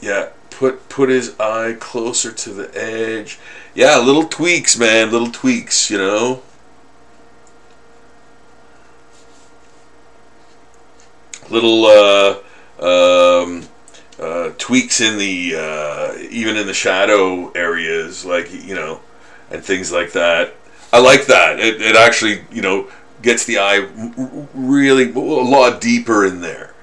Speaker 1: yeah, put his eye closer to the edge. Yeah, little tweaks, man, little tweaks, you know. Little tweaks in the even in the shadow areas, like, you know, and things like that. I like that. It actually, you know, gets the eye really a lot deeper in there.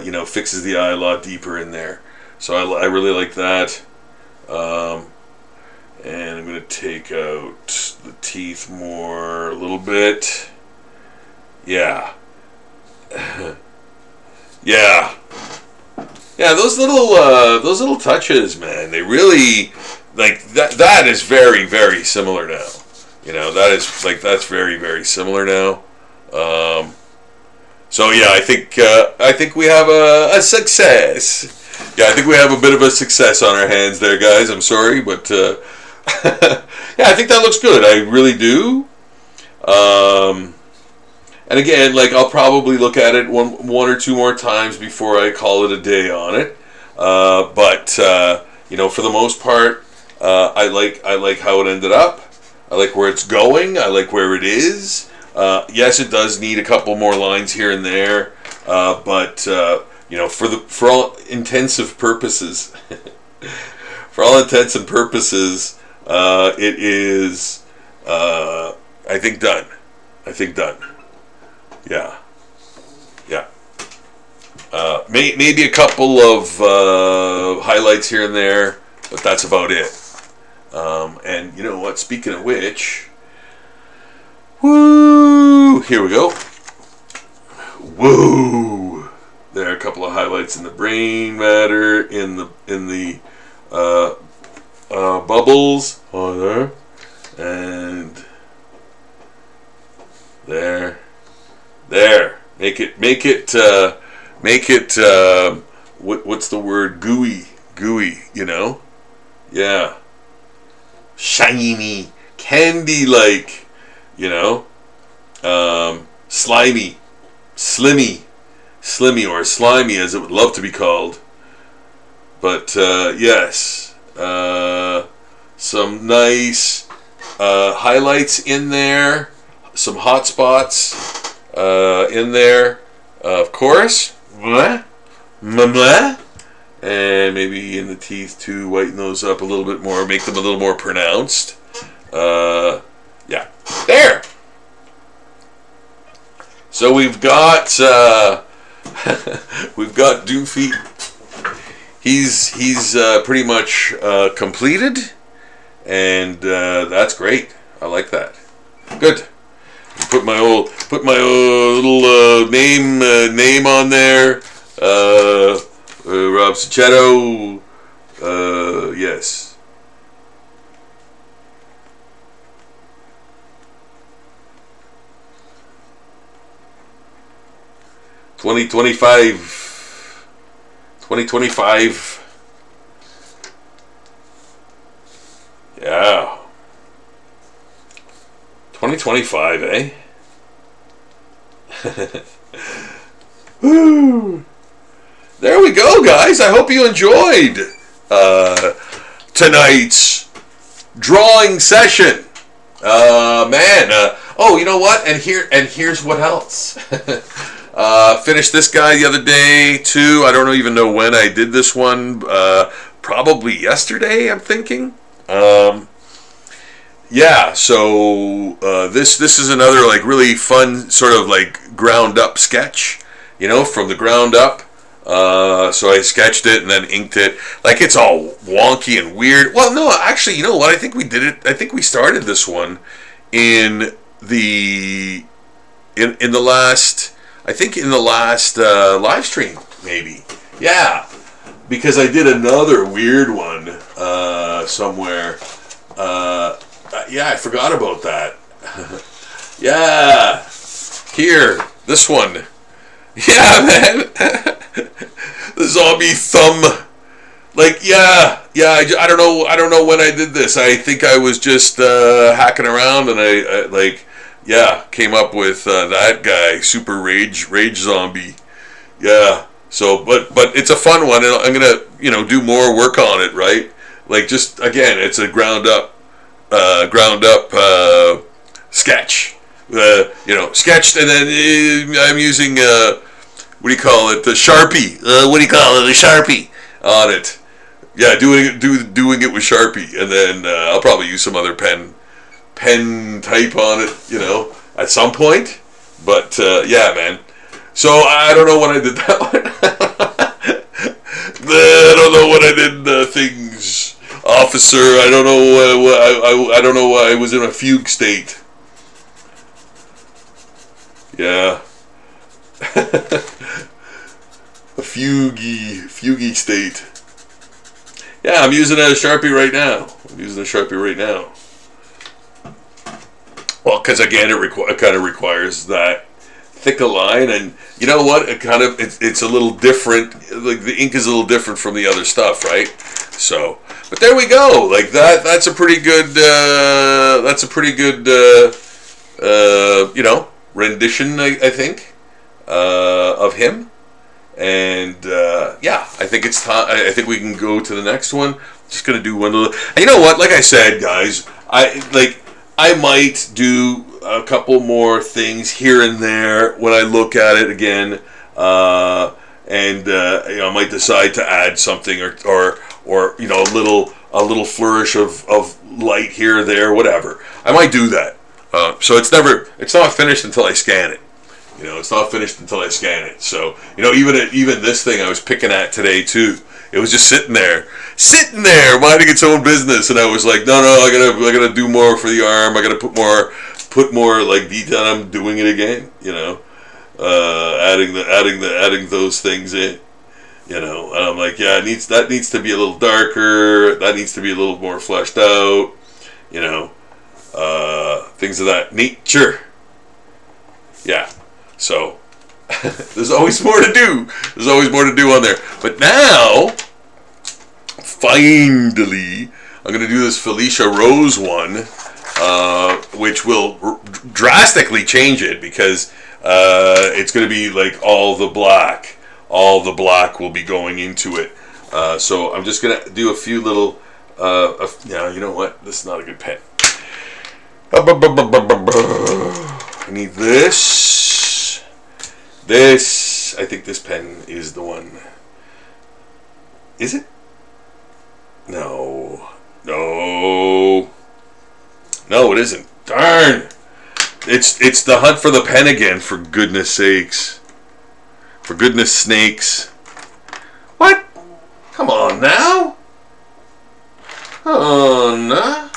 Speaker 1: You know, fixes the eye a lot deeper in there. So I really like that. And I'm going to take out the teeth more a little bit. Yeah. Yeah. Yeah, those little touches, man, they really, like, that is very, very similar now. You know, that's very, very similar now. So yeah, I think we have a success. Yeah, I think we have a bit of a success on our hands there, guys. I'm sorry, but yeah, I think that looks good. I really do. And again, like, I'll probably look at it one or two more times before I call it a day on it. But you know, for the most part, I like how it ended up. I like where it's going. I like where it is. Yes, it does need a couple more lines here and there, but you know, for all intensive purposes, for all intents and purposes, it is, I think, done. I think done. Yeah, yeah. Maybe a couple of highlights here and there, but that's about it. And you know what? Speaking of which, woo! Here we go. Woo! There are a couple of highlights in the brain matter, in the bubbles. Oh, there, and there. Make it. What's the word? Gooey. You know. Yeah. Shiny, candy-like. You know. Slimy, slimmy, or slimy, as it would love to be called. But yes, some nice highlights in there, some hot spots in there, of course. And maybe in the teeth too, whiten those up a little bit more, make them a little more pronounced. Yeah, there. So we've got Doofy. He's pretty much completed, and that's great. I like that. Good. Put my old little name on there. Rob Sachetto. Yes. 2025. Yeah. 2025, eh? Woo. There we go, guys. I hope you enjoyed tonight's drawing session. Man. Oh, you know what? And here's what else. Finished this guy the other day too. I don't even know when I did this one. Probably yesterday, I'm thinking. Yeah. So this is another like really fun sort of like ground up sketch. You know, from the ground up. So I sketched it and then inked it. Like, it's all wonky and weird. Well, no, actually, you know what? I think we did it. I think we started this one in the last. I think in the last live stream, maybe. Yeah, because I did another weird one somewhere. Yeah, I forgot about that. Yeah, here, this one. Yeah, man, the zombie thumb. Like, yeah. I don't know when I did this. I think I was just hacking around, and I like, yeah, came up with that guy, super rage zombie. Yeah. So, but it's a fun one, and I'm gonna do more work on it, right? Like, just again, it's a ground up sketch. Sketched, and then I'm using what do you call it? The Sharpie. What do you call it? The Sharpie on it. Yeah, doing it with Sharpie, and then I'll probably use some other pen type on it, at some point. But yeah, man. So I don't know when I did that one. I don't know when I did things, officer. I don't know. I don't know why I was in a fugue state. Yeah. A fugy state. Yeah, I'm using a Sharpie right now. Well, because again, it kind of requires that thicker line, and you know what? It's a little different. Like, the ink is a little different from the other stuff, right? So, but there we go. Like that. That's a pretty good. Rendition. I think of him. And yeah, I think it's time. I think we can go to the next one. Just gonna do one little. And you know what? Like I said, guys, I might do a couple more things here and there when I look at it again, and I might decide to add something or a little flourish of light here or there, whatever. I might do that. So it's not finished until I scan it. It's not finished until I scan it. So, even this thing I was picking at today too. It was just sitting there, minding its own business, and I was like, no, I gotta do more for the arm. I gotta put more like detail. I'm doing it again. Adding those things in. And I'm like, yeah, that needs to be a little darker. That needs to be a little more fleshed out. Things of that nature. Yeah. So, there's always more to do. There's always more to do on there. But now, finally, I'm going to do this Felicia Rose one, which will drastically change it, because it's going to be like all the black. All the black will be going into it. So I'm just going to do a few little, you know what? This is not a good pen. I need this. I think this pen is the one. Is it? No, it isn't. Darn! It's the hunt for the pen again. For goodness sakes! For goodness snakes! What? Come on now! Oh no!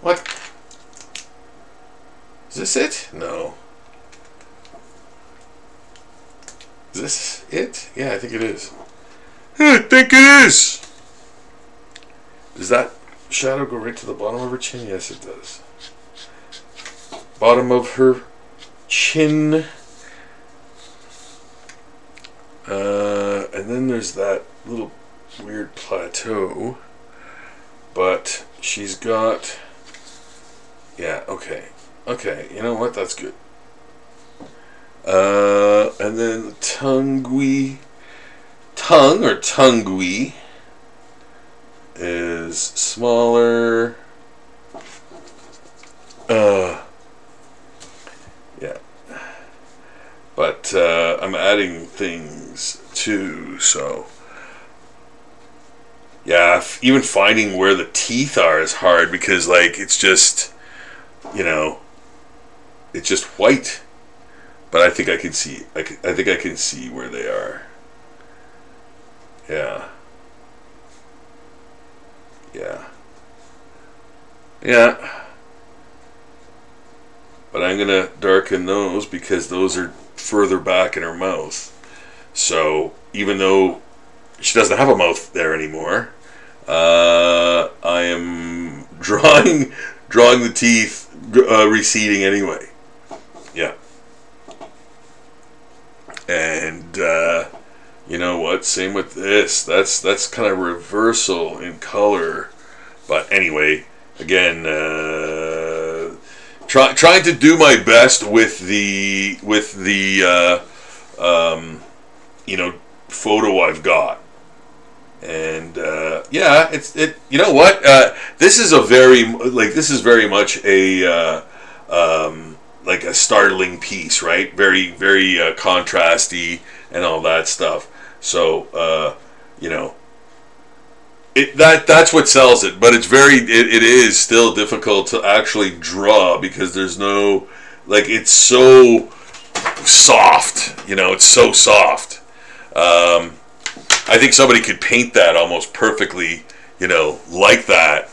Speaker 1: What? Is this it? No. Is this it? Yeah, I think it is. I think it is. Does that shadow go right to the bottom of her chin? Yes, it does. Bottom of her chin. And then there's that little weird plateau. But she's got... Yeah, okay. Okay, you know what? That's good. And then the tongue is smaller. Yeah. But I'm adding things too, so yeah, even finding where the teeth are is hard, because like it's just, it's just white. But I think I can see. I think I can see where they are. Yeah. Yeah. Yeah. but I'm going to darken those because those are further back in her mouth. So even though she doesn't have a mouth there anymore, I am drawing the teeth receding anyway. Yeah. And you know what? Same with this. That's kind of reversal in color. But anyway, again, trying to do my best with the you know, photo I've got. And yeah, you know what? This is very much a like a startling piece, right? Very contrasty and all that stuff. So you know, that's what sells it. But it is still difficult to actually draw because there's no, like, it's so soft. You know, it's so soft. I think somebody could paint that almost perfectly, you know, like that,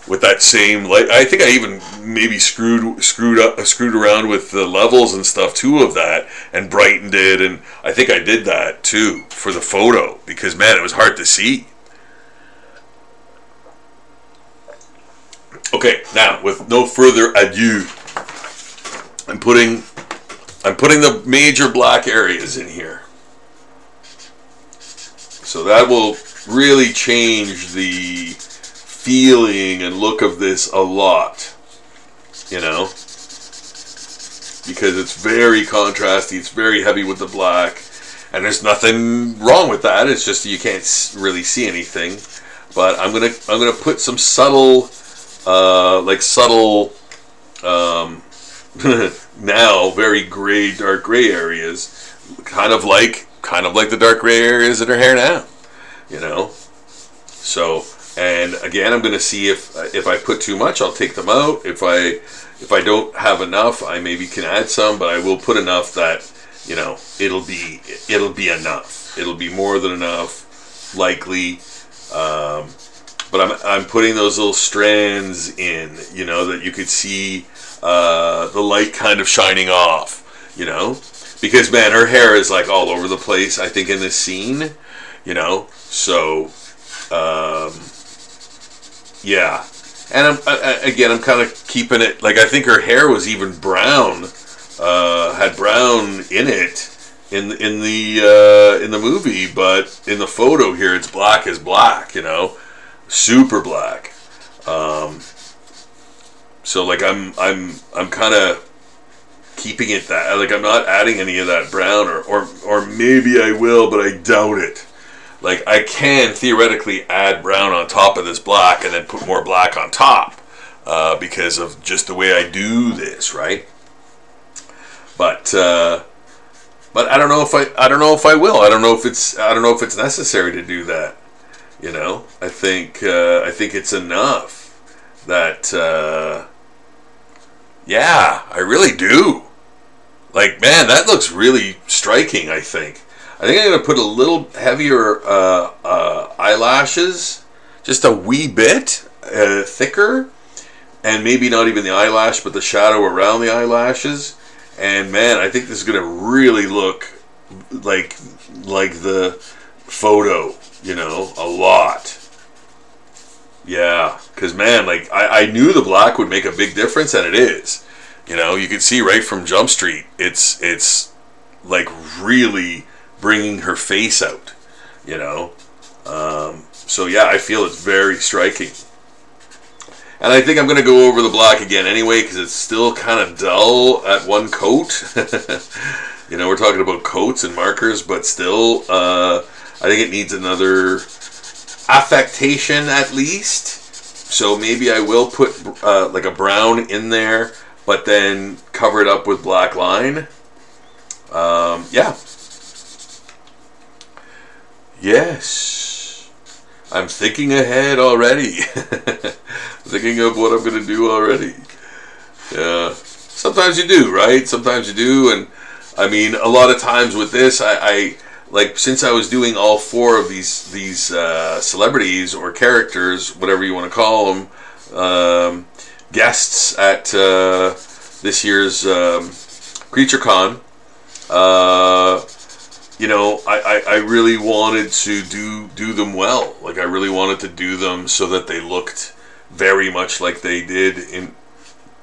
Speaker 1: with that same, like, I think I even maybe screwed around with the levels and stuff too of that and brightened it, and I think I did that too for the photo because, man, it was hard to see. Okay, now with no further ado, I'm putting the major black areas in here. So that will really change the feeling and look of this a lot, you know, because it's very contrasty, it's very heavy with the black, and there's nothing wrong with that. It's just you can't really see anything. But I'm gonna put some subtle, now very gray, dark gray areas, kind of like the dark gray areas in her hair now, you know. So, and again, I'm going to see if I put too much, I'll take them out. If I don't have enough, I maybe can add some, but I will put enough that, you know, it'll be enough. It'll be more than enough, likely. But I'm putting those little strands in, you know, that you could see the light kind of shining off, you know. Because, man, her hair is like all over the place, I think, in this scene, you know. So, yeah. And I'm kind of keeping it, like, I think her hair was even brown, had brown in it in the movie, but in the photo here, it's black as black, you know, super black. So, like, I'm kind of keeping it that, like, I'm not adding any of that brown, or maybe I will, but I doubt it. Like, I can theoretically add brown on top of this black and then put more black on top, because of just the way I do this, right? But I don't know if I will. I don't know if it's necessary to do that. You know, I think it's enough that yeah, I really do. Like, man, that looks really striking, I think. I think I'm going to put a little heavier eyelashes, just a wee bit thicker, and maybe not even the eyelash, but the shadow around the eyelashes. And, man, I think this is going to really look like the photo, you know, a lot. Yeah, because, man, like, I knew the black would make a big difference, and it is. You know, you can see right from Jump Street, it's like really bringing her face out, you know. So, yeah, I feel it's very striking. And I think I'm going to go over the black again anyway, because it's still kind of dull at one coat. You know, we're talking about coats and markers, but still, I think it needs another affectation at least. So maybe I will put like a brown in there, but then cover it up with black line. Yeah. Yes. I'm thinking ahead already. Thinking of what I'm going to do already. Yeah. Sometimes you do, right? Sometimes you do. And I mean, a lot of times with this, I like, since I was doing all four of these celebrities or characters, whatever you want to call them, guests at this year's Creature Con. You know, I really wanted to do them well. Like, I really wanted to do them so that they looked very much like they did in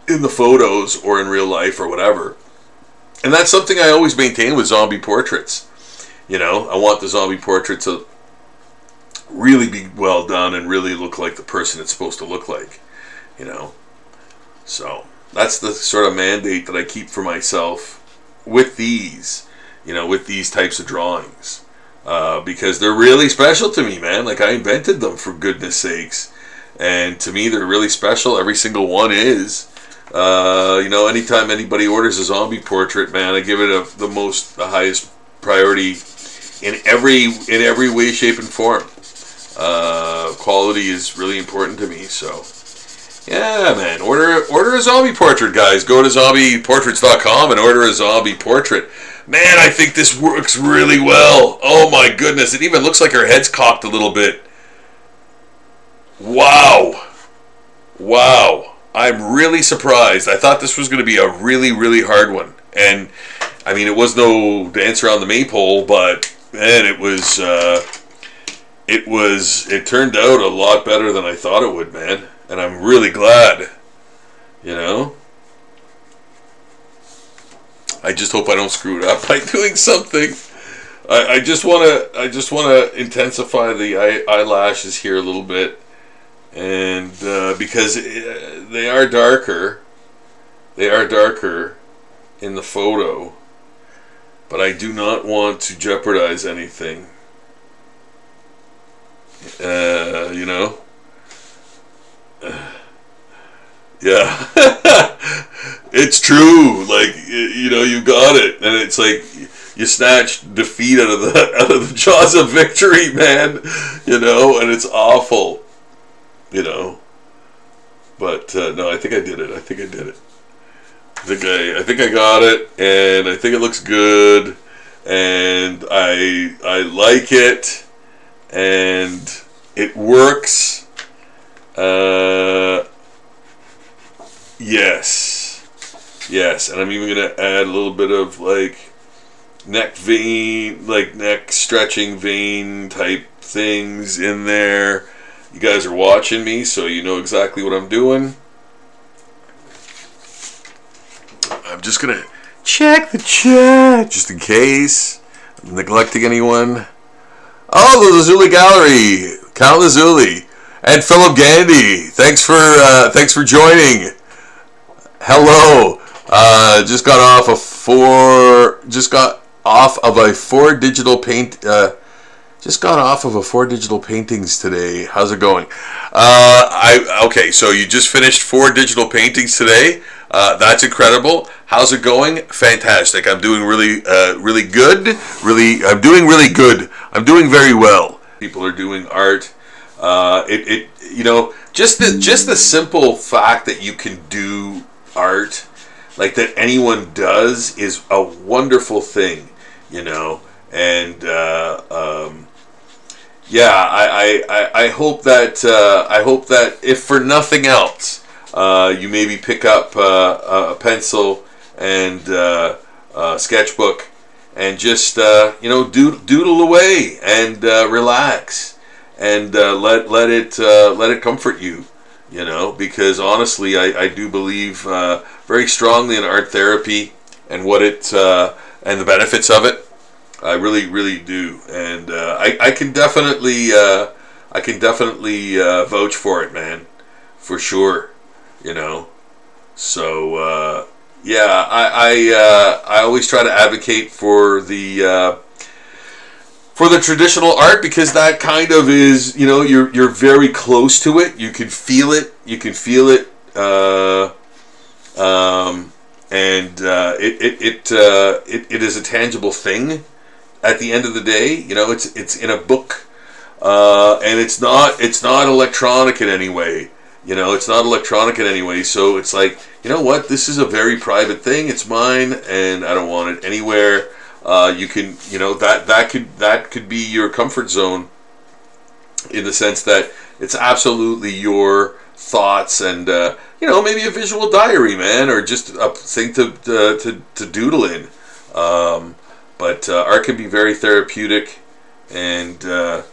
Speaker 1: the photos or in real life or whatever. And that's something I always maintain with zombie portraits. You know, I want the zombie portrait to really be well done and really look like the person it's supposed to look like. You know, so that's the sort of mandate that I keep for myself with these, you know, with these types of drawings, because they're really special to me, man. Like, I invented them, for goodness sakes, and to me they're really special. Every single one is. You know, anytime anybody orders a zombie portrait, man, I give it the highest priority in every way, shape, and form. Quality is really important to me, so yeah, man. Order a zombie portrait, guys. Go to zombieportraits.com and order a zombie portrait. Man, I think this works really well. Oh my goodness, it even looks like her head's cocked a little bit. Wow. I'm really surprised. I thought this was going to be a really, really hard one. And, I mean, it was no dance around the maypole, but, man, it turned out a lot better than I thought it would, man. And I'm really glad, you know. I just hope I don't screw it up by doing something. I just wanna intensify the eyelashes here a little bit, and because they are darker in the photo, but I do not want to jeopardize anything. You know. Yeah. It's true. Like, you know, you got it, and it's like you snatched defeat out of the jaws of victory, man. You know, and it's awful. You know, but no, I think I did it. I think I got it, and I think it looks good, and I like it, and it works. Yes, and I'm even gonna add a little bit of like neck vein, like neck stretching vein type things in there. You guys are watching me, so you know exactly what I'm doing. I'm just gonna check the chat just in case I'm neglecting anyone. Oh, the Lazuli Gallery, Count Lazuli, and Philip Gandy. Thanks for joining. Hello. Just got off of four digital paintings today. How's it going? Okay, so you just finished 4 digital paintings today. That's incredible. How's it going? Fantastic. I'm doing really good. I'm doing really good. I'm doing very well. People are doing art. You know, just the simple fact that you can do art, like that anyone does, is a wonderful thing, you know. And yeah, I hope that if for nothing else, you maybe pick up a pencil and a sketchbook and just you know, doodle away and relax and let it comfort you. You know, because honestly, I do believe very strongly in art therapy and what it and the benefits of it. I really do, and I can definitely vouch for it, man, for sure. You know, so yeah, I always try to advocate for the traditional art, because that kind of is, you know, you're very close to it. You can feel it. And it is a tangible thing. At the end of the day, you know, it's in a book, and it's not electronic in any way. You know, it's not electronic in any way. So it's like, you know what? This is a very private thing. It's mine, and I don't want it anywhere. You can, you know, that could be your comfort zone, in the sense that it's absolutely your thoughts and maybe a visual diary, man, or just a thing to doodle in. But art can be very therapeutic, and I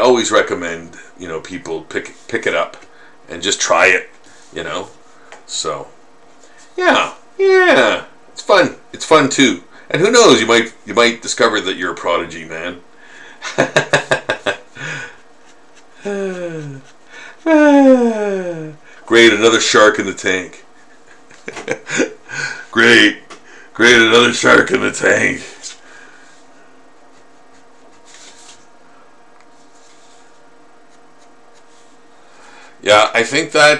Speaker 1: always recommend people pick it up and just try it. So yeah, it's fun. It's fun too, and who knows, you might discover that you're a prodigy, man. Great, another shark in the tank. Great, another shark in the tank. Yeah, I think I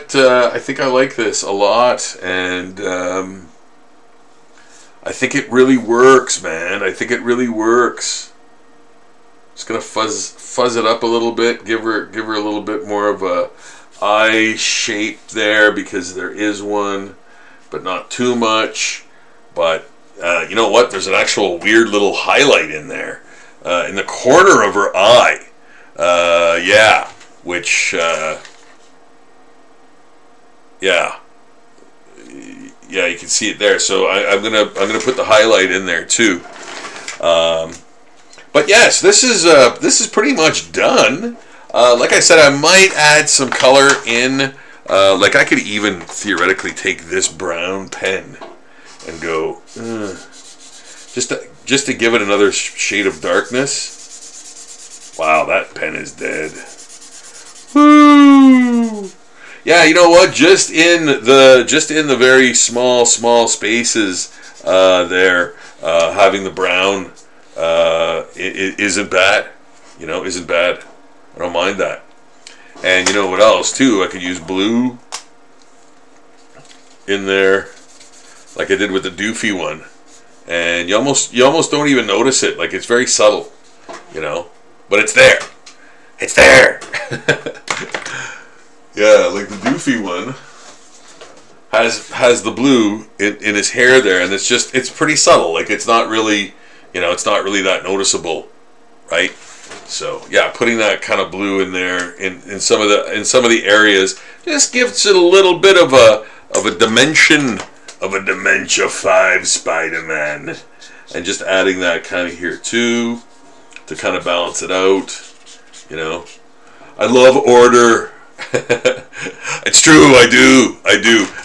Speaker 1: like this a lot, and I think it really works, man. I think it really works. Just gonna fuzz it up a little bit, give her a little bit more of a eye shape there, because there is one, but not too much. But you know what? There's an actual weird little highlight in there, in the corner of her eye. Which you can see it there. So I'm gonna put the highlight in there too. But yes, this is pretty much done. Like I said, I might add some color in. Like I could even theoretically take this brown pen and go just to give it another shade of darkness. Wow, that pen is dead. Woo! Yeah, you know what? Just in the very small spaces there, having the brown it isn't bad. Isn't bad. I don't mind that. And you know what else too? I could use blue in there, like I did with the Doofy one, and you almost don't even notice it. Like, it's very subtle, but it's there. It's there. Yeah, like the Doofy one has the blue in his hair there, and it's pretty subtle. Like, it's not really that noticeable, right? So yeah, putting that kind of blue in there in some of the areas just gives it a little bit of a dimension of a Dementia 5 Spider-Man, and just adding that kind of here too to kind of balance it out. I love order. It's true, I do,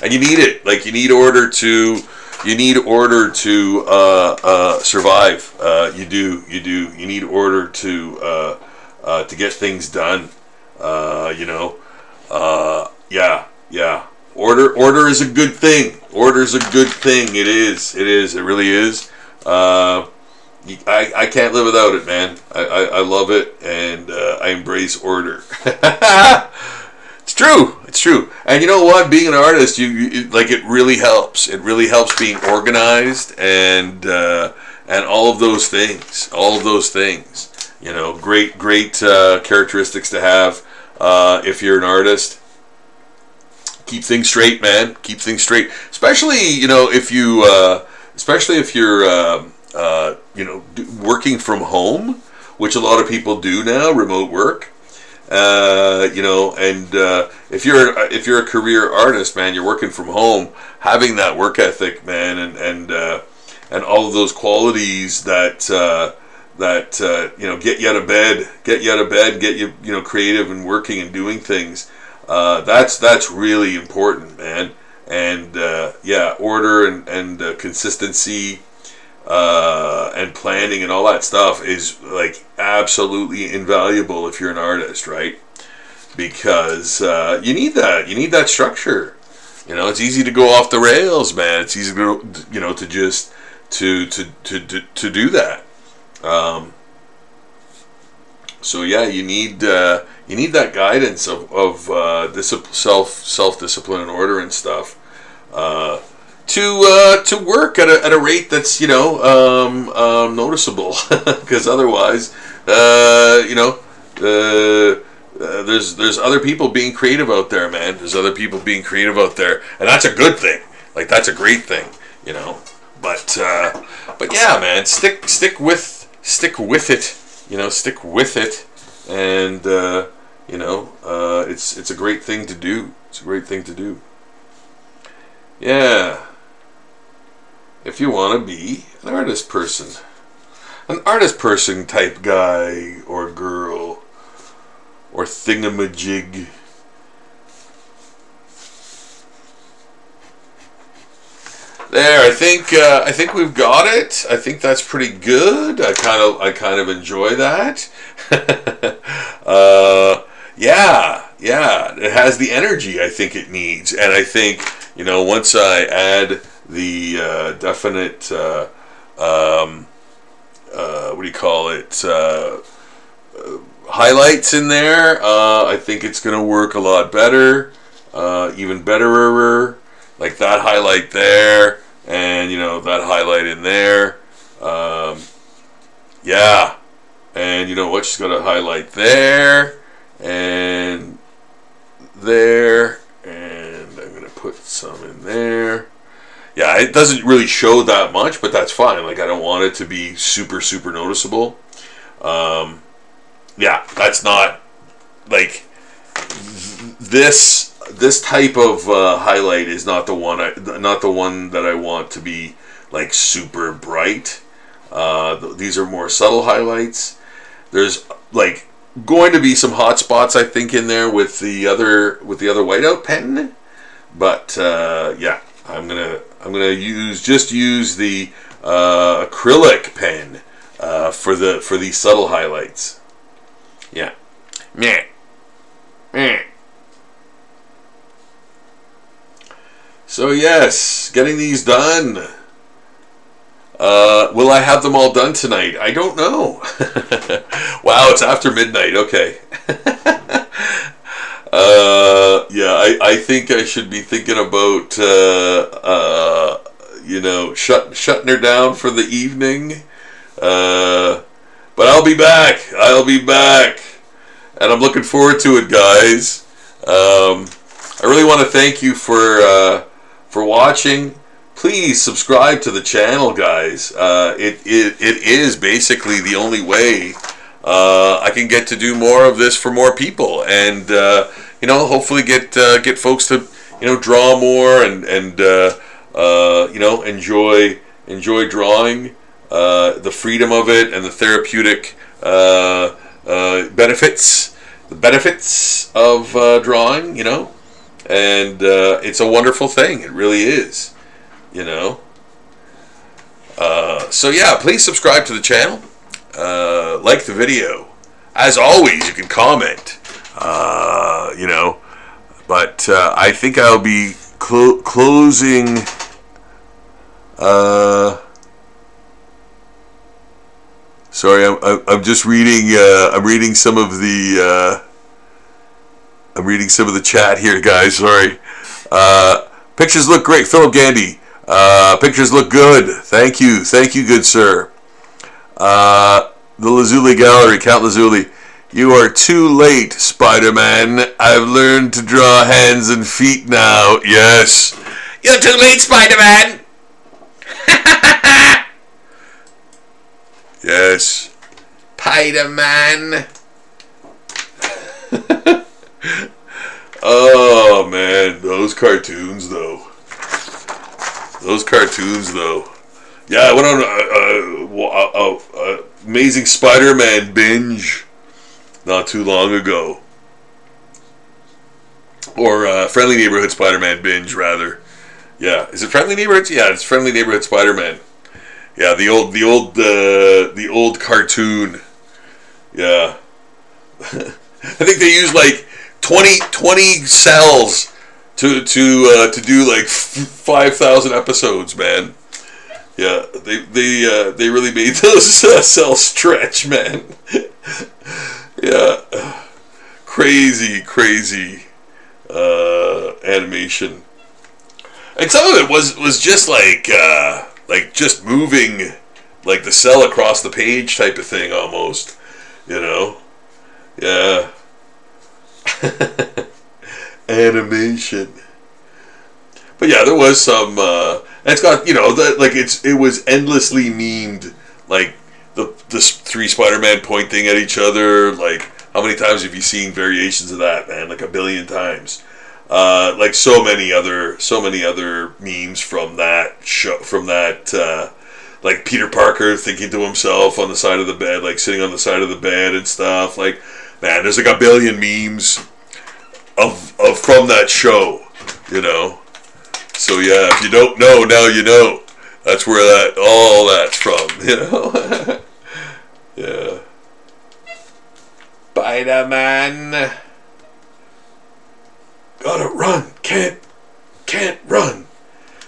Speaker 1: and you need it. Like, you need order to survive. You do. You need order to get things done. Yeah. Order is a good thing. Order is a good thing. It is. It really is. I can't live without it, man. I love it, and I embrace order. It's true. And you know what? Being an artist, it really helps. It really helps being organized and all of those things. Great characteristics to have if you're an artist. Keep things straight, man. Keep things straight. Especially if you're working from home, which a lot of people do now, remote work. If you're a career artist, man, you're working from home, having that work ethic, man, and all of those qualities that get you out of bed, get you creative and working and doing things. That's really important, man. And order and consistency. And planning and all that stuff is like absolutely invaluable if you're an artist, right? Because you need that structure. It's easy to go off the rails, man. It's easy to to just to do that. So yeah, you need that guidance of self discipline and order and stuff. To work at a rate that's noticeable, because otherwise there's other people being creative out there, man. There's other people being creative out there, and that's a good thing. Like, that's a great thing, But yeah, man, stick with it, stick with it, and You know, it's a great thing to do. It's a great thing to do. Yeah. If you want to be an artist person type guy or girl or thingamajig. There, I think we've got it. I think that's pretty good. I kind of enjoy that. Yeah, it has the energy I think it needs, and I think, you know, once I add the definite what do you call it, highlights in there, I think it's gonna work a lot better, even betterer, like that highlight there, and you know, that highlight in there. Yeah, and you know what, she's got a highlight there and there, and I'm gonna put some in there. Yeah, it doesn't really show that much, but that's fine. Like, I don't want it to be super noticeable. Yeah, that's not like this type of highlight is not the one that I want to be like super bright. These are more subtle highlights. There's like going to be some hot spots, I think, in there with the other whiteout pen, but yeah, I'm gonna use the acrylic pen for these subtle highlights. Yeah. Meh. Meh. So yes, getting these done. Will I have them all done tonight? I don't know. Wow, it's after midnight. Okay. Yeah, I think I should be thinking about you know, shutting her down for the evening. But I'll be back. And I'm looking forward to it, guys. I really want to thank you for watching. Please subscribe to the channel, guys. It is basically the only way I can get to do more of this for more people, and you know, hopefully get folks to, you know, draw more and you know, enjoy drawing, the freedom of it and the therapeutic benefits of drawing, you know, and it's a wonderful thing. It really is. You know, so yeah, please subscribe to the channel, like the video. As always, you can comment, you know, but I think I'll be closing, sorry, I'm just reading, I'm reading some of the chat here, guys, sorry. Pictures look great, Philip Gandy. Pictures look good. Thank you, good sir. The Lazuli Gallery, Count Lazuli. You are too late, Spider-Man. I've learned to draw hands and feet now. Yes. You're too late, Spider-Man. Yes. Spider-Man. Oh, man. Those cartoons, though. Yeah, I went on a Amazing Spider-Man binge not too long ago. Or Friendly Neighborhood Spider-Man binge, rather. Yeah, is it Friendly Neighborhood? Yeah, it's Friendly Neighborhood Spider-Man. Yeah, the old cartoon. Yeah. I think they used like 20 cells to do like 5,000 episodes, man. Yeah, they really made those cells stretch, man. Yeah, crazy animation, and some of it was just like just moving like the cell across the page type of thing almost, you know. Yeah. Animation. But yeah, there was some it's got, you know, like it was endlessly memed, like the three Spider-Man pointing at each other, like How many times have you seen variations of that, man? Like a billion times. Like so many other memes from that show, from that, like Peter Parker thinking to himself on the side of the bed, like sitting on the side of the bed and stuff. Like, man, there's like a billion memes of from that show, you know. So yeah, if you don't know, now you know. That's where all that's from, you know. Yeah. Spider-Man. Gotta run, can't run.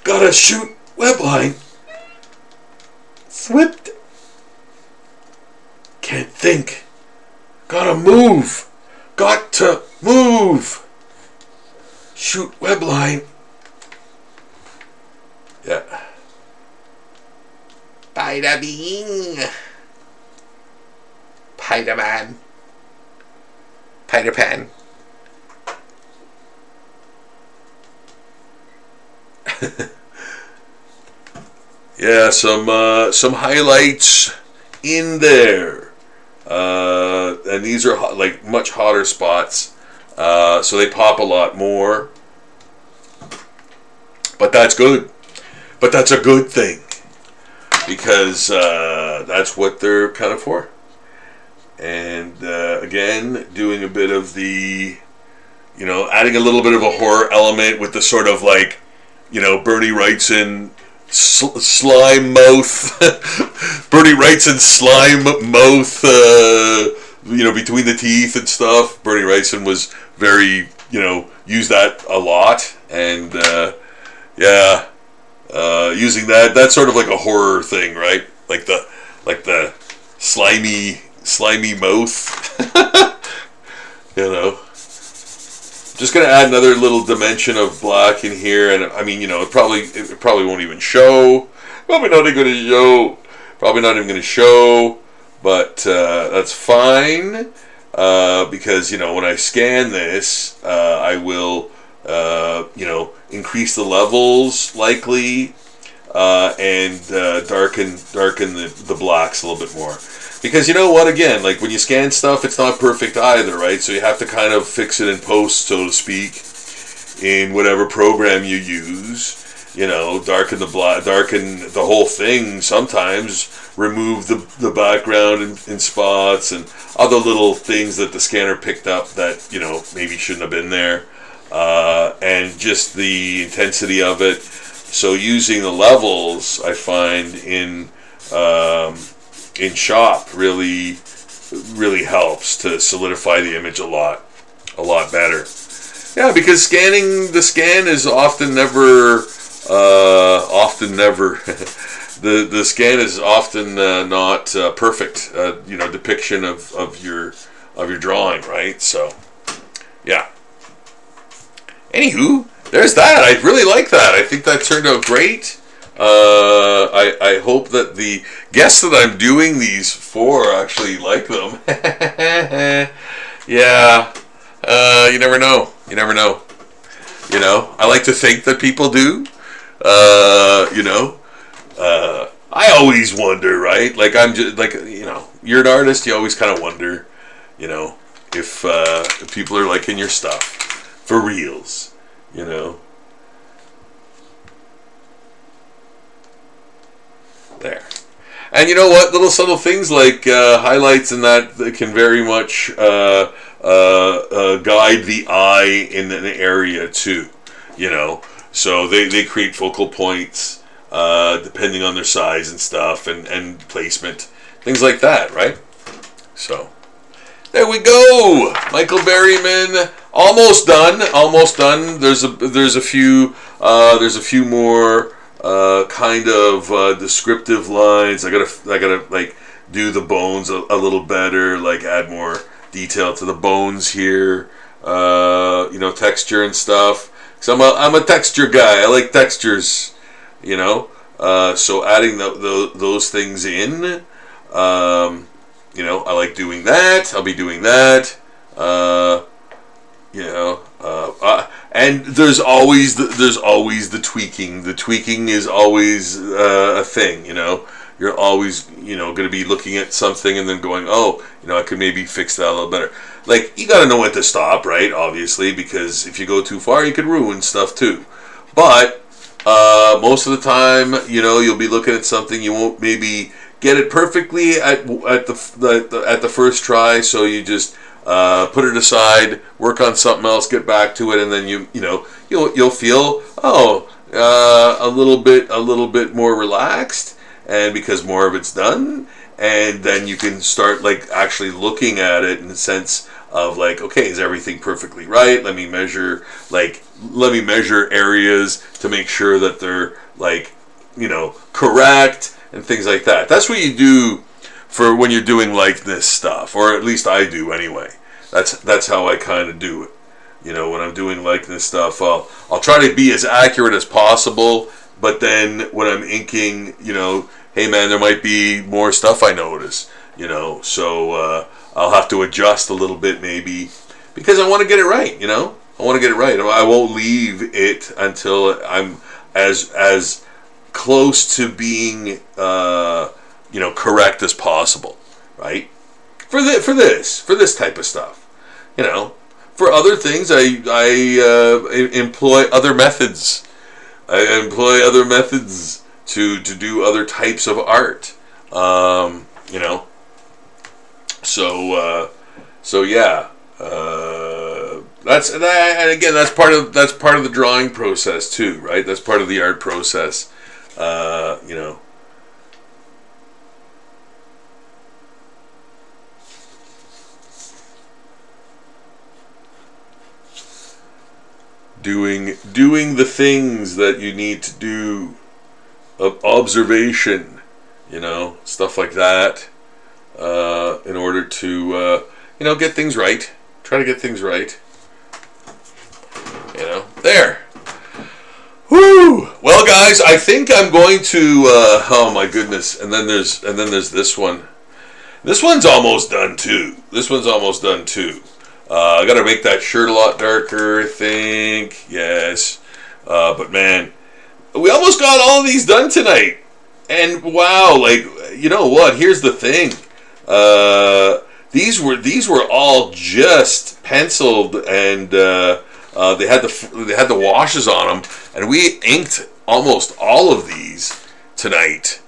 Speaker 1: Gotta shoot webline. Swift. Can't think. Gotta move. Got to move. Shoot webline. Yeah. Spider-Bean. Spider-Man. Spider-Pan. Yeah, some highlights in there, and these are like much hotter spots, so they pop a lot more. But that's good. But that's a good thing, because that's what they're kind of for. And again, doing a bit of the, you know, adding a little bit of a horror element with the sort of like, you know, Bernie Wrightson slime mouth, Bernie Wrightson slime mouth, you know, between the teeth and stuff. Bernie Wrightson was very, you know, used that a lot, and yeah, using that's sort of like a horror thing, right? Like the slimy mouth, you know. Just gonna add another little dimension of black in here, and I mean, you know, it probably won't even show. Probably not even gonna show. But that's fine, because, you know, when I scan this, I will, you know, increase the levels likely, and darken the blacks a little bit more. Because, you know what, again, like when you scan stuff, it's not perfect either, right? So you have to kind of fix it in post, so to speak, in whatever program you use. You know, darken the whole thing sometimes, remove the background in spots, and other little things that the scanner picked up that, you know, maybe shouldn't have been there, and just the intensity of it. So using the levels, I find in Shop really helps to solidify the image a lot better. Yeah, because the scan is often never the scan is often not perfect, you know, depiction of your drawing, right? So yeah. Anywho, there's that. I really like that. I think that turned out great. I hope that the guests that I'm doing these for actually like them. Yeah. You never know. You know, I like to think that people do. You know, I always wonder, right? Like, I'm just like, you know, you're an artist. You always kind of wonder, you know, if people are liking your stuff for reals. You know. There. And you know what? Little subtle things like highlights and that can very much guide the eye in an area too. You know, so they create focal points depending on their size and stuff, and placement, things like that, right? So there we go. Michael Berryman, almost done. There's a few more kind of descriptive lines. I gotta like do the bones a little better, like add more detail to the bones here, you know, texture and stuff. So I'm a texture guy. I like textures, you know. So adding those things in, you know, I like doing that. I'll be doing that, you know. And there's always the tweaking. The tweaking is always a thing, you know. You're always, you know, going to be looking at something and then going, oh, you know, I could maybe fix that a little better. like, you got to know when to stop, right? Obviously, because if you go too far, you could ruin stuff too. But most of the time, you know, you'll be looking at something, you won't maybe get it perfectly at the first try, so you just put it aside, work on something else, get back to it, and then you'll feel a little bit more relaxed, and because more of it's done, and then you can start like actually looking at it in the sense of like, okay, is everything perfectly right? Let me measure areas to make sure that they're like, you know, correct and things like that. That's what you do for when you're doing likeness stuff, or at least I do anyway. That's how I kind of do it. You know, when I'm doing likeness stuff, I'll try to be as accurate as possible, but then when I'm inking, you know, hey man, there might be more stuff I notice, you know, so I'll have to adjust a little bit maybe, because I want to get it right, you know. I want to get it right. I won't leave it until I'm as close to being, you know, correct as possible, right? For this type of stuff, you know. For other things, I employ other methods. I employ other methods to do other types of art, you know. So yeah, and again, that's part of the drawing process too, right? That's part of the art process, you know. Doing the things that you need to do, observation, you know, stuff like that, in order to you know, get things right. Try to get things right. You know, there. Woo! Well, guys, I think I'm going to. Oh my goodness! And then there's this one. This one's almost done too. I gotta make that shirt a lot darker, I think. Yes. But man, we almost got all of these done tonight. And wow, like, you know what? Here's the thing. These were all just penciled, and they had the washes on them, and we inked almost all of these tonight.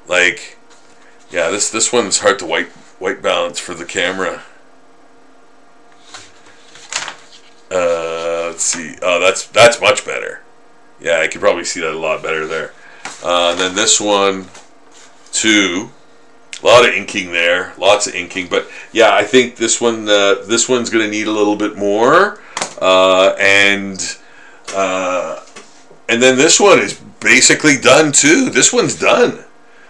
Speaker 1: Like, yeah, this one's hard to white balance for the camera. Let's see. Oh, that's much better. Yeah, I could probably see that a lot better there. And then this one, too. A lot of inking there. Lots of inking. But yeah, I think this one's going to need a little bit more. And then this one is basically done, too. This one's done.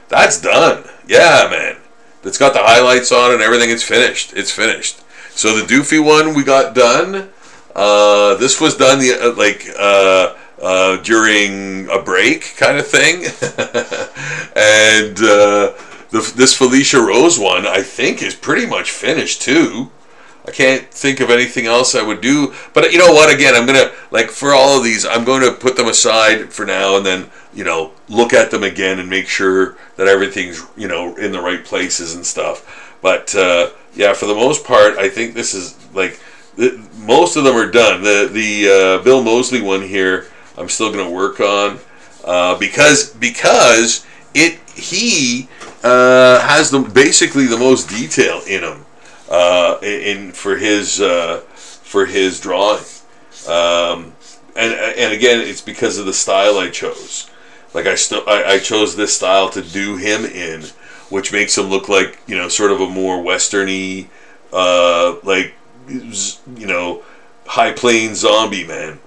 Speaker 1: That's done. Yeah, man. It's got the highlights on it and everything. It's finished. It's finished. So the Doofy one we got done. This was done during a break kind of thing. And this Felicia Rose one, I think, is pretty much finished too. I can't think of anything else I would do. But you know what? Again, I'm going to, like, for all of these, I'm going to put them aside for now and then, you know, look at them again and make sure that everything's, you know, in the right places and stuff. But, yeah, for the most part, I think this is, like, most of them are done. The Bill Moseley one here, I'm still going to work on, because he has basically the most detail in him, for his drawing, and again, it's because of the style I chose. Like I chose this style to do him in, which makes him look like, you know, sort of a more westerny, like, you know, high plains zombie man,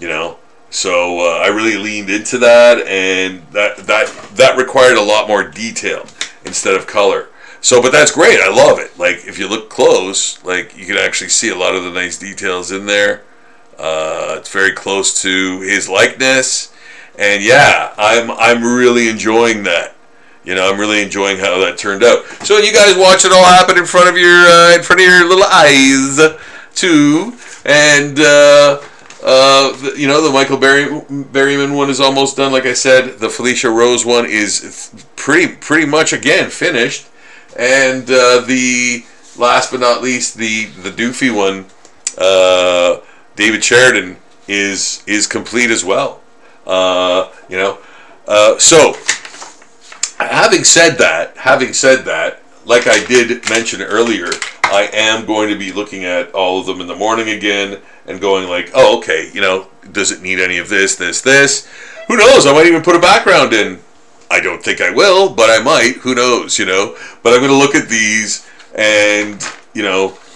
Speaker 1: you know. So I really leaned into that, and that required a lot more detail instead of color. So, but that's great. I love it. Like, if you look close, like, you can actually see a lot of the nice details in there. It's very close to his likeness, and yeah, I'm really enjoying that. You know, I'm really enjoying how that turned out. So you guys watch it all happen in front of your little eyes too, and you know, the Michael Berryman one is almost done. Like I said, the Felicia Rose one is pretty much again finished, and the last but not least, the Doofy one, David Sheridan, is complete as well. So having said that, like I did mention earlier, I am going to be looking at all of them in the morning again and going like, oh, okay, does it need any of this? Who knows? I might even put a background in. I don't think I will, but I might. Who knows? But I'm going to look at these and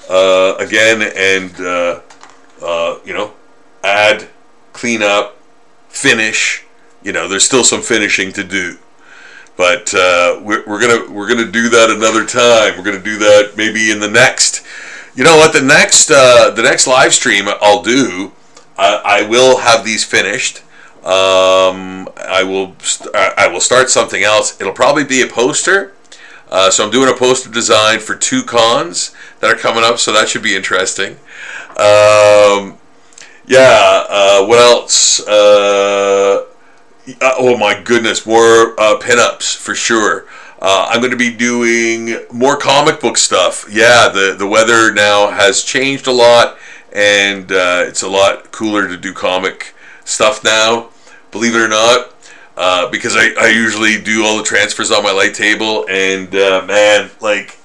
Speaker 1: again and add, clean up, finish. There's still some finishing to do. But we're gonna do that another time. We're gonna do that maybe in the next. You know what? The next live stream I'll do, I will have these finished. I will start something else. It'll probably be a poster. So I'm doing a poster design for 2 cons that are coming up. So that should be interesting. What else? Oh my goodness, more pinups for sure. I'm going to be doing more comic book stuff. Yeah, the weather now has changed a lot, and it's a lot cooler to do comic stuff now, believe it or not, because I usually do all the transfers on my light table, and man, like,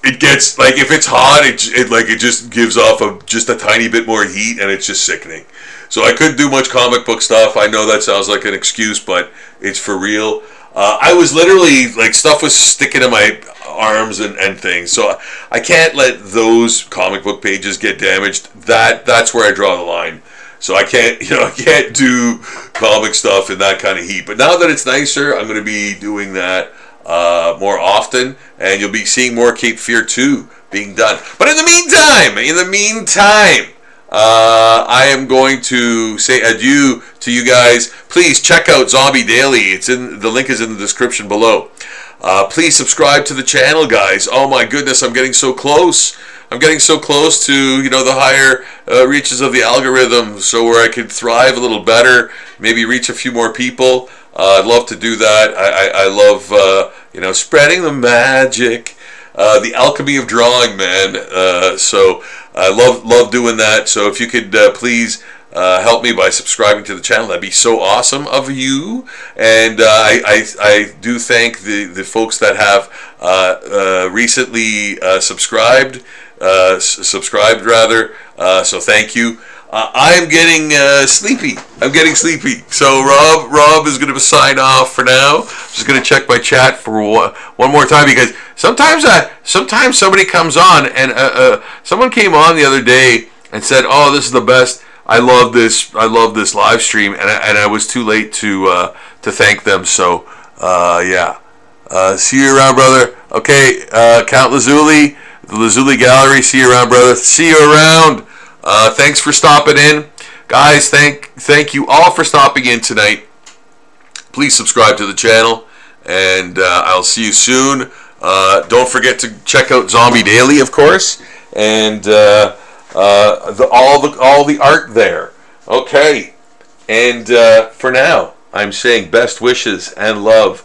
Speaker 1: it gets, like, if it's hot, it just gives off just a tiny bit more heat, and it's just sickening. So I couldn't do much comic book stuff. I know that sounds like an excuse, but it's for real. I was literally, like, stuff was sticking to my arms and things. So I can't let those comic book pages get damaged. That's where I draw the line. So I can't do comic stuff in that kind of heat. But now that it's nicer, I'm going to be doing that more often, and you'll be seeing more Cape Fear 2 being done. But in the meantime, I am going to say adieu to you guys. Please check out Zombie Daily. The link is in the description below. Please subscribe to the channel, guys. Oh my goodness, I'm getting so close. I'm getting so close to the higher reaches of the algorithm, so where I could thrive a little better, maybe reach a few more people. I'd love to do that. I love spreading the magic, the alchemy of drawing, man. So I love doing that. So if you could please help me by subscribing to the channel, that'd be so awesome of you. And I do thank the folks that have recently subscribed rather. So thank you. I am getting sleepy. So Rob is going to sign off for now. I'm just going to check my chat for one more time, because sometimes somebody comes on, and someone came on the other day and said, "Oh, this is the best. I love this live stream," and I was too late to thank them. So yeah. See you around, brother. Okay, Count Lazuli, the Lazuli Gallery. See you around, brother. See you around. Thanks for stopping in, guys. Thank you all for stopping in tonight. Please subscribe to the channel, and I'll see you soon. Don't forget to check out Zombie Daily, of course, and all the art there. Okay, and for now, I'm saying best wishes and love